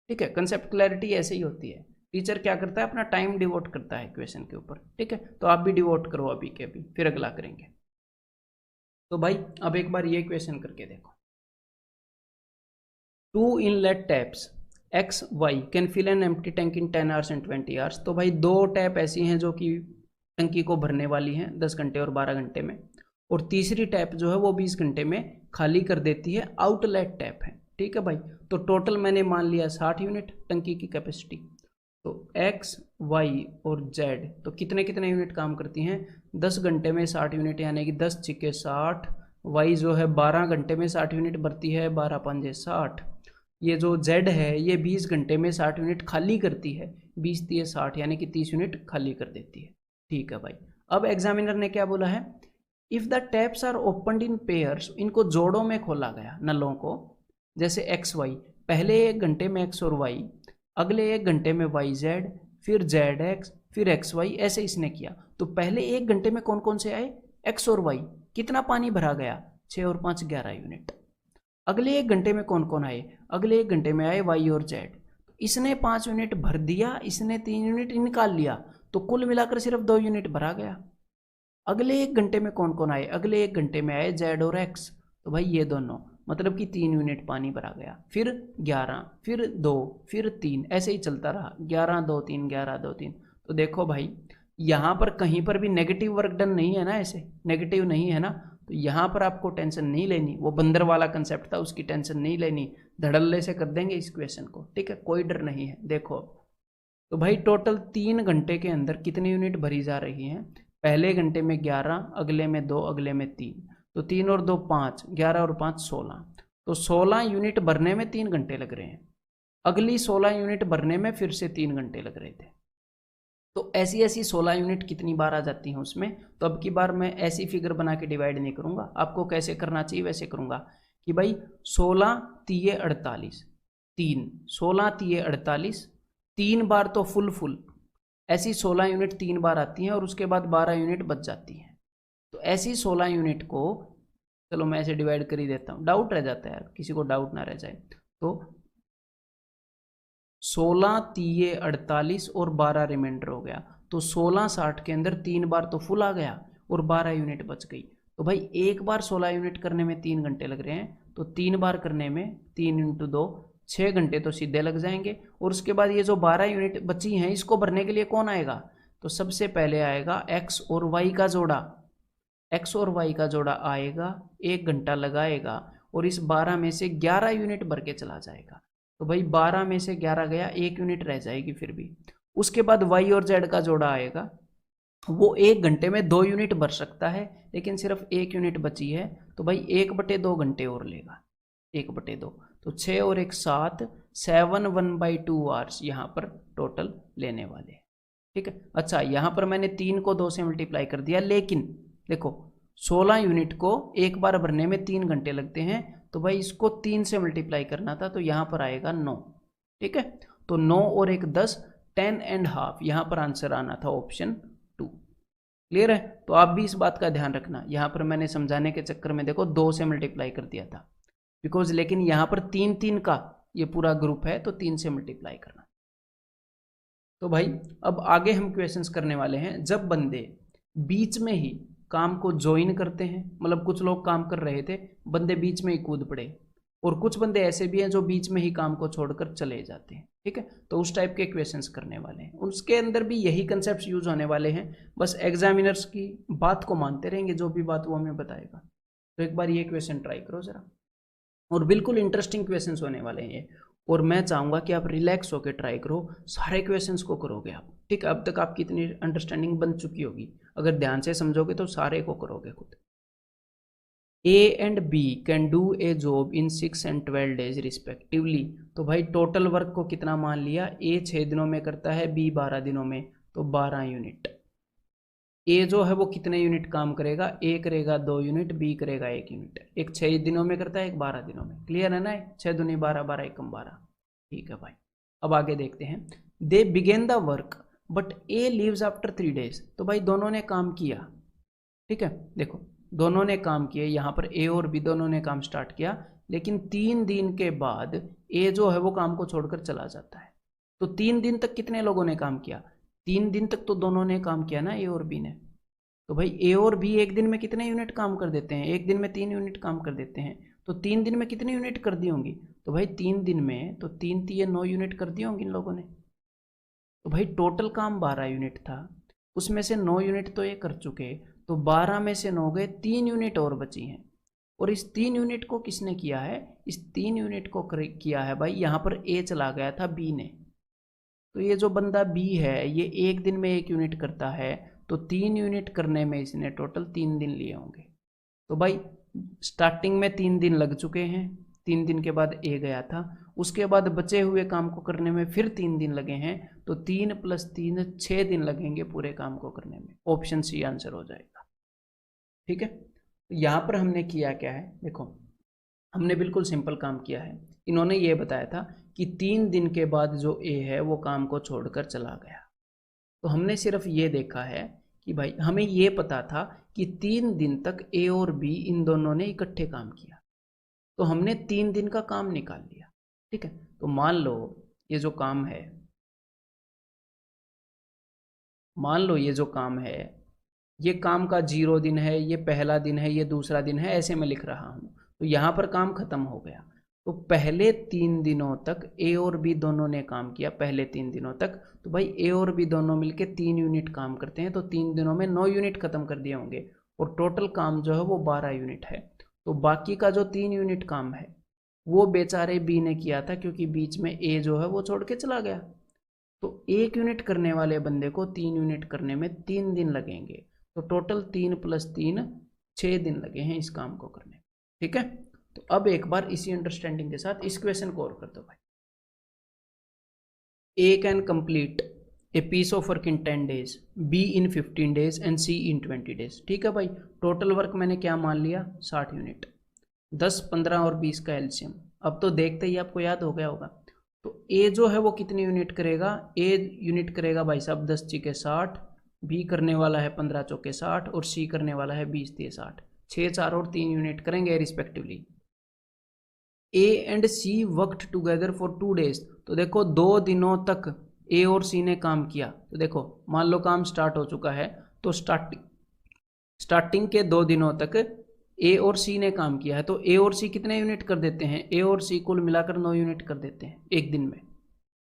[SPEAKER 1] ठीक है। कंसेप्ट क्लैरिटी ऐसे ही होती है, टीचर क्या करता है, अपना टाइम डिवोट करता है क्वेश्चन के ऊपर, ठीक है। तो आप भी डिवोट करो अभी के अभी, फिर अगला करेंगे। तो भाई अब एक बार ये क्वेश्चन करके देखो, 2 inlet taps X Y can fill an empty tank in 10 hours and 20 hours. तो भाई 2 टैप ऐसी हैं जो कि टंकी को भरने वाली हैं 10 घंटे और 12 घंटे में, और तीसरी टैप जो है वो 20 घंटे में खाली कर देती है, आउटलेट टैप है, ठीक है भाई। तो टोटल मैंने मान लिया 60 यूनिट टंकी की कैपेसिटी। तो एक्स वाई और जेड तो कितने कितने यूनिट काम करती हैं, 10 घंटे में 60 यूनिट, यानी कि 10 छिके 60। वाई जो है 12 घंटे में 60 यूनिट भरती है, 12 पंजे 60। ये जो जेड है ये 20 घंटे में 60 यूनिट खाली करती है, 20 तिये 60, यानी कि 30 यूनिट खाली कर देती है, ठीक है भाई। अब एग्जामिनर ने क्या बोला है, if the taps are opened in pairs, इनको जोड़ों में खोला गया नलों को, जैसे एक्स वाई, पहले 1 घंटे में एक्स और वाई, अगले 1 घंटे में वाई जेड, फिर जेड एक्स, फिर एक्स वाई, ऐसे इसने किया। तो पहले 1 घंटे में कौन कौन से आए, एक्स और वाई, कितना पानी भरा गया, 6 और 5 11 यूनिट। अगले 1 घंटे में कौन कौन आए, अगले 1 घंटे में आए वाई और जेड, इसने 5 यूनिट भर दिया, इसने 3 यूनिट निकाल लिया, तो कुल मिलाकर सिर्फ 2 यूनिट भरा गया। अगले 1 घंटे में कौन कौन आए, अगले 1 घंटे में आए जेड और एक्स, तो भाई ये दोनों, मतलब कि 3 यूनिट पानी भरा गया, फिर 11, फिर 2, फिर 3, ऐसे ही चलता रहा, 11 2 3 11 2 3। तो देखो भाई यहाँ पर कहीं पर भी नेगेटिव वर्क डन नहीं है ना, ऐसे नेगेटिव नहीं है ना, तो यहाँ पर आपको टेंशन नहीं लेनी, वो बंदर वाला कंसेप्ट था उसकी टेंशन नहीं लेनी, धड़ल्ले से कर देंगे इस क्वेश्चन को, ठीक है, कोई डर नहीं है। देखो तो भाई टोटल 3 घंटे के अंदर कितनी यूनिट भरी जा रही हैं, पहले घंटे में 11, अगले में 2, अगले में 3, तो 3 और 2 5, 11 और 5 16, तो 16 यूनिट भरने में 3 घंटे लग रहे हैं, अगली 16 यूनिट भरने में फिर से 3 घंटे लग रहे थे। तो ऐसी ऐसी 16 यूनिट कितनी बार आ जाती हैं उसमें, तो अब की बार मैं ऐसी फिगर बना के डिवाइड नहीं करूंगा, आपको कैसे करना चाहिए वैसे करूंगा कि भाई 16 तिये 48, 3 16 तिये 48, 3 बार तो फुल ऐसी 16 यूनिट 3 बार आती हैं और उसके बाद 12 यूनिट बच जाती हैं। तो ऐसी 16 यूनिट को चलो मैं ऐसे डिवाइड कर ही देता हूँ, डाउट रह जाता है यार, किसी को डाउट ना रह जाए। तो 16 तिये 48 और 12 रिमाइंडर हो गया, तो 16 60 के अंदर 3 बार तो फुल आ गया और 12 यूनिट बच गई। तो भाई एक बार 16 यूनिट करने में 3 घंटे लग रहे हैं, तो 3 बार करने में 3 × 2 6 घंटे तो सीधे लग जाएंगे। और उसके बाद ये जो 12 यूनिट बची हैं इसको भरने के लिए कौन आएगा, तो सबसे पहले आएगा x और y का जोड़ा, x और y का जोड़ा आएगा, 1 घंटा लगाएगा और इस 12 में से 11 यूनिट भर के चला जाएगा। तो भाई 12 में से 11 गया, 1 यूनिट रह जाएगी फिर भी। उसके बाद y और z का जोड़ा आएगा, वो 1 घंटे में 2 यूनिट भर सकता है, लेकिन सिर्फ 1 यूनिट बची है, तो भाई 1/2 घंटे और लेगा, 1/2, तो 6 और 1 7, 7 1/2 आवर्स यहाँ पर टोटल लेने वाले, ठीक है। अच्छा यहाँ पर मैंने 3 को 2 से मल्टीप्लाई कर दिया, लेकिन देखो 16 यूनिट को एक बार भरने में 3 घंटे लगते हैं, तो भाई इसको 3 से मल्टीप्लाई करना था, तो यहाँ पर आएगा 9, ठीक है। तो 9 और 1 10, 10.5, यहाँ पर आंसर आना था ऑप्शन 2। क्लियर है, तो आप भी इस बात का ध्यान रखना, यहाँ पर मैंने समझाने के चक्कर में देखो 2 से मल्टीप्लाई कर दिया था बिकॉज, लेकिन यहाँ पर 3 3 का ये पूरा ग्रुप है, तो 3 से मल्टीप्लाई करना। तो भाई अब आगे हम क्वेश्चंस करने वाले हैं, जब बंदे बीच में ही काम को ज्वाइन करते हैं, मतलब कुछ लोग काम कर रहे थे, बंदे बीच में ही कूद पड़े, और कुछ बंदे ऐसे भी हैं जो बीच में ही काम को छोड़कर चले जाते हैं, ठीक है। तो उस टाइप के क्वेश्चंस करने वाले हैं, उसके अंदर भी यही कंसेप्ट यूज होने वाले हैं, बस एग्जामिनर्स की बात को मानते रहेंगे, जो भी बात वो हमें बताएगा। तो एक बार ये क्वेश्चन ट्राई करो जरा, और बिल्कुल इंटरेस्टिंग क्वेश्चंस होने वाले हैं ये, और मैं चाहूंगा कि आप रिलैक्स होकर ट्राई करो, सारे क्वेश्चंस को करोगे आप, ठीक है। अब तक आपकी इतनी अंडरस्टैंडिंग बन चुकी होगी, अगर ध्यान से समझोगे तो सारे को करोगे खुद। A and B can do a job in 6 and 12 days respectively, तो भाई टोटल वर्क को कितना मान लिया, A 6 दिनों में करता है, B 12 दिनों में, तो 12 यूनिट। ए जो है वो कितने यूनिट काम करेगा, ए करेगा 2 यूनिट, बी करेगा 1 यूनिट, एक 6 दिनों में करता है, एक 12 दिनों में। क्लियर है ना, 6 दूनी 12, 12 एकम 12, ठीक है भाई। अब आगे देखते हैं, they begin the work but A leaves after 3 days, तो भाई दोनों ने काम किया, ठीक है। देखो दोनों ने काम किया, यहाँ पर ए और बी दोनों ने काम स्टार्ट किया, लेकिन 3 दिन के बाद ए जो है वो काम को छोड़कर चला जाता है। तो 3 दिन तक कितने लोगों ने काम किया, 3 दिन तक तो दोनों ने काम किया ना, ए और बी ने। तो भाई ए और बी एक दिन में कितने यूनिट काम कर देते हैं, एक दिन में 3 यूनिट काम कर देते हैं, तो 3 दिन में कितनी यूनिट कर दी होंगी, तो भाई 3 दिन में तो 3 3 9 यूनिट कर दी होंगी इन लोगों ने। तो भाई टोटल काम 12 यूनिट था, उसमें से 9 यूनिट तो ये कर चुके, तो 12 में से 9 गए, 3 यूनिट और बची हैं, और इस 3 यूनिट को किसने किया है, इस 3 यूनिट को किया है भाई, यहाँ पर ए चला गया था बी ने। तो ये जो बंदा बी है ये एक दिन में 1 यूनिट करता है, तो 3 यूनिट करने में इसने टोटल 3 दिन लिए होंगे। तो भाई स्टार्टिंग में 3 दिन लग चुके हैं, 3 दिन के बाद ए गया था, उसके बाद बचे हुए काम को करने में फिर 3 दिन लगे हैं, तो 3 + 3 6 दिन लगेंगे पूरे काम को करने में। ऑप्शन सी आंसर हो जाएगा, ठीक है। तो यहाँ पर हमने किया क्या है, देखो हमने बिल्कुल सिंपल काम किया है। इन्होंने ये बताया था कि 3 दिन के बाद जो ए है वो काम को छोड़कर चला गया, तो हमने सिर्फ ये देखा है कि भाई हमें ये पता था कि 3 दिन तक ए और बी इन दोनों ने इकट्ठे काम किया, तो हमने 3 दिन का काम निकाल लिया, ठीक है। तो मान लो ये जो काम है, मान लो ये जो काम है, ये काम का 0 दिन है, ये पहला दिन है, ये दूसरा दिन है, ऐसे मैं लिख रहा हूँ। तो यहाँ पर काम खत्म हो गया, तो पहले 3 दिनों तक ए और बी दोनों ने काम किया, पहले 3 दिनों तक। तो भाई ए और बी दोनों मिलके 3 यूनिट काम करते हैं, तो 3 दिनों में 9 यूनिट खत्म कर दिए होंगे, और टोटल काम जो है वो 12 यूनिट है। तो बाकी का जो 3 यूनिट काम है वो बेचारे बी ने किया था, क्योंकि बीच में ए जो है वो छोड़ के चला गया। तो 1 यूनिट करने वाले बंदे को 3 यूनिट करने में 3 दिन लगेंगे। तो टोटल 3 + 3 6 दिन लगे हैं इस काम को करने में। ठीक है, तो अब एक बार इसी अंडरस्टैंडिंग के साथ इस क्वेश्चन को और कर दो भाई। A can complete a piece of work in 10 days, B in 15 days and C in 20 days। ठीक है भाई, टोटल वर्क मैंने क्या मान लिया, 60 यूनिट। 10, 15 और 20 का एलसीएम अब तो देखते ही आपको याद हो गया होगा। तो ए जो है वो कितनी यूनिट करेगा, ए यूनिट करेगा भाई साहब 10 × 60, बी करने वाला है 15 × 60 और सी करने वाला है 20 × 60। 6, 4 और 3 यूनिट करेंगे respectively. A and C worked together for 2 days। तो देखो 2 दिनों तक ए और सी ने काम किया। तो देखो मान लो काम स्टार्ट हो चुका है, तो स्टार्टिंग के 2 दिनों तक ए और सी ने काम किया है। तो ए और सी कितने यूनिट कर देते हैं, ए और सी कुल मिलाकर 9 यूनिट कर देते हैं एक दिन में।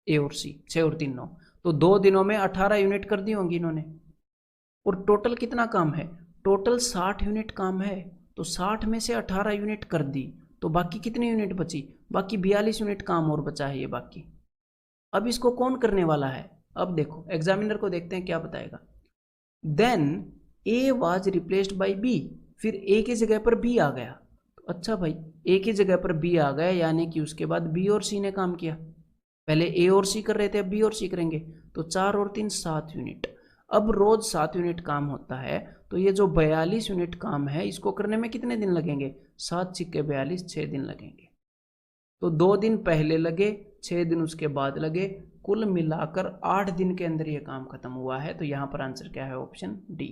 [SPEAKER 1] ए और सी 6 और 3 9, तो 2 दिनों में 18 यूनिट कर दी होंगी इन्होंने। और टोटल कितना काम है, टोटल 60 यूनिट काम है। तो 60 में से 18 यूनिट कर दी, तो बाकी कितनी यूनिट बची, बाकी 42 यूनिट काम और बचा है ये बाकी। अब इसको कौन करने वाला है, अब देखो एग्जामिनर को देखते हैं क्या बताएगा। Then A was replaced by B, फिर ए की जगह पर बी आ गया। तो अच्छा भाई, ए की जगह पर बी आ गया, यानी कि उसके बाद बी और सी ने काम किया। पहले ए और सी कर रहे थे, अब बी और सी करेंगे। तो 4 और 3 7 यूनिट। अब रोज 7 यूनिट काम होता है, तो ये जो 42 यूनिट काम है इसको करने में कितने दिन लगेंगे, 7 × 42 6 दिन लगेंगे। तो 2 दिन पहले लगे, 6 दिन उसके बाद लगे, कुल मिलाकर 8 दिन के अंदर ये काम खत्म हुआ है। तो यहाँ पर आंसर क्या है, ऑप्शन डी।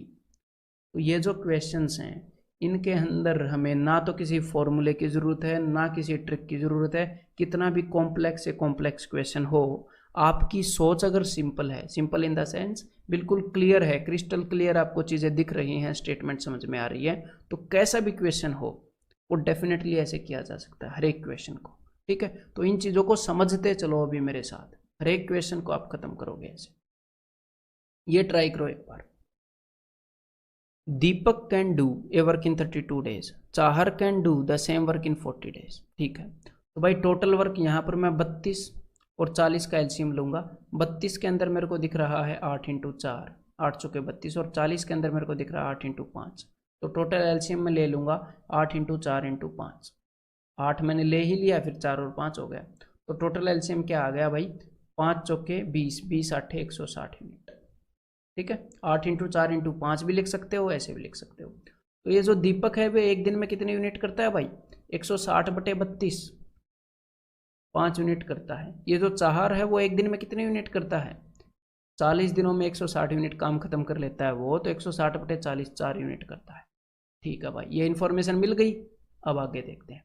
[SPEAKER 1] तो ये जो क्वेश्चंस हैं इनके अंदर हमें ना तो किसी फॉर्मूले की ज़रूरत है ना किसी ट्रिक की ज़रूरत है। कितना भी कॉम्प्लेक्स से कॉम्प्लेक्स क्वेश्चन हो, आपकी सोच अगर सिंपल है, सिंपल इन द सेंस बिल्कुल क्लियर है, क्रिस्टल क्लियर आपको चीज़ें दिख रही हैं, स्टेटमेंट समझ में आ रही है, तो कैसा भी क्वेश्चन हो वो डेफिनेटली ऐसे किया जा सकता है हर एक क्वेश्चन को। ठीक है, तो इन चीज़ों को समझते चलो अभी मेरे साथ, हर एक क्वेश्चन को आप खत्म करोगे ऐसे। ये ट्राई करो एक बार। Deepak can do a work in 32 days, Chahar can do the same work in 40 days। ठीक है, तो भाई टोटल वर्क यहाँ पर मैं 32 और 40 का एलसीएम लूंगा। 32 के अंदर मेरे को दिख रहा है 8 × 4, 8 चौके 32, और 40 के अंदर मेरे को दिख रहा है 8 × 5। तो टोटल एलसीएम में ले लूंगा 8 × 4 × 5। 8 मैंने ले ही लिया, फिर 4 और 5 हो गया। तो टोटल एलसीएम क्या आ गया भाई, 5 चौके 20, 20 8 160 यूनिट। ठीक है, 8 × 4 × 5 भी लिख सकते हो, ऐसे भी लिख सकते हो। तो ये जो दीपक है वो एक दिन में कितने यूनिट करता है भाई, 160/32, 5 यूनिट करता है। ये जो चाहर है वो एक दिन में कितने यूनिट करता है, 40 दिनों में 160 यूनिट काम खत्म कर लेता है वो, तो 160/40 4 यूनिट करता है। ठीक है भाई, ये इन्फॉर्मेशन मिल गई। अब आगे देखते हैं।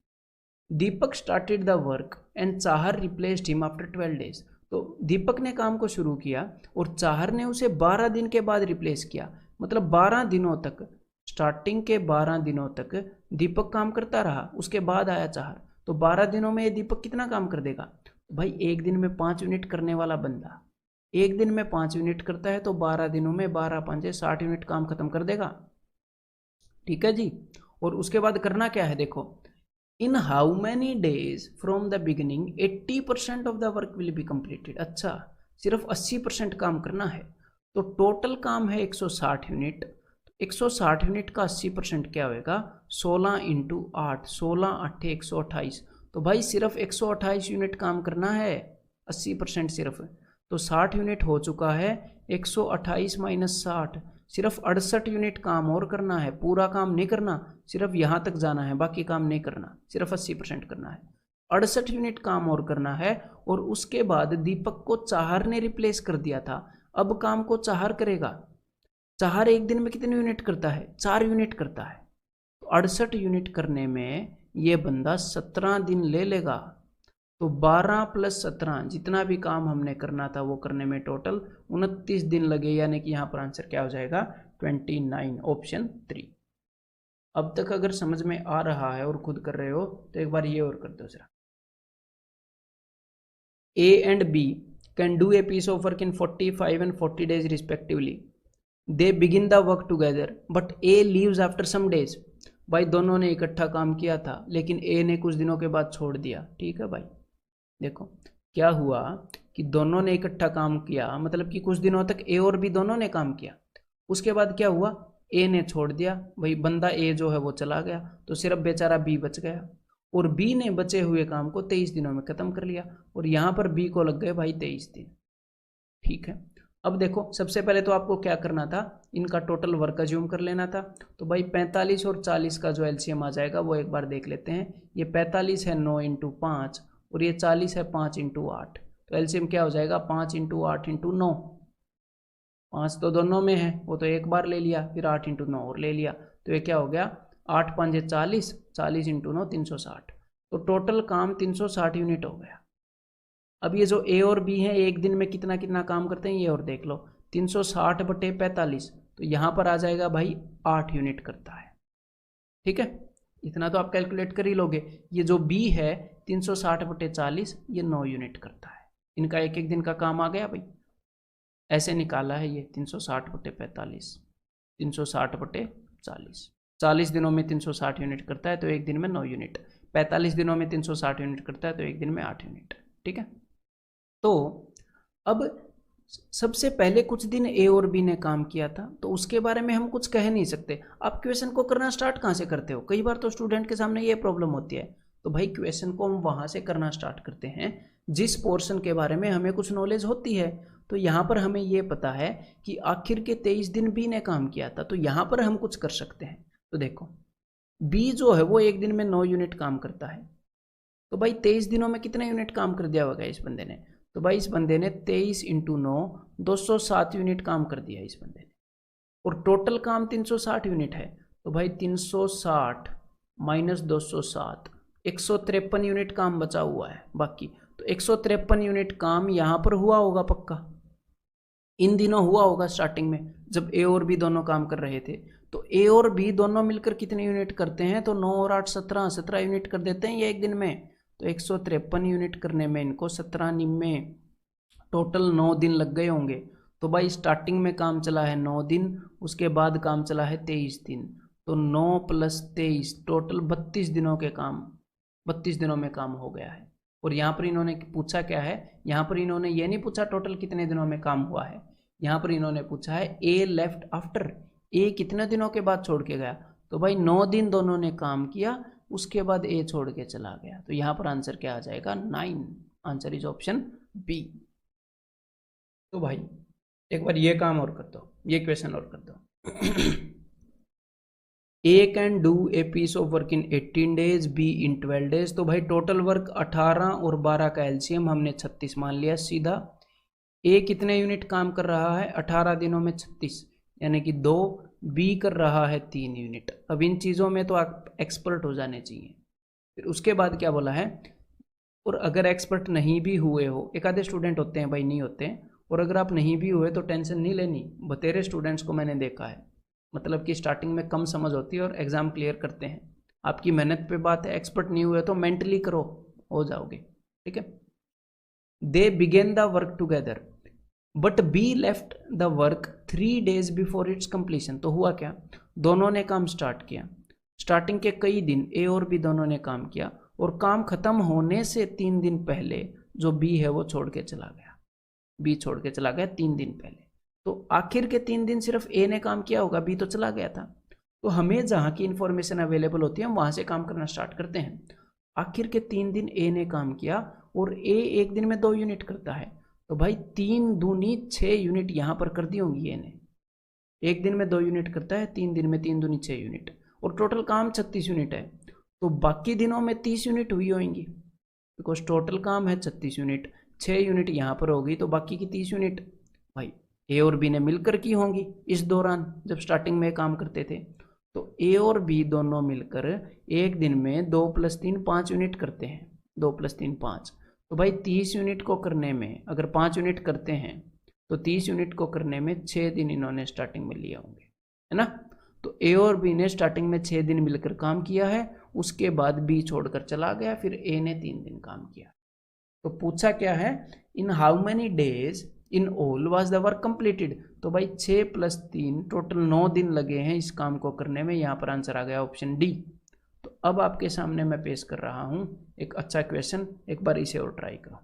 [SPEAKER 1] Deepak started the work and Chahar replaced him after 12 days। तो दीपक ने काम को शुरू किया और चाहर ने उसे 12 दिन के बाद रिप्लेस किया। मतलब 12 दिनों तक, स्टार्टिंग के 12 दिनों तक दीपक काम करता रहा, उसके बाद आया चाहर। तो 12 दिनों में ये दीपक कितना काम कर देगा, भाई एक दिन में 5 यूनिट करने वाला बंदा एक दिन में 5 यूनिट करता है, तो 12 दिनों में 12 × 5 = 60 यूनिट काम खत्म कर देगा। ठीक है जी, और उसके बाद करना क्या है देखो, in how many days from the beginning 80% of the work will be completed. अच्छा, सिर्फ 80% काम करना है। तो टोटल काम है 160 यूनिट, 160 यूनिट का 80% क्या होगा, 16 × 8, 16 8 128। तो भाई सिर्फ 128 यूनिट काम करना है, 80% सिर्फ। तो 60 यूनिट हो चुका है, 128 - 60, सिर्फ 68 यूनिट काम और करना है। पूरा काम नहीं करना, सिर्फ यहाँ तक जाना है, बाकी काम नहीं करना, सिर्फ 80% करना है। 68 यूनिट काम और करना है, और उसके बाद दीपक को चाहर ने रिप्लेस कर दिया था। अब काम को चाहर करेगा। चाहर एक दिन में कितने यूनिट करता है, 4 यूनिट करता है। तो 68 यूनिट करने में ये बंदा 17 दिन ले लेगा। तो 12 + 17, जितना भी काम हमने करना था वो करने में टोटल 29 दिन लगे, यानी कि यहाँ पर आंसर क्या हो जाएगा, 29, ऑप्शन 3। अब तक अगर समझ में आ रहा है और खुद कर रहे हो तो एक बार ये और कर दो जरा। A and B can do a piece of work in 45 and 40 days respectively. They begin the work together but A leaves after some days. भाई दोनों ने इकट्ठा काम किया था लेकिन ए ने कुछ दिनों के बाद छोड़ दिया। ठीक है भाई, देखो क्या हुआ कि दोनों ने इकट्ठा काम किया, मतलब कि कुछ दिनों तक ए और बी दोनों ने काम किया, उसके बाद क्या हुआ, ए ने छोड़ दिया, भाई बंदा ए जो है वो चला गया, तो सिर्फ बेचारा बी बच गया, और बी ने बचे हुए काम को 23 दिनों में खत्म कर लिया, और यहाँ पर बी को लग गए भाई 23 दिन। ठीक है, अब देखो सबसे पहले तो आपको क्या करना था, इनका टोटल वर्क अज्यूम कर लेना था। तो भाई 45 और 40 का जो एलसीएम आ जाएगा वो एक बार देख लेते हैं। ये 45 है 9 × 5 और ये 40 है 5 × 8, तो एलसीएम क्या हो जाएगा 5 × 8 × 9। 5 तो दोनों में है, वो तो एक बार ले लिया, फिर 8 × 9 और ले लिया, तो ये क्या हो गया 8 × 5 = 40, 40 × 9 360, तो टोटल काम 360 यूनिट हो गया। अब ये जो ए और बी हैं एक दिन में कितना कितना काम करते हैं ये और देख लो, 360/45, तो यहाँ पर आ जाएगा भाई 8 यूनिट करता है। ठीक है, इतना तो आप कैलकुलेट कर ही लोगे। ये जो बी है 360/40 ये 9 यूनिट करता है। इनका एक एक दिन का काम आ गया भाई, ऐसे निकाला है ये 360/45, 360/40, 40 दिनों में 360 यूनिट करता है तो एक दिन में 9 यूनिट, 45 दिनों में 360 यूनिट करता है तो एक दिन में 8 यूनिट। ठीक है, तो अब सबसे पहले कुछ दिन ए और बी ने काम किया था तो उसके बारे में हम कुछ कह नहीं सकते। आप क्वेश्चन को करना स्टार्ट कहाँ से करते हो, कई बार तो स्टूडेंट के सामने ये प्रॉब्लम होती है, तो भाई क्वेश्चन को हम वहाँ से करना स्टार्ट करते हैं जिस पोर्शन के बारे में हमें कुछ नॉलेज होती है। तो यहाँ पर हमें ये पता है कि आखिर के 23 दिन बी ने काम किया था, तो यहाँ पर हम कुछ कर सकते हैं। तो देखो बी जो है वो एक दिन में 9 यूनिट काम करता है, तो भाई 23 दिनों में कितने यूनिट काम कर दिया होगा इस बंदे ने, तो भाई इस बंदे ने 23 × 9 207 यूनिट काम कर दिया इस बंदे ने, और टोटल काम 360 यूनिट है, तो भाई 360 - 207 153 यूनिट काम बचा हुआ है बाकी, तो 153 यूनिट काम यहाँ पर हुआ होगा पक्का, इन दिनों हुआ होगा स्टार्टिंग में जब ए और बी दोनों काम कर रहे थे। तो ए और बी दोनों मिलकर कितने यूनिट करते हैं, तो 9 और 8 17 यूनिट कर देते हैं ये एक दिन में, तो 153 यूनिट करने में इनको 17 में टोटल 9 दिन लग गए होंगे। तो भाई स्टार्टिंग में काम चला है 9 दिन, उसके बाद काम चला है 23 दिन, तो 9 + 23 टोटल 32 दिनों के काम, 32 दिनों में काम हो गया है। और यहाँ पर इन्होंने पूछा क्या है, यहाँ पर इन्होंने ये नहीं पूछा टोटल कितने दिनों में काम हुआ है, यहाँ पर इन्होंने पूछा है ए लेफ्ट आफ्टर, ए कितने दिनों के बाद छोड़ के गया, तो भाई 9 दिन दोनों ने काम किया, उसके बाद ए छोड़ के चला गया, तो यहाँ पर आंसर क्या आ जाएगा 9, आंसर इज ऑप्शन बी। तो भाई एक बार ये काम और कर दो, ये क्वेश्चन और कर दो। A can do a piece of work in 18 days, B in 12 days, तो भाई टोटल वर्क 18 और 12 का एलसीएम हमने 36 मान लिया सीधा। ए कितने यूनिट काम कर रहा है 18 दिनों में 36 यानी कि 2, बी कर रहा है 3 यूनिट। अब इन चीज़ों में तो आप एक्सपर्ट हो जाने चाहिए। फिर उसके बाद क्या बोला है, और अगर एक्सपर्ट नहीं भी हुए हो, एक आधे स्टूडेंट होते हैं भाई नहीं होते हैं, और अगर आप नहीं भी हुए तो टेंशन नहीं लेनी, बतेरे स्टूडेंट्स को मैंने देखा है, मतलब कि स्टार्टिंग में कम समझ होती है और एग्ज़ाम क्लियर करते हैं। आपकी मेहनत पे बात है, एक्सपर्ट नहीं हुए तो मेंटली करो, हो जाओगे। ठीक है, they begin the work together but B left the work 3 days before its completion, तो हुआ क्या, दोनों ने काम स्टार्ट किया, स्टार्टिंग के कई दिन ए और बी दोनों ने काम किया, और काम खत्म होने से 3 दिन पहले जो बी है वो छोड़ के चला गया, बी छोड़ के चला गया 3 दिन पहले, तो आखिर के 3 दिन सिर्फ ए ने काम किया होगा, बी तो चला गया था। तो हमें जहाँ की इन्फॉर्मेशन अवेलेबल होती है हम वहाँ से काम करना स्टार्ट करते हैं। आखिर के 3 दिन ए ने काम किया और ए एक दिन में 2 यूनिट करता है, तो भाई 3 दूनी 6 यूनिट यहाँ पर कर दी होंगी ए ने, एक दिन में 2 यूनिट करता है, 3 दिन में 3 दूनी 6 यूनिट, और टोटल काम 36 यूनिट है, तो बाकी दिनों में 30 यूनिट हुई होंगी, बिकॉज टोटल काम है 36 यूनिट, 6 यूनिट यहाँ पर होगी, तो बाकी की 30 यूनिट भाई ए और बी ने मिलकर की होंगी इस दौरान जब स्टार्टिंग में काम करते थे। तो ए और बी दोनों मिलकर एक दिन में 2 + 3 5 यूनिट करते हैं, 2 + 3 5, तो भाई 30 यूनिट को करने में अगर 5 यूनिट करते हैं तो 30 यूनिट को करने में 6 दिन इन्होंने स्टार्टिंग में लिए होंगे, है ना। तो ए और बी ने स्टार्टिंग में 6 दिन मिलकर काम किया है, उसके बाद बी छोड़कर चला गया, फिर ए ने 3 दिन काम किया। तो पूछा क्या है, in how many days in all was the work completed. तो भाई 6 + 3 टोटल 9 दिन लगे हैं इस काम को करने में। यहाँ पर आंसर आ गया ऑप्शन डी। तो अब आपके सामने मैं पेश कर रहा हूँ एक अच्छा क्वेश्चन, एक बार इसे और ट्राई करो,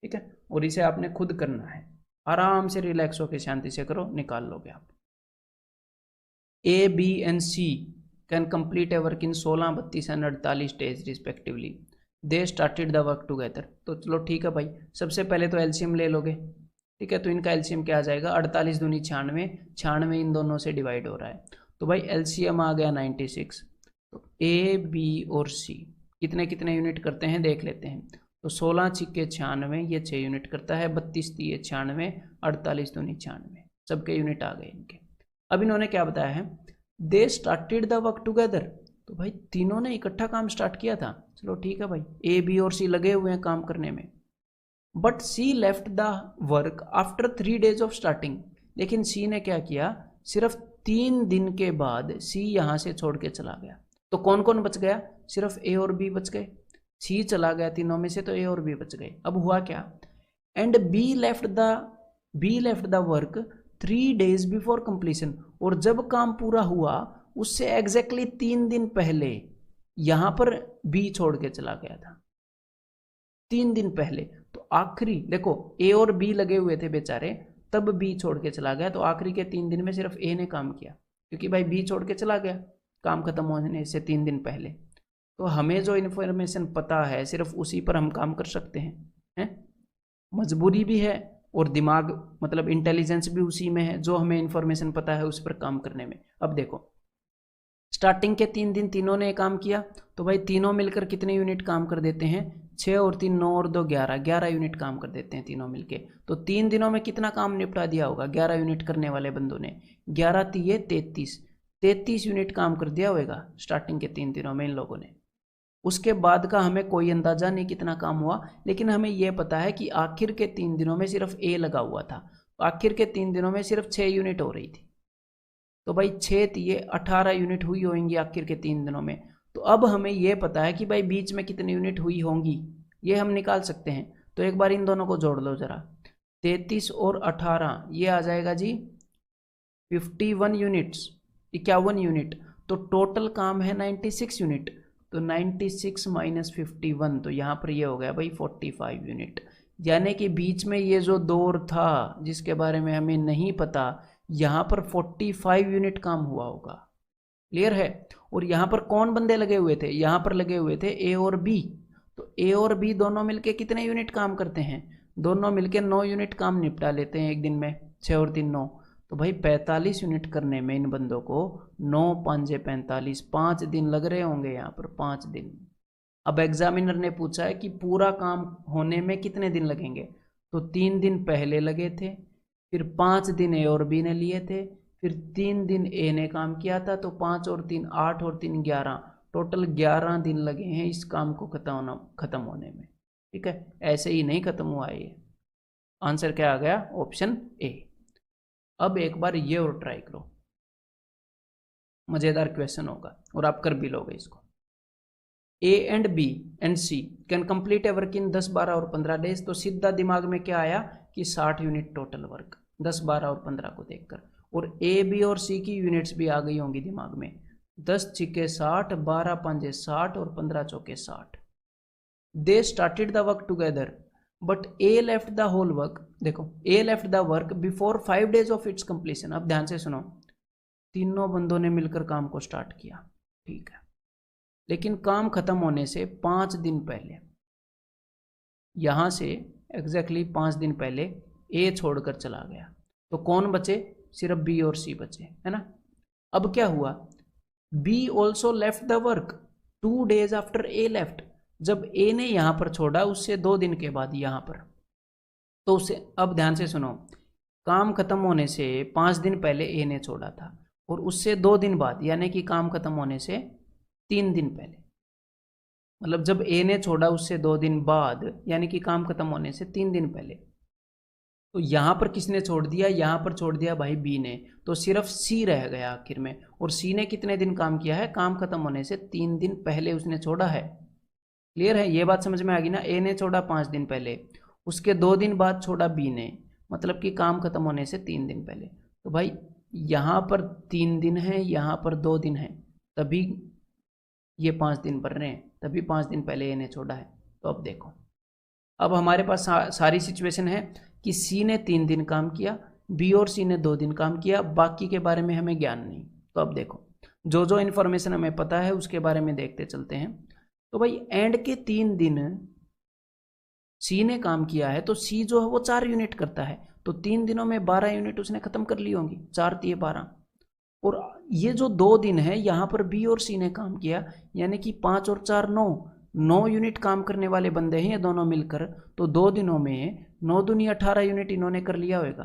[SPEAKER 1] ठीक है। और इसे आपने खुद करना है, आराम से रिलैक्स होकर शांति से करो, निकाल लोगे आप। A, B and C can complete a work in 16, 32 and 48 days respectively. They started the work together. तो चलो ठीक है भाई, सबसे पहले तो एलसीएम ले लोगे, ठीक है। तो इनका एलसीएम क्या आ जाएगा, 48 दूनी 96, 96 इन दोनों से डिवाइड हो रहा है। तो भाई एलसीएम आ गया 96। तो ए, बी और सी कितने कितने यूनिट करते हैं देख लेते हैं। तो 16 छिक्के 96, ये 6 यूनिट करता है, 32 दिए 96, 48 दूनी 96, सबके यूनिट आ गए इनके। अब इन्होंने क्या बताया है, दे स्टार्टेड द वर्क टुगेदर। तो भाई तीनों ने इकट्ठा काम स्टार्ट किया था, चलो ठीक है भाई, ए, बी और सी लगे हुए हैं काम करने में। But C left the work after 3 days of starting. लेकिन सी ने क्या किया, सिर्फ 3 दिन के बाद सी यहाँ से छोड़ के चला गया। तो कौन कौन बच गया, सिर्फ ए और बी बच गए। सी चला गया तीनों में से, तो ए और बी बच गए। अब हुआ क्या, and B left the work 3 days before completion. और जब काम पूरा हुआ उससे एग्जैक्टली 3 दिन पहले यहां पर बी छोड़ के चला गया था, 3 दिन पहले। तो आखिरी देखो, ए और बी लगे हुए थे बेचारे, तब बी छोड़ के चला गया। तो आखिरी के 3 दिन में सिर्फ ए ने काम किया, क्योंकि भाई बी छोड़ के चला गया काम खत्म होने से 3 दिन पहले। तो हमें जो इन्फॉर्मेशन पता है सिर्फ उसी पर हम काम कर सकते हैं। मजबूरी भी है और दिमाग मतलब इंटेलिजेंस भी उसी में है, जो हमें इन्फॉर्मेशन पता है उस पर काम करने में। अब देखो, स्टार्टिंग के 3 दिन तीनों ने काम किया, तो भाई तीनों मिलकर कितने यूनिट काम कर देते हैं, 6 और 3 9 और 2 11, 11 यूनिट काम कर देते हैं तीनों मिलके। तो 3 दिनों में कितना काम निपटा दिया होगा 11 यूनिट करने वाले बंदों ने, 11 तिये 33 यूनिट काम कर दिया होगा स्टार्टिंग के 3 दिनों में इन लोगों ने। उसके बाद का हमें कोई अंदाजा नहीं कितना काम हुआ, लेकिन हमें यह पता है कि आखिर के 3 दिनों में सिर्फ ए लगा हुआ था। आखिर के 3 दिनों में सिर्फ 6 यूनिट हो रही थी। तो भाई 6 तिये 18 यूनिट हुई होंगी आखिर के 3 दिनों में। तो अब हमें यह पता है कि भाई बीच में कितनी यूनिट हुई होंगी, ये हम निकाल सकते हैं। तो एक बार इन दोनों को जोड़ लो जरा, 33 और 18, ये आ जाएगा जी 51 यूनिट्स, 51 यूनिट। तो टोटल काम है 96 यूनिट। तो 96 - 51, तो यहाँ पर ये हो गया भाई 45 यूनिट। यानी कि बीच में ये जो दौर था जिसके बारे में हमें नहीं पता, यहाँ पर 45 यूनिट काम हुआ होगा। क्लियर है। और यहाँ पर कौन बंदे लगे हुए थे, यहाँ पर लगे हुए थे ए और बी। तो ए और बी दोनों मिलके कितने यूनिट काम करते हैं, दोनों मिलके 9 यूनिट काम निपटा लेते हैं एक दिन में, 6 और 3 9। तो भाई 45 यूनिट करने में इन बंदों को 9 5 45, 5 दिन लग रहे होंगे यहाँ पर, 5 दिन। अब एग्जामिनर ने पूछा है कि पूरा काम होने में कितने दिन लगेंगे, तो 3 दिन पहले लगे थे, फिर 5 दिन ए और बी ने लिए थे, फिर 3 दिन ए ने काम किया था। तो 5 और 3 8 और 3 11, टोटल 11 दिन लगे हैं इस काम को खत्म होने में। ठीक है, ऐसे ही नहीं खत्म हुआ ये। आंसर क्या आ गया, ऑप्शन ए। अब एक बार ये और ट्राई करो, मजेदार क्वेश्चन होगा और आप कर भी लोगे इसको। A and B and C can complete a work in 10 12 और 15 डेज। तो सीधा दिमाग में क्या आया कि 60 यूनिट टोटल वर्क 10 12 और 15 को देखकर। और ए बी और सी की यूनिट्स भी आ गई होंगी दिमाग में, 10 छिके 60, 12 पंजे 60 और 15 चौके 60। They started the work together but A left the whole work. देखो, A left the work before 5 days of its completion. अब ध्यान से सुनो, तीनों बंदों ने मिलकर काम को स्टार्ट किया, ठीक है, लेकिन काम खत्म होने से 5 दिन पहले, यहां से एग्जैक्टली 5 दिन पहले ए छोड़कर चला गया। तो कौन बचे, सिर्फ बी और सी बचे, है ना। अब क्या हुआ, B also left the work 2 days after A left. जब ए ने यहां पर छोड़ा उससे 2 दिन के बाद यहां पर, तो उसे, अब ध्यान से सुनो, काम खत्म होने से 5 दिन पहले ए ने छोड़ा था और उससे 2 दिन बाद, यानी कि काम खत्म होने से 3 दिन पहले, मतलब जब ए ने छोड़ा उससे 2 दिन बाद, यानी कि काम खत्म होने से 3 दिन पहले। तो यहां पर किसने छोड़ दिया, यहां पर छोड़ दिया भाई बी ने। तो सिर्फ सी रह गया आखिर में। और सी ने कितने दिन काम किया है, काम खत्म होने से 3 दिन पहले उसने छोड़ा है। क्लियर है, ये बात समझ में आ गई ना। ए ने छोड़ा 5 दिन पहले, उसके 2 दिन बाद छोड़ा बी ने, मतलब कि काम खत्म होने से 3 दिन पहले। तो भाई यहाँ पर 3 दिन है, यहाँ पर 2 दिन है, तभी ये 5 दिन बढ़ रहे हैं, तभी 5 दिन पहले इन्हें छोड़ा है। तो अब देखो, अब हमारे पास सारी सिचुएशन है कि सी ने 3 दिन काम किया, बी और सी ने 2 दिन काम किया, बाकी के बारे में हमें ज्ञान नहीं। तो अब देखो, जो जो इन्फॉर्मेशन हमें पता है उसके बारे में देखते चलते हैं। तो भाई एंड के 3 दिन सी ने काम किया है, तो सी जो है वो 4 यूनिट करता है, तो 3 दिनों में 12 यूनिट उसने खत्म कर ली होंगी, 4 दिए 12। और ये जो 2 दिन है यहाँ पर बी और सी ने काम किया, यानी कि 5 और 4 9 यूनिट काम करने वाले बंदे हैं ये दोनों मिलकर। तो 2 दिनों में 9 दूनी 18 यूनिट इन्होंने कर लिया होगा।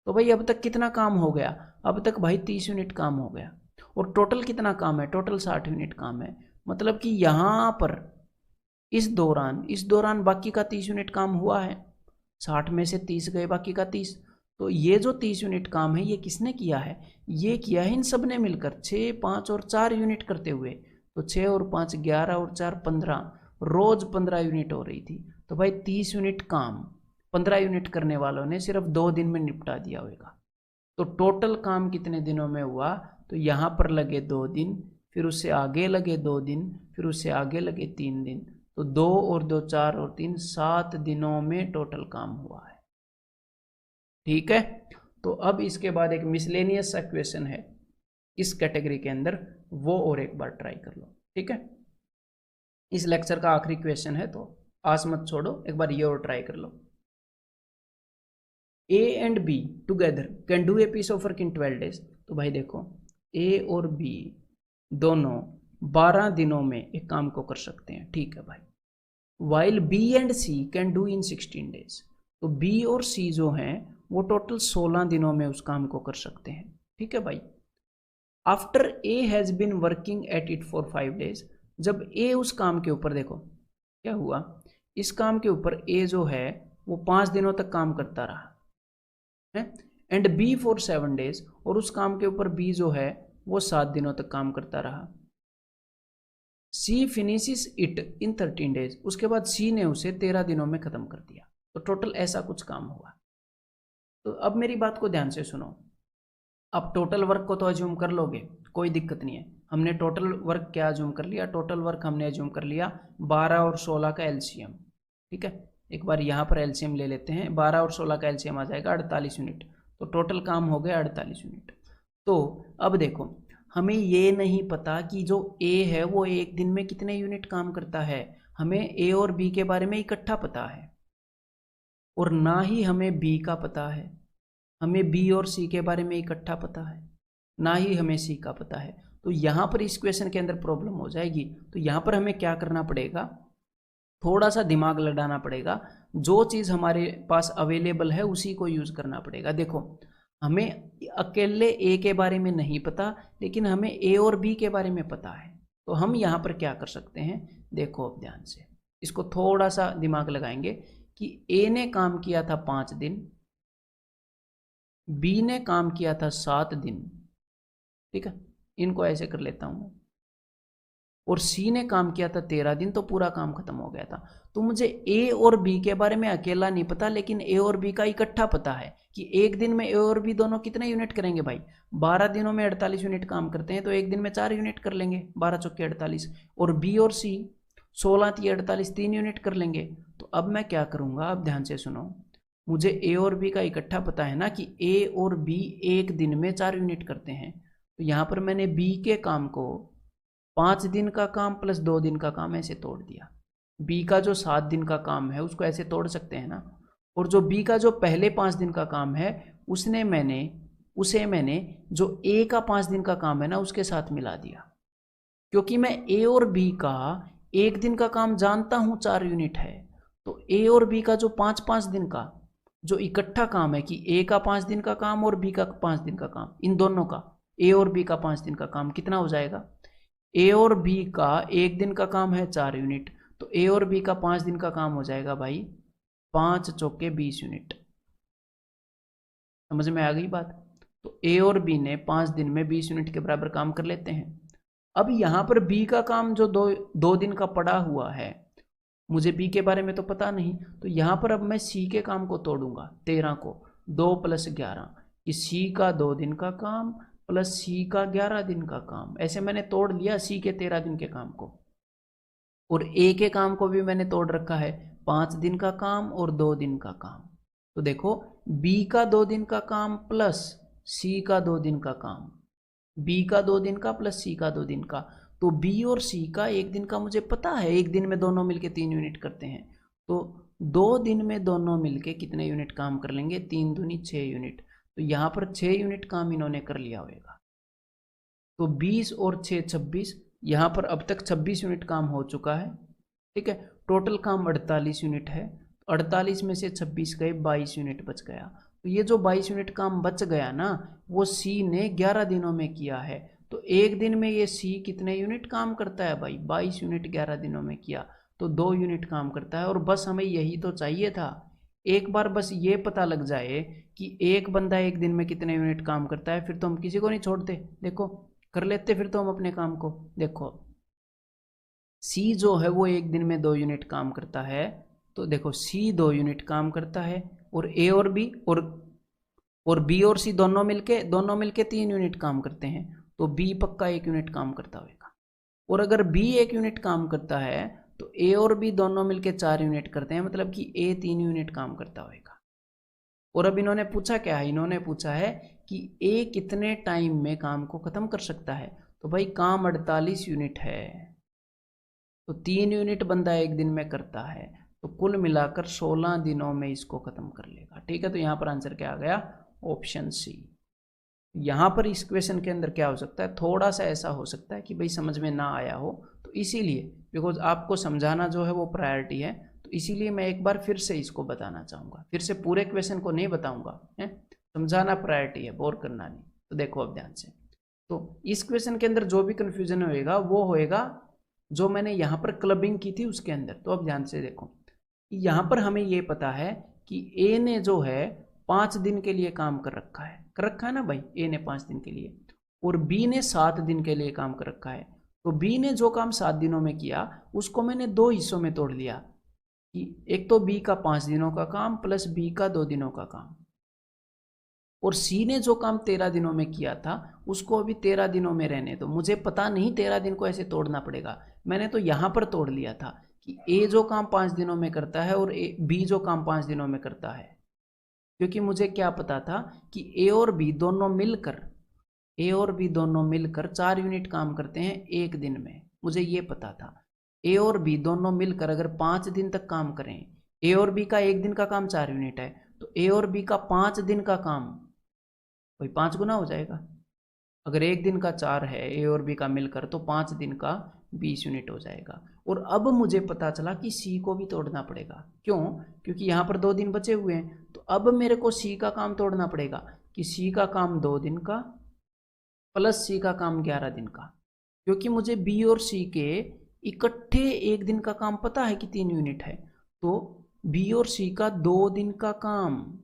[SPEAKER 1] तो भाई अब तक कितना काम हो गया? अब तक भाई 30 यूनिट काम हो गया। और टोटल कितना काम है? टोटल 60 यूनिट काम है। मतलब कि यहाँ पर इस दौरान बाकी का 30 यूनिट काम हुआ है। 60 में से 30 गए, बाकी का 30। तो ये जो 30 यूनिट काम है ये किसने किया है? ये किया है इन सब ने मिलकर, 6 5 और 4 यूनिट करते हुए। तो 6 और 5 11 और 4 15, रोज 15 यूनिट हो रही थी। तो भाई 30 यूनिट काम 15 यूनिट करने वालों ने सिर्फ 2 दिन में निपटा दिया होगा। तो टोटल काम कितने दिनों में हुआ? तो यहाँ पर लगे 2 दिन, फिर उससे आगे लगे 2 दिन, फिर उससे आगे लगे 3 दिन। तो 2 और 2 4 और 3 7 दिनों में टोटल काम हुआ है। ठीक है। तो अब इसके बाद एक मिसलेनियस सा क्वेश्चन है इस कैटेगरी के अंदर, वो और एक बार ट्राई कर लो। ठीक है, इस लेक्चर का आखिरी क्वेश्चन है, तो आस मत छोड़ो, एक बार ये और ट्राई कर लो। A and B together can do a piece of work in 12 days. तो भाई देखो, ए और बी दोनों 12 दिनों में एक काम को कर सकते हैं। ठीक है भाई। While B and C can do in 16 days. तो बी और सी जो हैं वो टोटल 16 दिनों में उस काम को कर सकते हैं। ठीक है भाई। After A has been working at it for 5 days. जब ए उस काम के ऊपर, देखो क्या हुआ, इस काम के ऊपर ए जो है वो 5 दिनों तक काम करता रहा है, एंड बी फॉर 7 डेज, और उस काम के ऊपर बी जो है वो 7 दिनों तक काम करता रहा। सी फिनिशिस इट इन 13 डेज। उसके बाद सी ने उसे 13 दिनों में खत्म कर दिया। तो टोटल ऐसा कुछ काम हुआ। तो अब मेरी बात को ध्यान से सुनो। अब टोटल वर्क को तो अज्यूम कर लोगे, कोई दिक्कत नहीं है। हमने टोटल वर्क क्या अज्यूम कर लिया? टोटल वर्क हमने अज्यूम कर लिया 12 और 16 का एलसीएम। ठीक है, एक बार यहाँ पर एलसीएम ले लेते हैं। 12 और 16 का एलसीएम आ जाएगा 48 यूनिट। तो टोटल काम हो गया 48 यूनिट। तो अब देखो, हमें ये नहीं पता कि जो ए है वो एक दिन में कितने यूनिट काम करता है। हमें ए और बी के बारे में इकट्ठा पता है, और ना ही हमें बी का पता है। हमें बी और सी के बारे में इकट्ठा पता है, ना ही हमें सी का पता है। तो यहाँ पर इस क्वेश्चन के अंदर प्रॉब्लम हो जाएगी। तो यहाँ पर हमें क्या करना पड़ेगा? थोड़ा सा दिमाग लड़ाना पड़ेगा। जो चीज़ हमारे पास अवेलेबल है उसी को यूज़ करना पड़ेगा। देखो, हमें अकेले ए के बारे में नहीं पता, लेकिन हमें ए और बी के बारे में पता है। तो हम यहाँ पर क्या कर सकते हैं? देखो अब ध्यान से, इसको थोड़ा सा दिमाग लगाएंगे कि ए ने काम किया था 5 दिन, बी ने काम किया था 7 दिन। ठीक है, इनको ऐसे कर लेता हूँ। और सी ने काम किया था 13 दिन, तो पूरा काम खत्म हो गया था। तो मुझे ए और बी के बारे में अकेला नहीं पता, लेकिन ए और बी का इकट्ठा पता है कि एक दिन में ए और बी दोनों कितने यूनिट करेंगे। भाई 12 दिनों में 48 यूनिट काम करते हैं, तो एक दिन में 4 यूनिट कर लेंगे, 12 चौके 48। और बी और सी 16 × 48 3 यूनिट कर लेंगे। तो अब मैं क्या करूँगा? अब ध्यान से सुनो, मुझे ए और बी का इकट्ठा पता है ना कि ए और बी एक दिन में 4 यूनिट करते हैं। तो यहाँ पर मैंने बी के काम को 5 दिन का काम प्लस 2 दिन का काम ऐसे तोड़ दिया। बी का जो 7 दिन का काम है उसको ऐसे तोड़ सकते हैं ना। और जो बी का जो पहले 5 दिन का काम है उसे मैंने जो ए का 5 दिन का काम है ना उसके साथ मिला दिया। क्योंकि मैं ए और बी का एक दिन का काम जानता हूँ 4 यूनिट है, तो ए और बी का जो 5-5 दिन का जो इकट्ठा काम है कि ए का 5 दिन का काम और बी का 5 दिन का काम, इन दोनों का ए और बी का 5 दिन का काम कितना हो जाएगा? ए और बी का एक दिन का काम है 4 यूनिट, तो ए और बी का 5 दिन का काम हो जाएगा भाई 5 चौके 20 यूनिट। समझ में आ गई बात? तो ए और बी ने 5 दिन में 20 यूनिट के बराबर काम कर लेते हैं। अब यहाँ पर बी का काम जो दो दिन का पड़ा हुआ है, मुझे बी के बारे में तो पता नहीं, तो यहाँ पर अब मैं सी के काम को तोड़ूंगा 13 को। 2 + 11 कि सी का 2 दिन का काम प्लस सी का 11 दिन का काम। ऐसे मैंने तोड़ लिया सी के 13 दिन के काम को, और ए के काम को भी मैंने तोड़ रखा है 5 दिन का काम और 2 दिन का काम। तो देखो बी का 2 दिन का काम प्लस सी का 2 दिन का काम, बी का 2 दिन का प्लस सी का 2 दिन का, तो बी और सी का 1 दिन का मुझे पता है, 1 दिन में दोनों मिलके 3 यूनिट करते हैं, तो 2 दिन में दोनों मिलके कितने यूनिट काम कर लेंगे, 3 दूनी 6 यूनिट। तो यहाँ पर 6 यूनिट काम इन्होंने कर लिया होगा। तो 20 और 6 26, यहाँ पर अब तक 26 यूनिट काम हो चुका है, ठीक है। टोटल काम 48 यूनिट है, 48 में से 26 गए, 22 यूनिट बच गया। तो ये जो 22 यूनिट काम बच गया ना, वो सी ने 11 दिनों में किया है। तो एक दिन में ये सी कितने यूनिट काम करता है भाई, 22 यूनिट 11 दिनों में किया, तो 2 यूनिट काम करता है। और बस हमें यही तो चाहिए था, एक बार बस ये पता लग जाए कि एक बंदा एक दिन में कितने यूनिट काम करता है, फिर तो हम किसी को नहीं छोड़ते। देखो कर लेते फिर तो हम अपने काम को। देखो सी जो है वो एक दिन में 2 यूनिट काम करता है, तो देखो सी 2 यूनिट काम करता है, और ए और बी और बी और सी दोनों मिलके 3 यूनिट काम करते हैं, तो बी पक्का 1 यूनिट काम करता होगा। और अगर बी 1 यूनिट काम करता है तो ए और बी दोनों मिलके 4 यूनिट करते हैं, मतलब कि ए 3 यूनिट काम करता होगा। और अब इन्होंने पूछा क्या है, इन्होंने पूछा है कि ए कितने टाइम में काम को खत्म कर सकता है। तो भाई काम 48 यूनिट है, तो 3 यूनिट बंदा एक दिन में करता है, तो कुल मिलाकर 16 दिनों में इसको खत्म कर लेगा, ठीक है। तो यहाँ पर आंसर क्या आ गया, ऑप्शन सी। यहाँ पर इस क्वेश्चन के अंदर क्या हो सकता है, थोड़ा सा ऐसा हो सकता है कि भाई समझ में ना आया हो, तो इसीलिए बिकॉज आपको समझाना जो है वो प्रायोरिटी है, तो इसीलिए मैं एक बार फिर से इसको बताना चाहूँगा, फिर से पूरे क्वेश्चन को नहीं बताऊँगा, है समझाना प्रायोरिटी है, बोर करना नहीं। तो देखो अब ध्यान से, तो इस क्वेश्चन के अंदर जो भी कन्फ्यूजन होएगा वो होएगा जो मैंने यहाँ पर क्लबिंग की थी उसके अंदर। तो अब ध्यान से देखो, यहाँ पर हमें ये पता है कि ए ने जो है 5 दिन के लिए काम कर रखा है ना भाई, ए ने 5 दिन के लिए, और बी ने 7 दिन के लिए काम कर रखा है। तो बी ने जो काम 7 दिनों में किया उसको मैंने 2 हिस्सों में तोड़ लिया, कि एक तो बी का 5 दिनों का काम प्लस बी का 2 दिनों का काम, और सी ने जो काम 13 दिनों में किया था उसको अभी 13 दिनों में रहने दो। मुझे पता नहीं 13 दिन को ऐसे तोड़ना पड़ेगा, मैंने तो यहाँ पर तोड़ लिया था कि ए जो काम 5 दिनों में करता है और बी जो काम 5 दिनों में करता है, क्योंकि मुझे क्या पता था कि ए और बी दोनों मिलकर 4 यूनिट काम करते हैं एक दिन में, मुझे ये पता था। ए और बी दोनों मिलकर अगर 5 दिन तक काम करें, ए और बी का एक दिन का काम 4 यूनिट है, तो ए और बी का 5 दिन का काम वही 5 गुना हो जाएगा। अगर एक दिन का 4 है ए और बी का मिलकर, तो 5 दिन का 20 यूनिट हो जाएगा। और अब मुझे पता चला कि सी को भी तोड़ना पड़ेगा, क्यों, क्योंकि यहाँ पर 2 दिन बचे हुए हैं, तो अब मेरे को सी का काम तोड़ना पड़ेगा कि सी का काम 2 दिन का प्लस सी का काम 11 दिन का, क्योंकि मुझे बी और सी के इकट्ठे एक दिन का काम पता है कि 3 यूनिट है, तो बी और सी का 2 दिन का काम,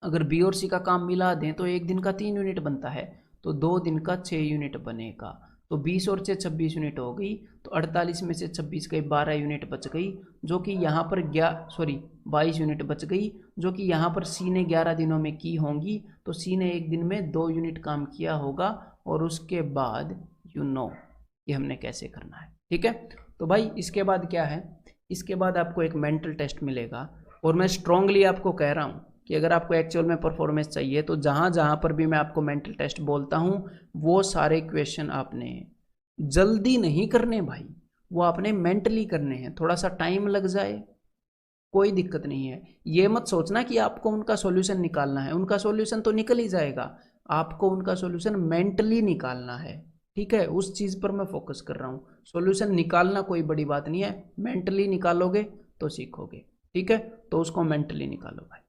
[SPEAKER 1] अगर बी और सी का काम मिला दें तो एक दिन का 3 यूनिट बनता है, तो 2 दिन का 6 यूनिट बनेगा। तो 20 और 6 26 यूनिट हो गई, तो 48 में से 26 गई, 12 यूनिट बच गई, जो कि यहाँ पर 22 यूनिट बच गई, जो कि यहाँ पर सी ने 11 दिनों में की होंगी। तो सी ने एक दिन में 2 यूनिट काम किया होगा, और उसके बाद ये हमने कैसे करना है, ठीक है। तो भाई इसके बाद क्या है, इसके बाद आपको एक मेंटल टेस्ट मिलेगा, और मैं स्ट्रांगली आपको कह रहा हूँ कि अगर आपको एक्चुअल में परफॉर्मेंस चाहिए तो जहाँ जहाँ पर भी मैं आपको मेंटल टेस्ट बोलता हूँ वो सारे क्वेश्चन आपने जल्दी नहीं करने भाई, वो आपने मेंटली करने हैं। थोड़ा सा टाइम लग जाए कोई दिक्कत नहीं है, ये मत सोचना कि आपको उनका सॉल्यूशन निकालना है, उनका सॉल्यूशन तो निकल ही जाएगा, आपको उनका सॉल्यूशन मेंटली निकालना है, ठीक है। उस चीज़ पर मैं फोकस कर रहा हूँ, सॉल्यूशन निकालना कोई बड़ी बात नहीं है, मेंटली निकालोगे तो सीखोगे, ठीक है। तो उसको मेंटली निकालो भाई।